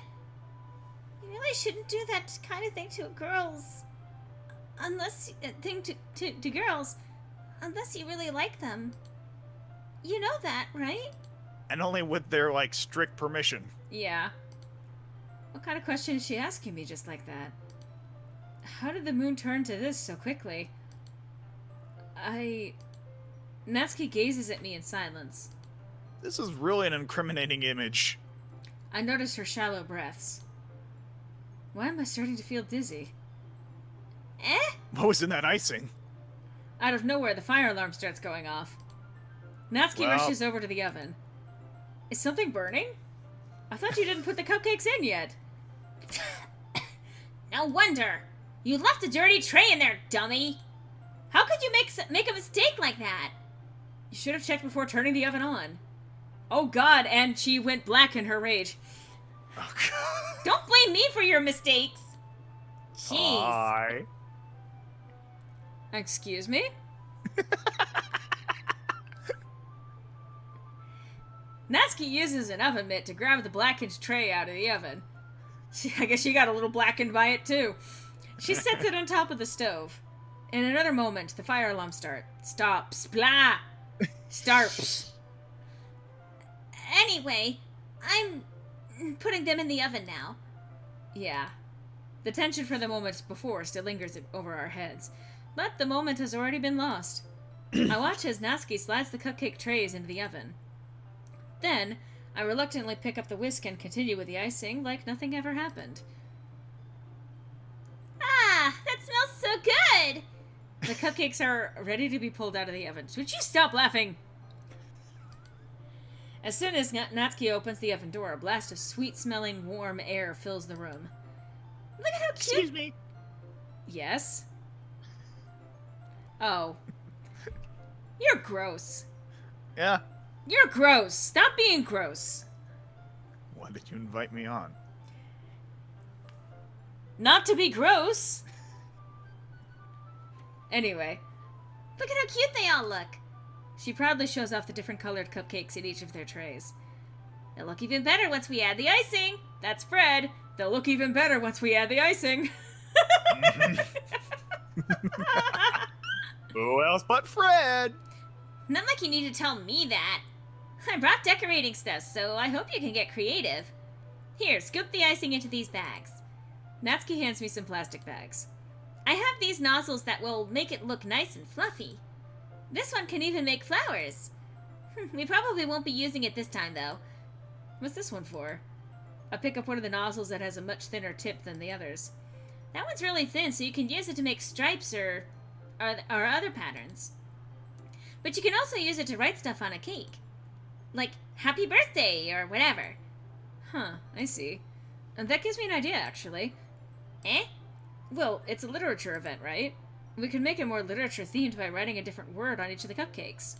You really shouldn't do that kind of thing to girls. Unless... to girls. Unless you really like them. You know that, right? And only with their, like, strict permission. Yeah. What kind of question is she asking me just like that? How did the moon turn to this so quickly? Natsuki gazes at me in silence. This is really an incriminating image. I notice her shallow breaths. Why am I starting to feel dizzy? What was in that icing? Out of nowhere, the fire alarm starts going off. Natsuki Well- rushes over to the oven. Is something burning? I thought you didn't put the cupcakes in yet. No wonder. You left a dirty tray in there, dummy. How could you make a mistake like that? You should have checked before turning the oven on. Oh god, and she went black in her rage. Oh, God. Don't blame me for your mistakes. Jeez. Hi. Excuse me? Natsuki uses an oven mitt to grab the blackened tray out of the oven. I guess she got a little blackened by it too. She sets it on top of the stove. In another moment, the fire alarm stops. Blah! Starts. Anyway, I'm putting them in the oven now. Yeah. The tension from the moments before still lingers over our heads, but the moment has already been lost. I watch as Natsuki slides the cupcake trays into the oven. Then, I reluctantly pick up the whisk and continue with the icing like nothing ever happened. Ah, that smells so good. The cupcakes are ready to be pulled out of the oven. Would you stop laughing? As soon as Natsuki opens the oven door, a blast of sweet-smelling, warm air fills the room. Look at how cute. Excuse me. Yes? Oh. You're gross. Yeah. You're gross. Stop being gross. Why did you invite me on? Not to be gross. Anyway, Look at how cute they all look. she proudly shows off the different colored cupcakes in each of their trays. They'll look even better once we add the icing. That's Fred. They'll look even better once we add the icing. Who else but Fred? Not like you need to tell me that. I brought decorating stuff, so I hope you can get creative. Here, scoop the icing into these bags. Natsuki hands me some plastic bags. I have these nozzles that will make it look nice and fluffy. This one can even make flowers. We probably won't be using it this time, though. What's this one for? I pick up one of the nozzles that has a much thinner tip than the others. That one's really thin, so you can use it to make stripes or other patterns. But you can also use it to write stuff on a cake. Like, happy birthday, or whatever. Huh, I see. And that gives me an idea, actually. Eh? Well, it's a literature event, right? We could make it more literature-themed by writing a different word on each of the cupcakes.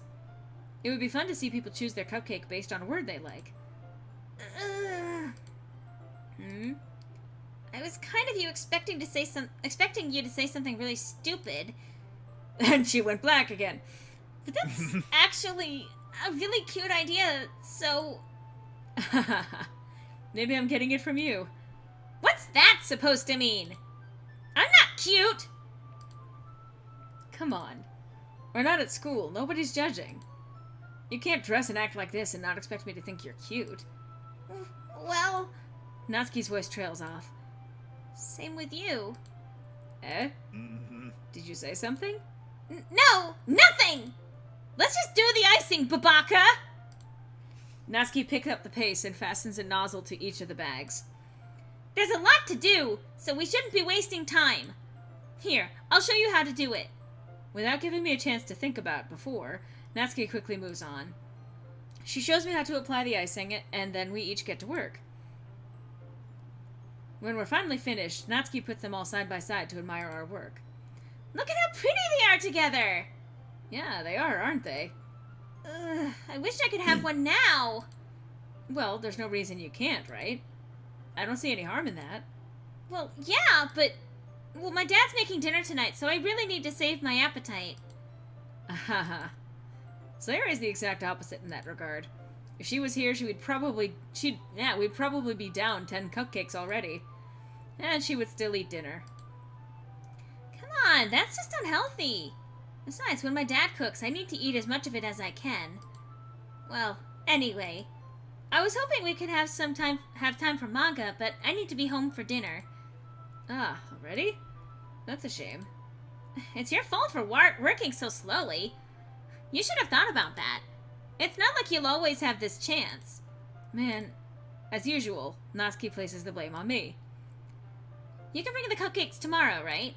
It would be fun to see people choose their cupcake based on a word they like. I was kind of expecting you to say something really stupid. And she went black again. But that's actually a really cute idea, so... Maybe I'm getting it from you. What's that supposed to mean? I'm not cute! Come on. We're not at school. Nobody's judging. You can't dress and act like this and not expect me to think you're cute. Well, Natsuki's voice trails off. same with you. Eh? Mm-hmm. Did you say something? No, nothing! Let's just do the icing, Babaka! Natsuki picks up the pace and fastens a nozzle to each of the bags. There's a lot to do, so we shouldn't be wasting time. Here, I'll show you how to do it. Without giving me a chance to think about it before, Natsuki quickly moves on. She shows me how to apply the icing, and then we each get to work. When we're finally finished, Natsuki puts them all side by side to admire our work. Look at how pretty they are together! Yeah, they are, aren't they? I wish I could have one now. Well, there's no reason you can't, right? I don't see any harm in that. Well, yeah, but... Well, my dad's making dinner tonight, so I really need to save my appetite. Haha. Slayer is the exact opposite in that regard. If she was here, we'd probably be down 10 cupcakes already. And she would still eat dinner. Come on, that's just unhealthy. Besides, when my dad cooks, I need to eat as much of it as I can. Well, anyway, I was hoping we could have time for manga, but I need to be home for dinner. Ah, already? That's a shame. It's your fault for working so slowly. You should have thought about that. It's not like you'll always have this chance. Man, as usual, Natsuki places the blame on me. You can bring the cupcakes tomorrow, right?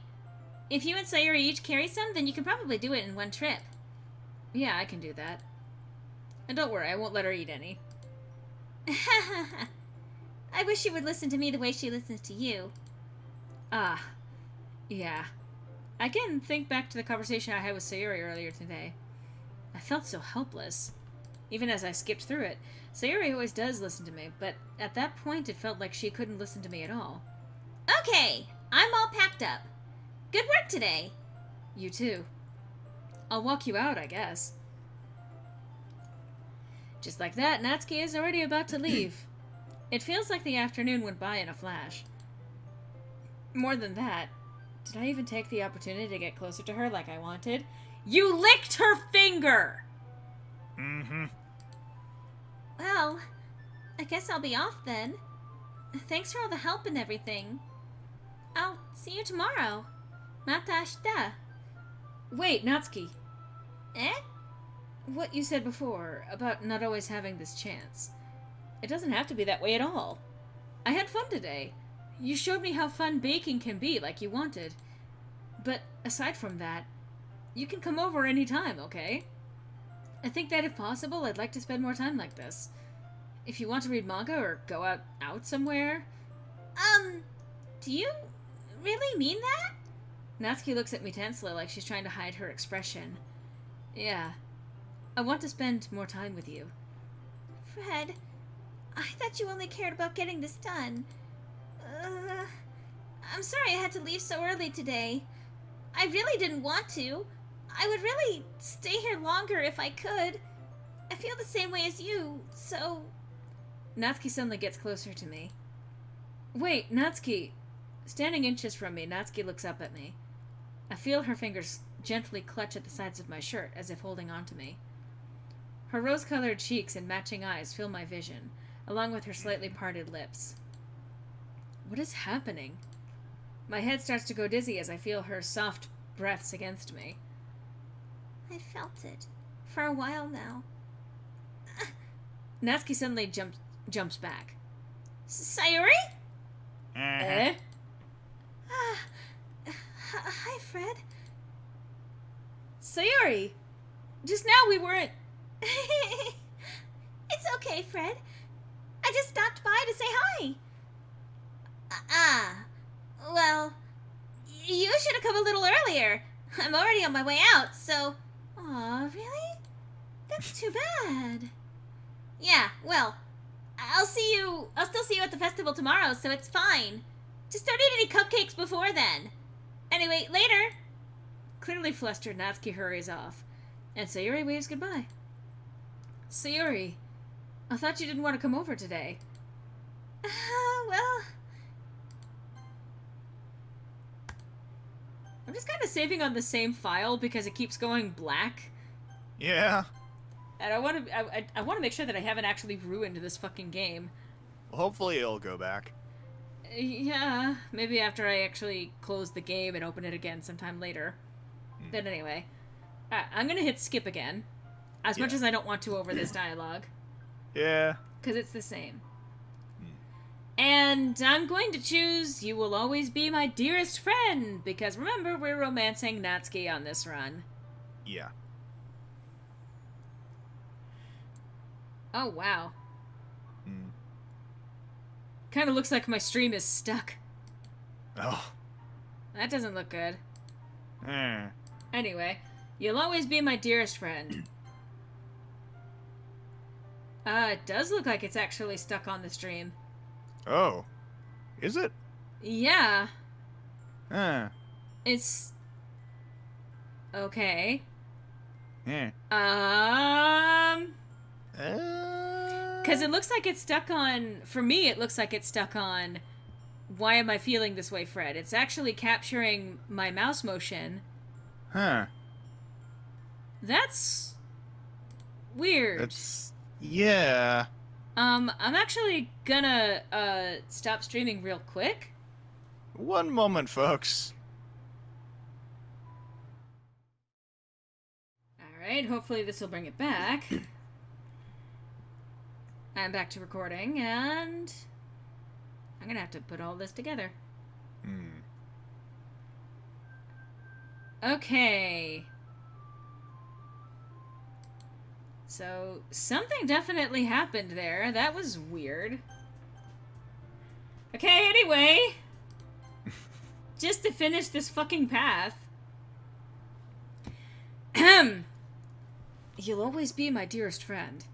If you and Sayuri each carry some, then you can probably do it in one trip. Yeah, I can do that. And don't worry, I won't let her eat any. I wish she would listen to me the way she listens to you. Ah, yeah. I can think back to the conversation I had with Sayuri earlier today. I felt so helpless. Even as I skipped through it, Sayuri always does listen to me, but at that point it felt like she couldn't listen to me at all. Okay, I'm all packed up. Good work today. You too. I'll walk you out, I guess. Just like that, Natsuki is already about to leave. It feels like the afternoon went by in a flash. More than that, did I even take the opportunity to get closer to her like I wanted? You licked her finger! Mm-hmm. Well, I guess I'll be off then. Thanks for all the help and everything. I'll see you tomorrow. Mata ashita. Wait, Natsuki. Eh? What you said before about not always having this chance. It doesn't have to be that way at all. I had fun today. You showed me how fun baking can be, like you wanted. But aside from that, you can come over any time, okay? I think that if possible, I'd like to spend more time like this. If you want to read manga or go out somewhere... Do you really mean that? Natsuki looks at me tensely like she's trying to hide her expression. Yeah. I want to spend more time with you. Fred, I thought you only cared about getting this done. I'm sorry I had to leave so early today. I really didn't want to. I would really stay here longer if I could. I feel the same way as you, so... Natsuki suddenly gets closer to me. Wait, Natsuki! Standing inches from me, Natsuki looks up at me. I feel her fingers gently clutch at the sides of my shirt, as if holding on to me. Her rose-colored cheeks and matching eyes fill my vision, along with her slightly parted lips. What is happening? My head starts to go dizzy as I feel her soft breaths against me. I felt it. For a while now. Natsuki suddenly jumps back. Sayuri? Eh? Hi, Fred. Sayuri! Just now we weren't... It's okay, Fred. I just stopped by to say hi. Well, you should have come a little earlier. I'm already on my way out, so... Aw, really? That's too bad. Yeah, well, I'll still see you at the festival tomorrow, so it's fine. Just don't eat any cupcakes before then. Anyway, later. Clearly flustered, Natsuki hurries off, and Sayuri waves goodbye. Sayuri, I thought you didn't want to come over today. Well... I'm just kind of saving on the same file because it keeps going black. Yeah. And I want to make sure that I haven't actually ruined this fucking game. Well, hopefully it'll go back. Yeah, maybe after I actually close the game and open it again sometime later. But anyway, I'm gonna hit skip again. As much as I don't want to over this dialogue. Yeah. Because it's the same. And I'm going to choose You Will Always Be My Dearest Friend, because remember, we're romancing Natsuki on this run. Yeah. Oh, wow. Hmm. Kind of looks like my stream is stuck. Oh. That doesn't look good. Eh. Anyway, You'll Always Be My Dearest Friend. It does look like it's actually stuck on the stream. Oh. Is it? Yeah. It's... Okay. Eh. Because it looks like it's stuck on... For me, it looks like it's stuck on... Why am I feeling this way, Fred? It's actually capturing my mouse motion. Huh. That's... weird. That's... Yeah. I'm actually gonna, stop streaming real quick. One moment, folks. Alright, hopefully this will bring it back. I'm back to recording, and I'm gonna have to put all this together. Okay. So, something definitely happened there. That was weird. Okay, anyway. Just to finish this fucking path. You'll always be my dearest friend.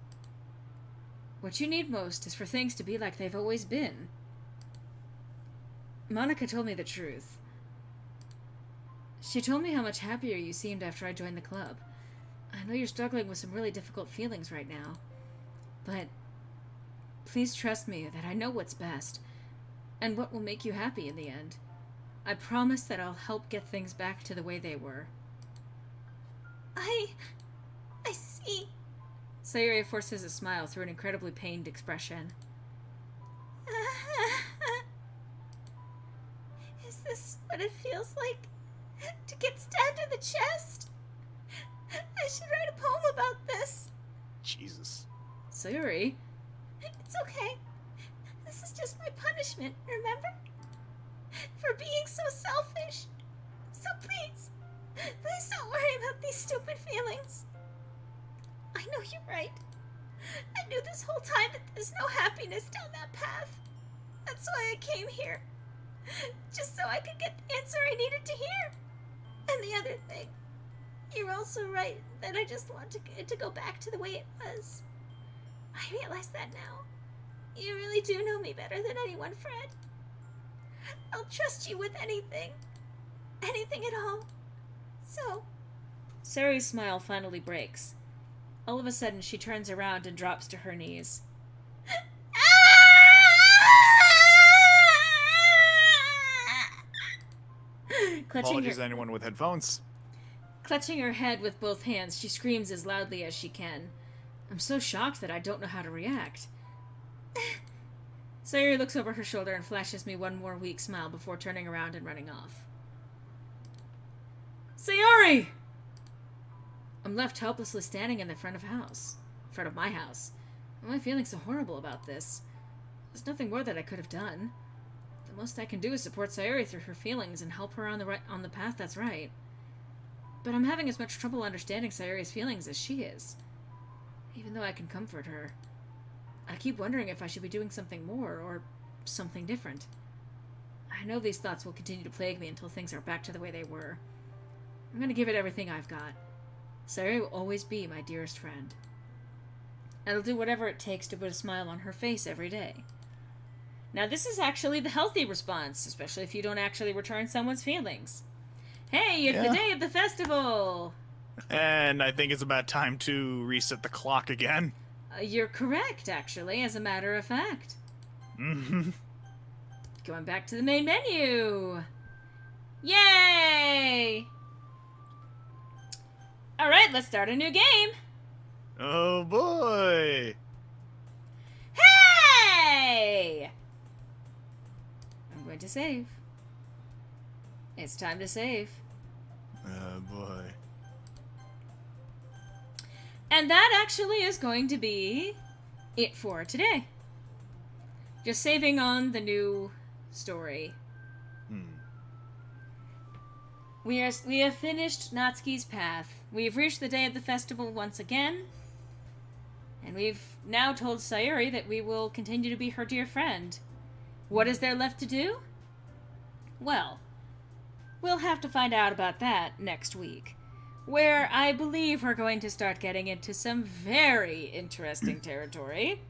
What you need most is for things to be like they've always been. Monica told me the truth. She told me how much happier you seemed after I joined the club. I know you're struggling with some really difficult feelings right now, but please trust me that I know what's best and what will make you happy in the end. I promise that I'll help get things back to the way they were. I see. Sayuri forces a smile through an incredibly pained expression. Is this what it feels like to get stabbed in the chest? I should write a poem about this. Jesus. Sayuri? It's okay. This is just my punishment, remember? For being so selfish. So please don't worry about these stupid feelings. I know you're right. I knew this whole time that there's no happiness down that path. That's why I came here. Just so I could get the answer I needed to hear. And the other thing, you're also right that I just want it to go back to the way it was. I realize that now. You really do know me better than anyone, Fred. I'll trust you with anything. Anything at all. So... Sayuri's smile finally breaks. All of a sudden, she turns around and drops to her knees. Apologies to anyone with headphones. Clutching her head with both hands, she screams as loudly as she can. I'm so shocked that I don't know how to react. Sayuri looks over her shoulder and flashes me one more weak smile before turning around and running off. Sayuri! I'm left helplessly standing in the front of my house. Why am I feeling so horrible about this? There's nothing more that I could have done. The most I can do is support Sayuri through her feelings and help her on the path that's right. But I'm having as much trouble understanding Sayuri's feelings as she is. Even though I can comfort her, I keep wondering if I should be doing something more or something different. I know these thoughts will continue to plague me until things are back to the way they were. I'm going to give it everything I've got. Sayuri will always be my dearest friend. And I'll do whatever it takes to put a smile on her face every day. Now, this is actually the healthy response, especially if you don't actually return someone's feelings. Hey, it's the day of the festival! And I think it's about time to reset the clock again. You're correct, actually, as a matter of fact. Mm-hmm. Going back to the main menu! Yay! Alright, let's start a new game! Oh boy! Hey! I'm going to save. It's time to save. Oh boy. And that actually is going to be it for today. Just saving on the new story. We have finished Natsuki's path. We've reached the day of the festival once again. And we've now told Sayuri that we will continue to be her dear friend. What is there left to do? Well, we'll have to find out about that next week, where I believe we're going to start getting into some very interesting territory.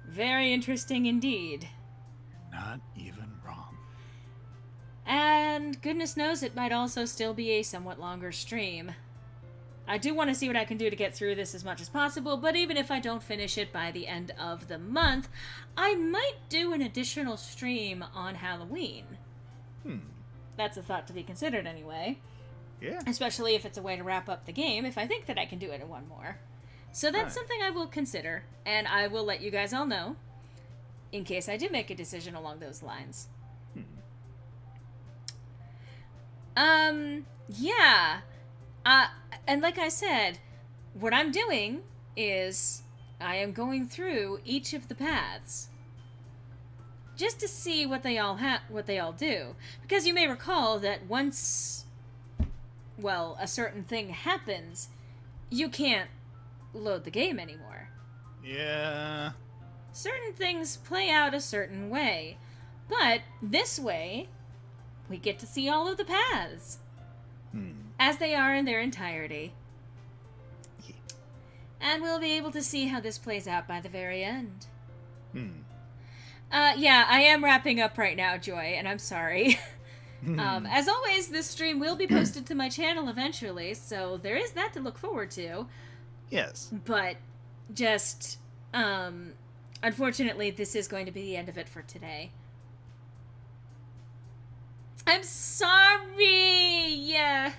Very interesting indeed. Not even wrong. And goodness knows it might also still be a somewhat longer stream. I do want to see what I can do to get through this as much as possible, but even if I don't finish it by the end of the month, I might do an additional stream on Halloween. That's a thought to be considered anyway. Yeah. Especially if it's a way to wrap up the game, if I think that I can do it in one more. So that's Right. something I will consider, and I will let you guys all know in case I do make a decision along those lines. Yeah. And like I said, what I'm doing is I am going through each of the paths just to see what they all do. Because you may recall that once, well, a certain thing happens, you can't load the game anymore. Yeah. Certain things play out a certain way, but this way, we get to see all of the paths as they are in their entirety. And we'll be able to see how this plays out by the very end. Yeah, I am wrapping up right now, Joy, and I'm sorry. As always, this stream will be posted to my channel eventually, so there is that to look forward to. Yes. But just, unfortunately, this is going to be the end of it for today. I'm sorry! Yeah.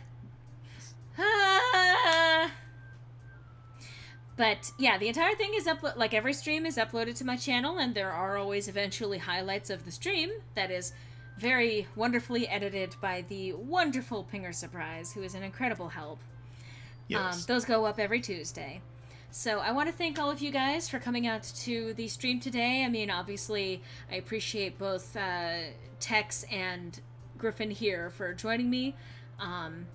But yeah, the entire thing is like every stream is uploaded to my channel, and there are always eventually highlights of the stream that is very wonderfully edited by the wonderful Pinger Surprise, who is an incredible help. Yes. Those go up every Tuesday. So I want to thank all of you guys for coming out to the stream today. I mean, obviously, I appreciate both Tex and Griffin here for joining me. And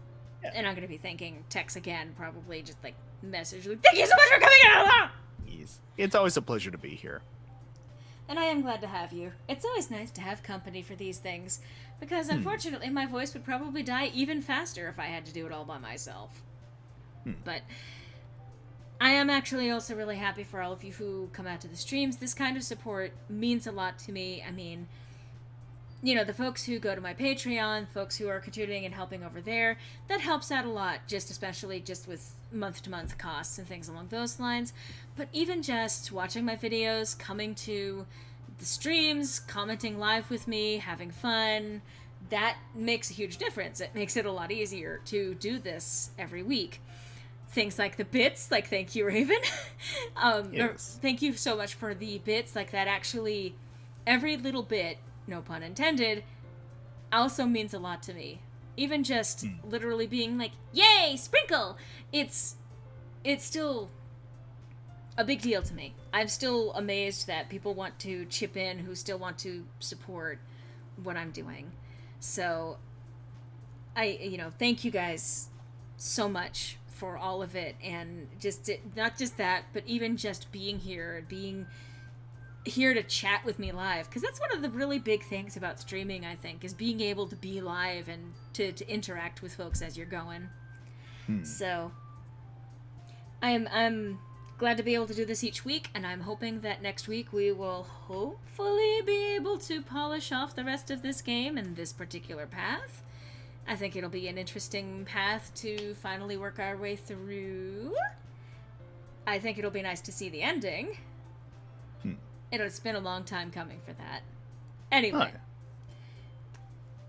I'm going to be thanking Tex again, probably just like message like, thank you so much for coming out! Yes. It's always a pleasure to be here. And I am glad to have you. It's always nice to have company for these things, because unfortunately my voice would probably die even faster if I had to do it all by myself. But I am actually also really happy for all of you who come out to the streams. This kind of support means a lot to me. I mean, you know, the folks who go to my Patreon, folks who are contributing and helping over there, that helps out a lot, just especially just with month-to-month costs and things along those lines. But even just watching my videos, coming to the streams, commenting live with me, having fun, that makes a huge difference. It makes it a lot easier to do this every week. Things like the bits, like thank you, Raven. Yes. Thank you so much for the bits, like that actually, every little bit, no pun intended, also means a lot to me. Even just literally being like, yay, sprinkle! It's still a big deal to me. I'm still amazed that people want to chip in, who still want to support what I'm doing. So, thank you guys so much for all of it, and just not just that, but even just being here to chat with me live, because that's one of the really big things about streaming, I think, is being able to be live and to interact with folks as you're going. So I'm glad to be able to do this each week, and I'm hoping that next week we will hopefully be able to polish off the rest of this game and this particular path. I think it'll be an interesting path to finally work our way through. I think it'll be nice to see the ending. It's been a long time coming for that. Anyway.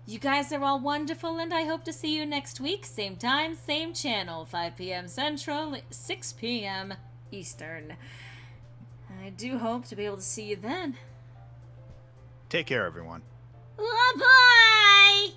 You guys are all wonderful, and I hope to see you next week. Same time, same channel. 5 p.m. Central, 6 p.m. Eastern. I do hope to be able to see you then. Take care, everyone. Bye-bye!